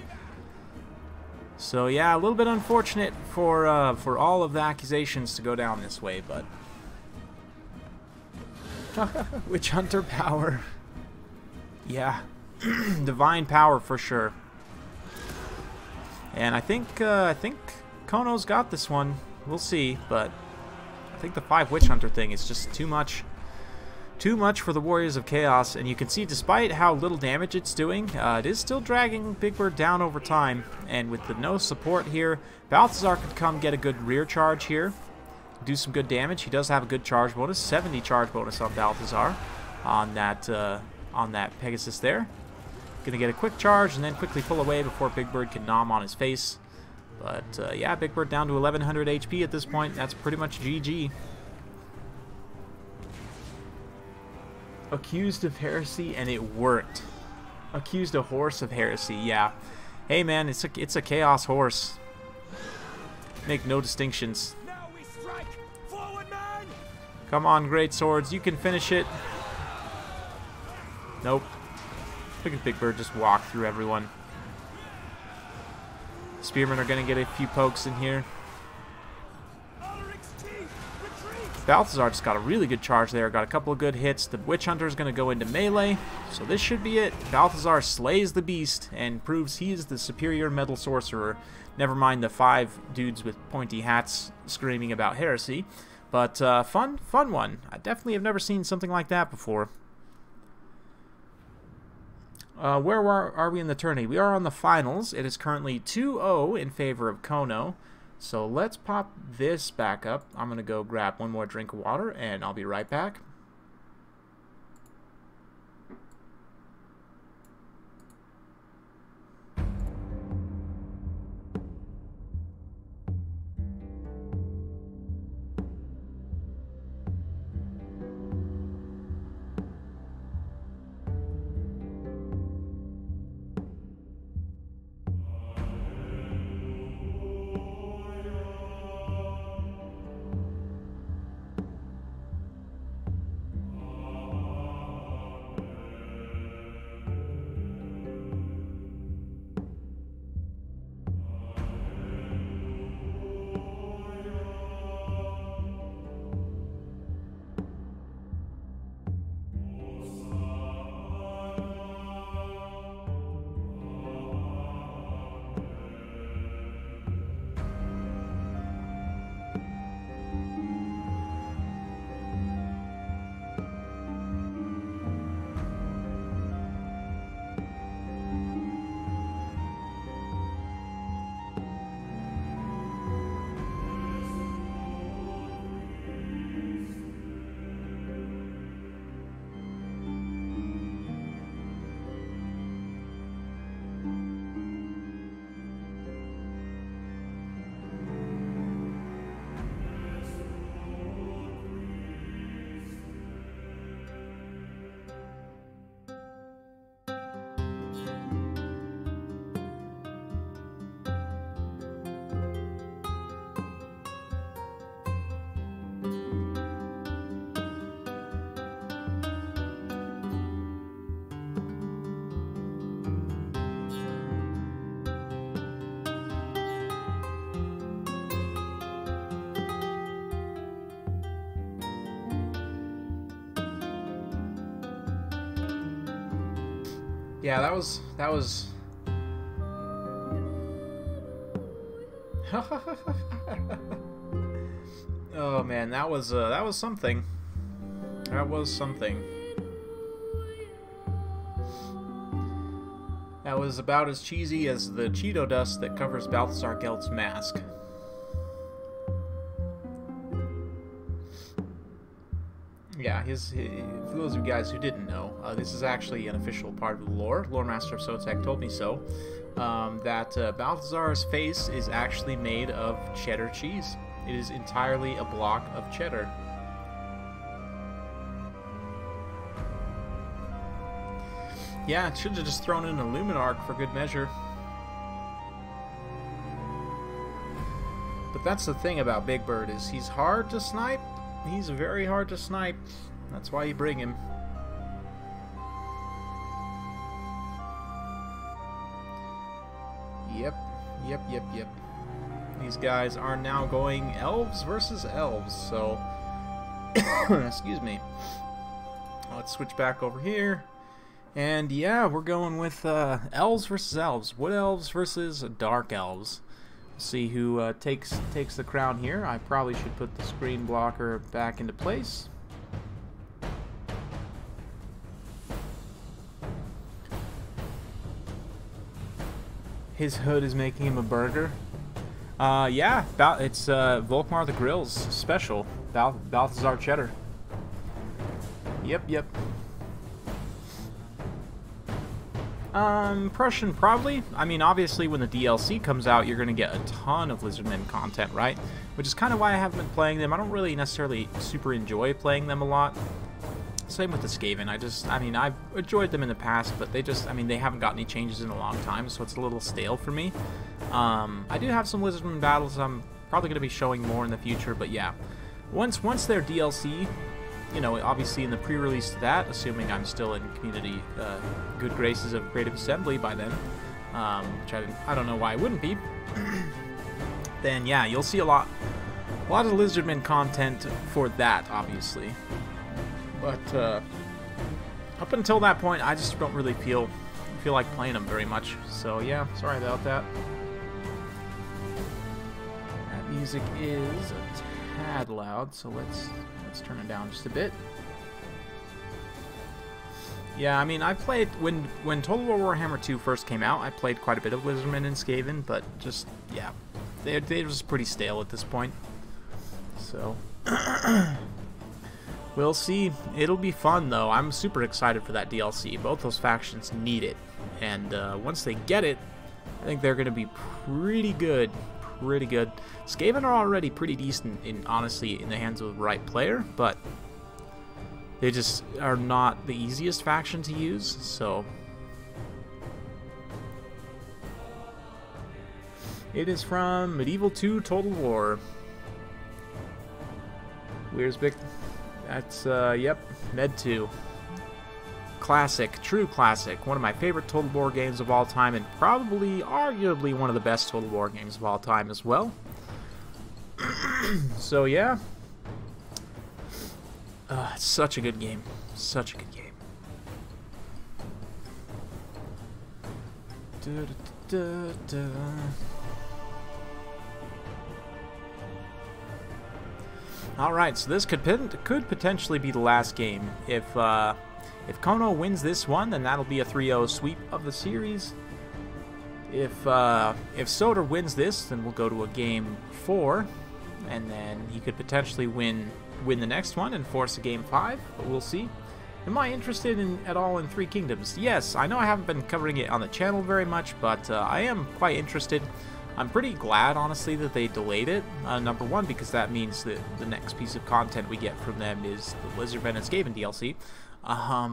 So yeah, a little bit unfortunate for all of the accusations to go down this way, but Witch Hunter power. Yeah, divine power for sure. And I think Kono's got this one. We'll see, but I think the 5 Witch Hunter thing is just too much for the Warriors of Chaos. And you can see, despite how little damage it's doing, it is still dragging Big Bird down over time. And with the no support here, Balthazar could come get a good rear charge here, do some good damage. He does have a good charge bonus, 70 charge bonus on Balthazar on that Pegasus there. Gonna get a quick charge and then quickly pull away before Big Bird can nom on his face. But yeah, Big Bird down to 1100 HP at this point. That's pretty much GG. Accused of heresy, and it worked. Accused a horse of heresy, yeah. Hey man, it's a chaos horse. Make no distinctions. Now we strike. Forward, man! Come on, great swords, you can finish it. Nope. Look at Big Bird just walk through everyone. Spearmen are gonna get a few pokes in here. Balthazar just got a really good charge there, got a couple of good hits. The Witch Hunter is going to go into melee, so this should be it. Balthazar slays the beast and proves he is the superior metal sorcerer. Never mind the 5 dudes with pointy hats screaming about heresy. But fun one. I definitely have never seen something like that before. Where are we in the tourney? We are on the finals. It is currently 2-0 in favor of Kono. So let's pop this back up. I'm going to go grab one more drink of water, and I'll be right back. Yeah, that was oh man, that was something. That was something. That was about as cheesy as the Cheeto dust that covers Balthazar Gelt's mask. Yeah, for those of you guys who didn't know, this is actually an official part of the lore. Lore Master of Sotek told me so. That Balthazar's face is actually made of cheddar cheese. It is entirely a block of cheddar. Yeah, it should have just thrown in a Luminarch for good measure. But that's the thing about Big Bird, is he's hard to snipe. He's very hard to snipe. That's why you bring him. Yep. Yep. These guys are now going Elves versus Elves, so... excuse me. Let's switch back over here. And yeah, we're going with Elves versus Elves. Wood Elves versus Dark Elves. See who takes the crown here. I probably should put the screen blocker back into place. His hood is making him a burger. Yeah, it's Volkmar the Grill's special. Balthazar cheddar. Yep. Prussian probably. I mean, obviously when the DLC comes out, you're going to get a ton of Lizardmen content, right? Which is kind of why I haven't been playing them. I don't really necessarily super enjoy playing them a lot. Same with the Skaven. I mean, I've enjoyed them in the past, but they haven't got any changes in a long time, so it's a little stale for me. I do have some Lizardmen battles I'm probably going to be showing more in the future, but yeah. Once their DLC, you know, obviously in the pre-release to that, assuming I'm still in community good graces of Creative Assembly by then, which I don't know why I wouldn't be, then yeah, you'll see a lot of Lizardmen content for that, obviously. But up until that point, I just don't really feel like playing them very much. So yeah, sorry about that. That music is a tad loud, so let's turn it down just a bit. Yeah, I mean, I played when Total War Warhammer 2 first came out. I played quite a bit of Lizardmen and Skaven, but just yeah, they're just pretty stale at this point. So we'll see. It'll be fun though. I'm super excited for that DLC. Both those factions need it, and once they get it, I think they're going to be pretty good. Skaven are already pretty decent, honestly, in the hands of the right player, but they just are not the easiest faction to use, so... It is from Medieval 2 Total War. Where's Vic? That's, yep, Med 2. Classic, true classic. One of my favorite Total War games of all time, and probably, arguably, one of the best Total War games of all time as well. So, yeah. It's such a good game. Such a good game. Alright, so this could potentially be the last game. If Kono wins this one, then that'll be a 3-0 sweep of the series. If Soder wins this, then we'll go to a game 4, and then he could potentially win the next one and force a game 5, but we'll see. Am I interested at all in Three Kingdoms? Yes, I know I haven't been covering it on the channel very much, but I am quite interested. I'm pretty glad, honestly, that they delayed it. Number one, because that means that the next piece of content we get from them is the Lizardmen and Skaven DLC.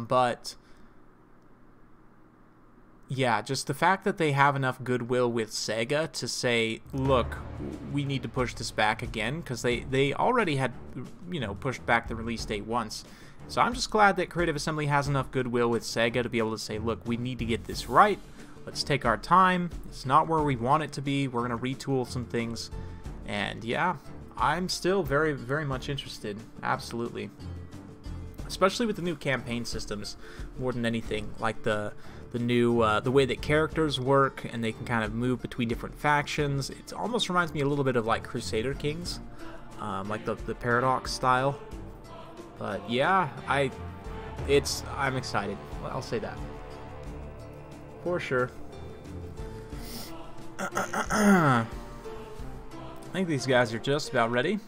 But yeah, just the fact that they have enough goodwill with Sega to say, look, we need to push this back again, because they already had, you know, pushed back the release date once. So I'm just glad that Creative Assembly has enough goodwill with Sega to be able to say, look, we need to get this right. Let's take our time. It's not where we want it to be. We're going to retool some things. And yeah, I'm still very, very much interested. Absolutely. Especially with the new campaign systems, more than anything, like the new the way that characters work, and they can kind of move between different factions. It almost reminds me a little bit of like Crusader Kings, like the Paradox style. But yeah, I'm excited. I'll say that for sure. I think these guys are just about ready.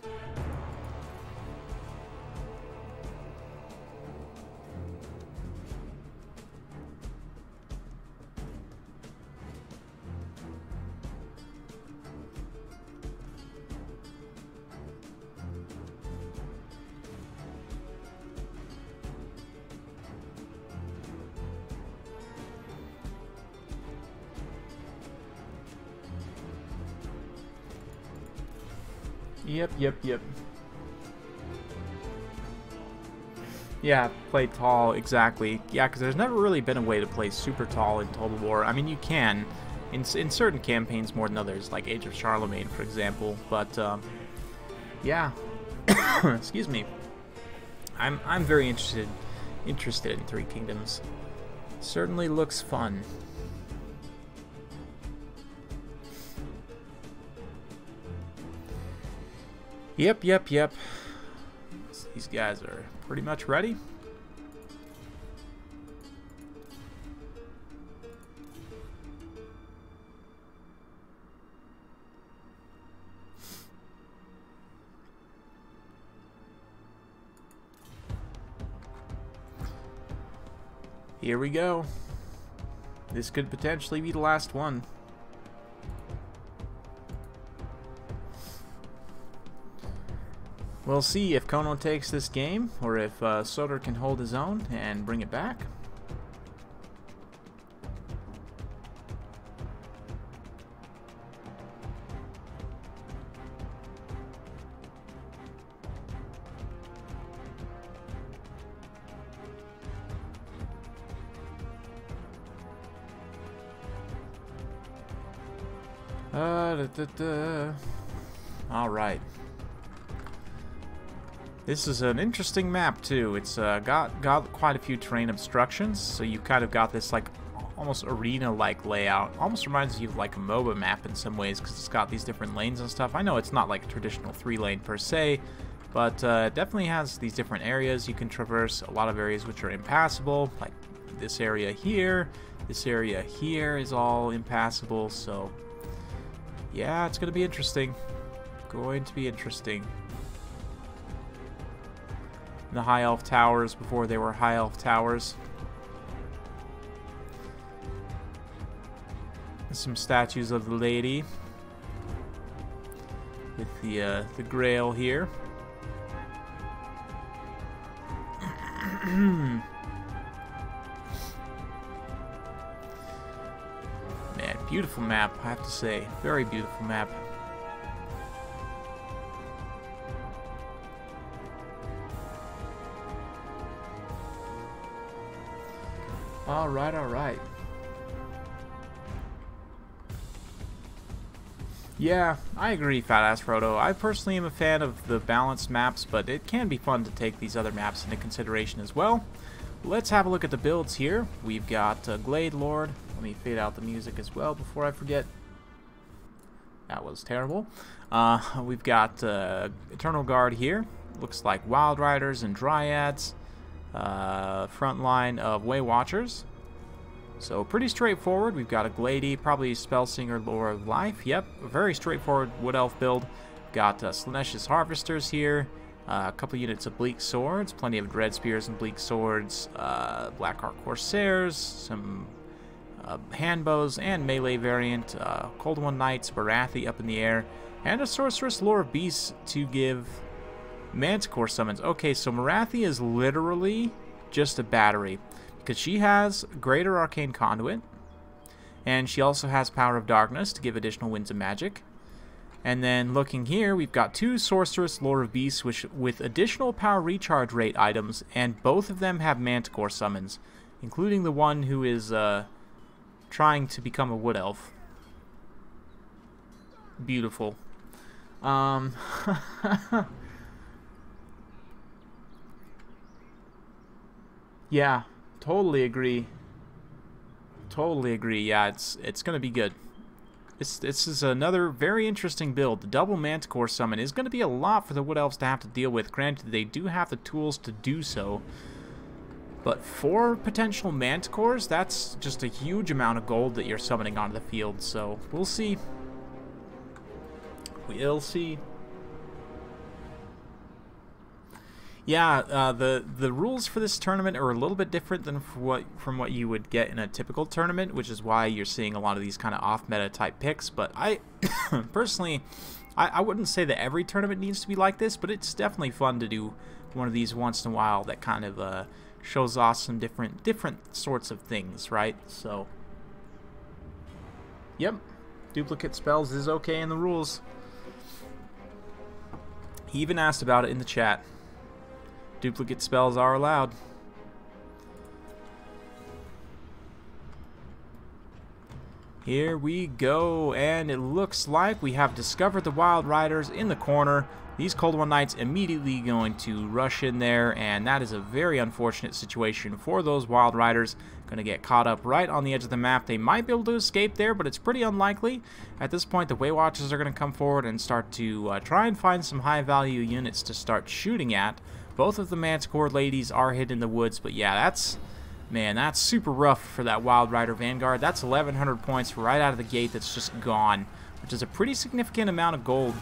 Yep. Yeah, play tall, exactly. Yeah, because there's never really been a way to play super tall in Total War. I mean, you can, in certain campaigns more than others, like Age of Charlemagne, for example. But yeah, excuse me. I'm very interested in Three Kingdoms. Certainly looks fun. Yep. These guys are pretty much ready. Here we go. This could potentially be the last one. We'll see if Kono takes this game, or if Soder can hold his own and bring it back. All right. This is an interesting map too. It's got quite a few terrain obstructions, so you kind of got this like almost arena-like layout. Almost reminds you of like a MOBA map in some ways, because it's got these different lanes and stuff. I know it's not like a traditional 3-lane per se, but it definitely has these different areas you can traverse. A lot of areas which are impassable, like this area here. This area here is all impassable, so yeah, it's going to be interesting. Going to be interesting. The High Elf Towers before they were High Elf Towers. Some statues of the lady with the Grail here. Man, beautiful map, I have to say. Very beautiful map. Alright. Yeah, I agree, Fat Ass Frodo. I personally am a fan of the balanced maps, but it can be fun to take these other maps into consideration as well. Let's have a look at the builds here. We've got Glade Lord. Let me fade out the music as well before I forget. That was terrible. We've got Eternal Guard here. Looks like Wild Riders and Dryads. Front line of Way Watchers. So pretty straightforward. We've got a Glady, probably Spellsinger, Lore of Life. Yep, a very straightforward Wood Elf build. Got Slaanesha's Harvesters here. A couple units of Bleak Swords, plenty of Dread Spears and Bleak Swords. Blackheart Corsairs, some Handbows and melee variant. Cold One Knights, Barathi up in the air, and a Sorceress Lore of Beasts to give Manticore summons. Okay, so Morathi is literally just a battery, because she has Greater Arcane Conduit, and she also has Power of Darkness to give additional Winds of Magic. And then looking here, we've got two Sorceress Lore of Beasts with additional Power Recharge Rate items, and both of them have Manticore summons, including the one who is trying to become a Wood Elf. Beautiful. Yeah, totally agree. Yeah, it's gonna be good. This is another very interesting build. The double Manticore summon is going to be a lot for the Wood Elves to have to deal with. Granted, they do have the tools to do so, but 4 potential Manticores, that's just a huge amount of gold that you're summoning onto the field. So we'll see. We'll see. Yeah, the rules for this tournament are a little bit different than from what you would get in a typical tournament, which is why you're seeing a lot of these kind of off-meta type picks. But I, personally, I wouldn't say that every tournament needs to be like this, but it's definitely fun to do one of these once in a while that kind of shows off some different sorts of things, right? So, yep, duplicate spells is okay in the rules. He even asked about it in the chat. Duplicate spells are allowed. Here we go, and it looks like we have discovered the Wild Riders in the corner. These Cold One Knights immediately going to rush in there, and that is a very unfortunate situation for those Wild Riders. Going to get caught up right on the edge of the map. They might be able to escape there, but it's pretty unlikely. At this point, the Way Watchers are going to come forward and start to try and find some high-value units to start shooting at. Both of the Manticore ladies are hidden in the woods, but yeah, that's super rough for that Wild Rider Vanguard. That's 1,100 points right out of the gate that's just gone, which is a pretty significant amount of gold.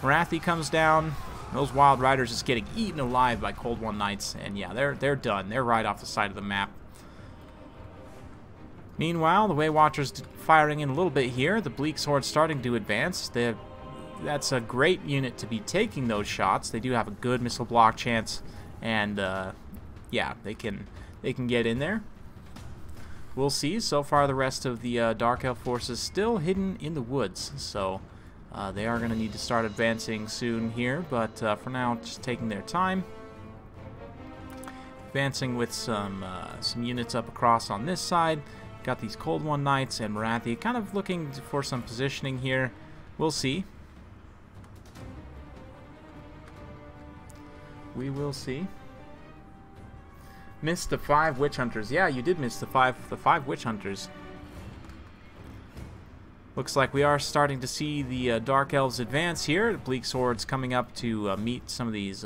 Marathi comes down. Those Wild Riders just getting eaten alive by Cold One Knights, and yeah, they're done. They're right off the side of the map. Meanwhile, the Way Watchers firing in a little bit here. The Bleak Sword starting to advance. That's a great unit to be taking those shots. They do have a good missile block chance, and yeah, they can get in there. We'll see. So far, the rest of the Dark Elf forces still hidden in the woods, so they are going to need to start advancing soon here, but for now, just taking their time. Advancing with some units up across on this side. Got these Cold One Knights and Marathi kind of looking for some positioning here. We'll see. We will see. Missed the 5 Witch Hunters. Yeah, you did miss the five Witch Hunters. Looks like we are starting to see the Dark Elves advance here. The Bleak Swords coming up to meet some of these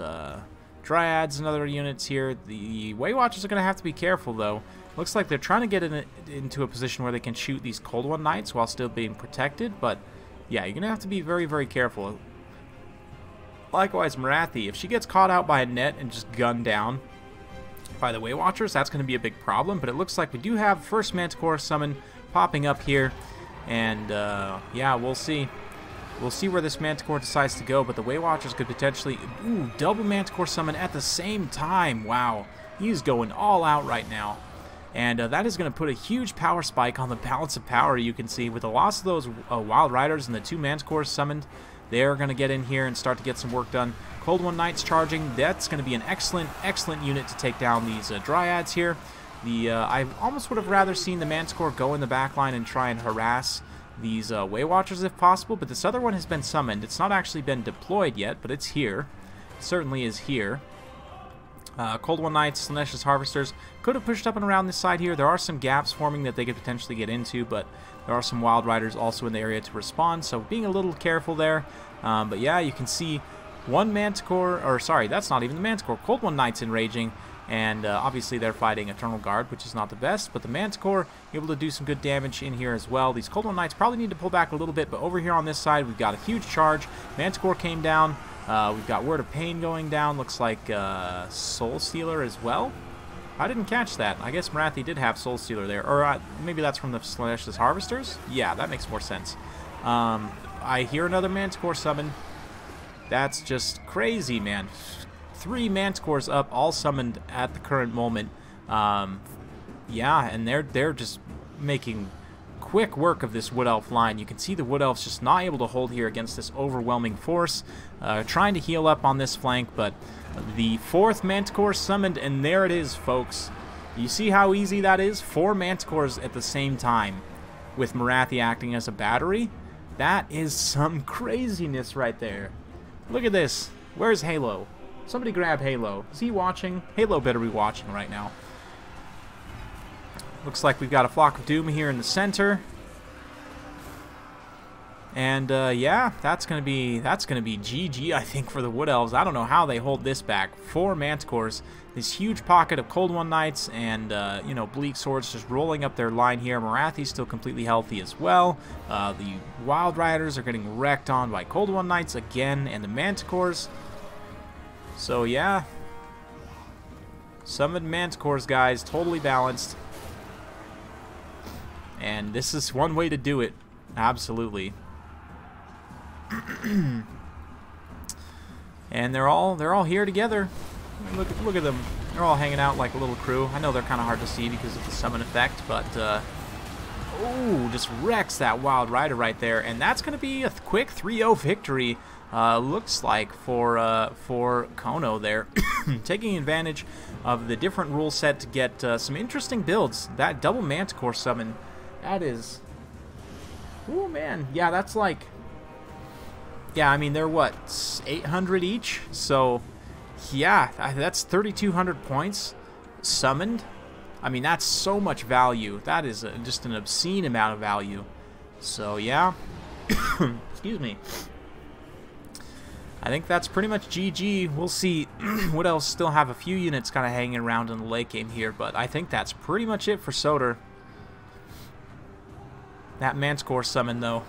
Dryads and other units here. The Way Watchers are going to have to be careful, though. Looks like they're trying to get into a position where they can shoot these Cold One Knights while still being protected, but yeah, you're going to have to be very, very careful. Likewise, Marathi, if she gets caught out by a net and just gunned down by the Way Watchers, that's going to be a big problem, but it looks like we do have first Manticore summon popping up here, and yeah, we'll see. We'll see where this Manticore decides to go, but the Way Watchers could potentially... Ooh, double Manticore summon at the same time. Wow, he's going all out right now. And that is going to put a huge power spike on the balance of power, you can see. With the loss of those Wild Riders and the 2 Manticores summoned, they're going to get in here and start to get some work done. Cold One Knights charging. That's going to be an excellent, excellent unit to take down these Dryads here. I almost would have rather seen the Manticore go in the back line and try and harass these Way Watchers if possible, but this other one has been summoned. It's not actually been deployed yet, but it's here. It certainly is here. Cold One Knights, Slaanesha's Harvesters could have pushed up and around this side here. There are some gaps forming that they could potentially get into, but there are some Wild Riders also in the area to respond, so being a little careful there. But yeah, you can see one Manticore, or sorry, that's not even the Manticore. Cold One Knights enraging, and obviously they're fighting Eternal Guard, which is not the best, but the Manticore able to do some good damage in here as well. These Cold One Knights probably need to pull back a little bit, but over here on this side, we've got a huge charge. Manticore came down. We've got Word of Pain going down. Looks like Soul Stealer as well. I didn't catch that. I guess Marathi did have Soul Stealer there. Or maybe that's from the Slaanesha's Harvesters? Yeah, that makes more sense. I hear another Manticore summon. That's just crazy, man. 3 Manticores up, all summoned at the current moment. Yeah, and they're just making quick work of this Wood Elf line. You can see the Wood Elves just not able to hold here against this overwhelming force. Trying to heal up on this flank, but the 4th Manticore summoned, and there it is, folks. You see how easy that is? 4 Manticores at the same time, with Marathi acting as a battery. That is some craziness right there. Look at this. Where's Halo? Somebody grab Halo. Is he watching? Halo better be watching right now. Looks like we've got a Flock of Doom here in the center. And yeah, that's gonna be GG, I think, for the Wood Elves. I don't know how they hold this back. 4 Manticores, this huge pocket of Cold One Knights, and you know, Bleak Swords just rolling up their line here. Marathi's still completely healthy as well. The Wild Riders are getting wrecked on by Cold One Knights again, and the Manticores. So yeah, summoned Manticores, guys, totally balanced. And this is one way to do it, absolutely. And they're all here together. Look at them. They're all hanging out like a little crew. I know they're kind of hard to see because of the summon effect, but oh, just wrecks that Wild Rider right there, and that's going to be a quick 3-0 victory. Looks like for Kono there, taking advantage of the different rule set to get some interesting builds. That double Manticore summon That is... Oh, man. Yeah, that's like... Yeah, I mean, they're what? 800 each? So, yeah, that's 3,200 points summoned. I mean, that's so much value. That is just an obscene amount of value. So, yeah. Excuse me. I think that's pretty much GG. We'll see what else. Still have a few units kind of hanging around in the late game here, but I think that's pretty much it for Soder. That Manticore summon, though.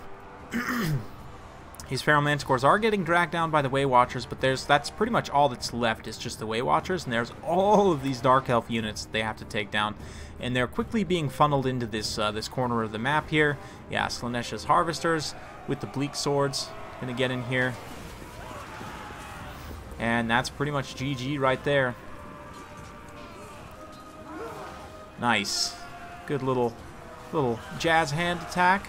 These Feral Manticores are getting dragged down by the Way Watchers, but that's pretty much all that's left is just the Way Watchers, and there's all of these Dark Elf units that they have to take down, and they're quickly being funneled into this this corner of the map here. Yeah, Slaanesha's Harvesters with the Bleak Swords gonna get in here, and that's pretty much GG right there. Nice, good little jazz hand attack.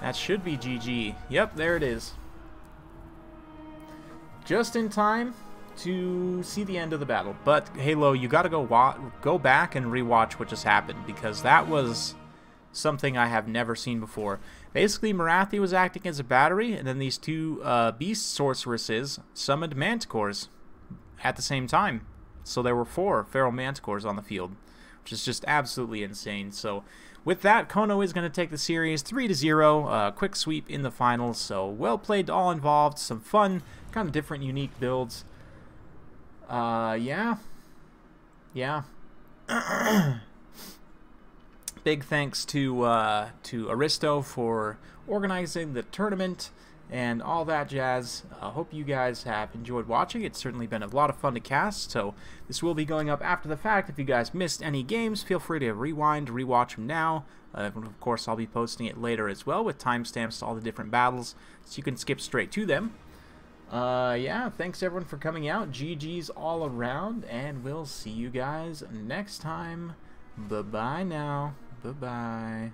That should be GG. Yep, there it is. Just in time to see the end of the battle. But Halo, you got to go back and rewatch what just happened, because that was something I have never seen before. Basically, Marathi was acting as a battery, and then these two beast sorceresses summoned manticores at the same time. So there were 4 feral manticores on the field, which is just absolutely insane. So with that, Kono is going to take the series 3-0, quick sweep in the finals. So well played to all involved, some fun, kind of different, unique builds. Yeah. Big thanks to Aristo for organizing the tournament and all that jazz. I hope you guys have enjoyed watching. It's certainly been a lot of fun to cast, so this will be going up after the fact. If you guys missed any games, feel free to rewind, rewatch them now. Of course, I'll be posting it later as well with timestamps to all the different battles, so you can skip straight to them. Yeah, thanks everyone for coming out. GG's all around, and we'll see you guys next time. Bye-bye now. Bye-bye.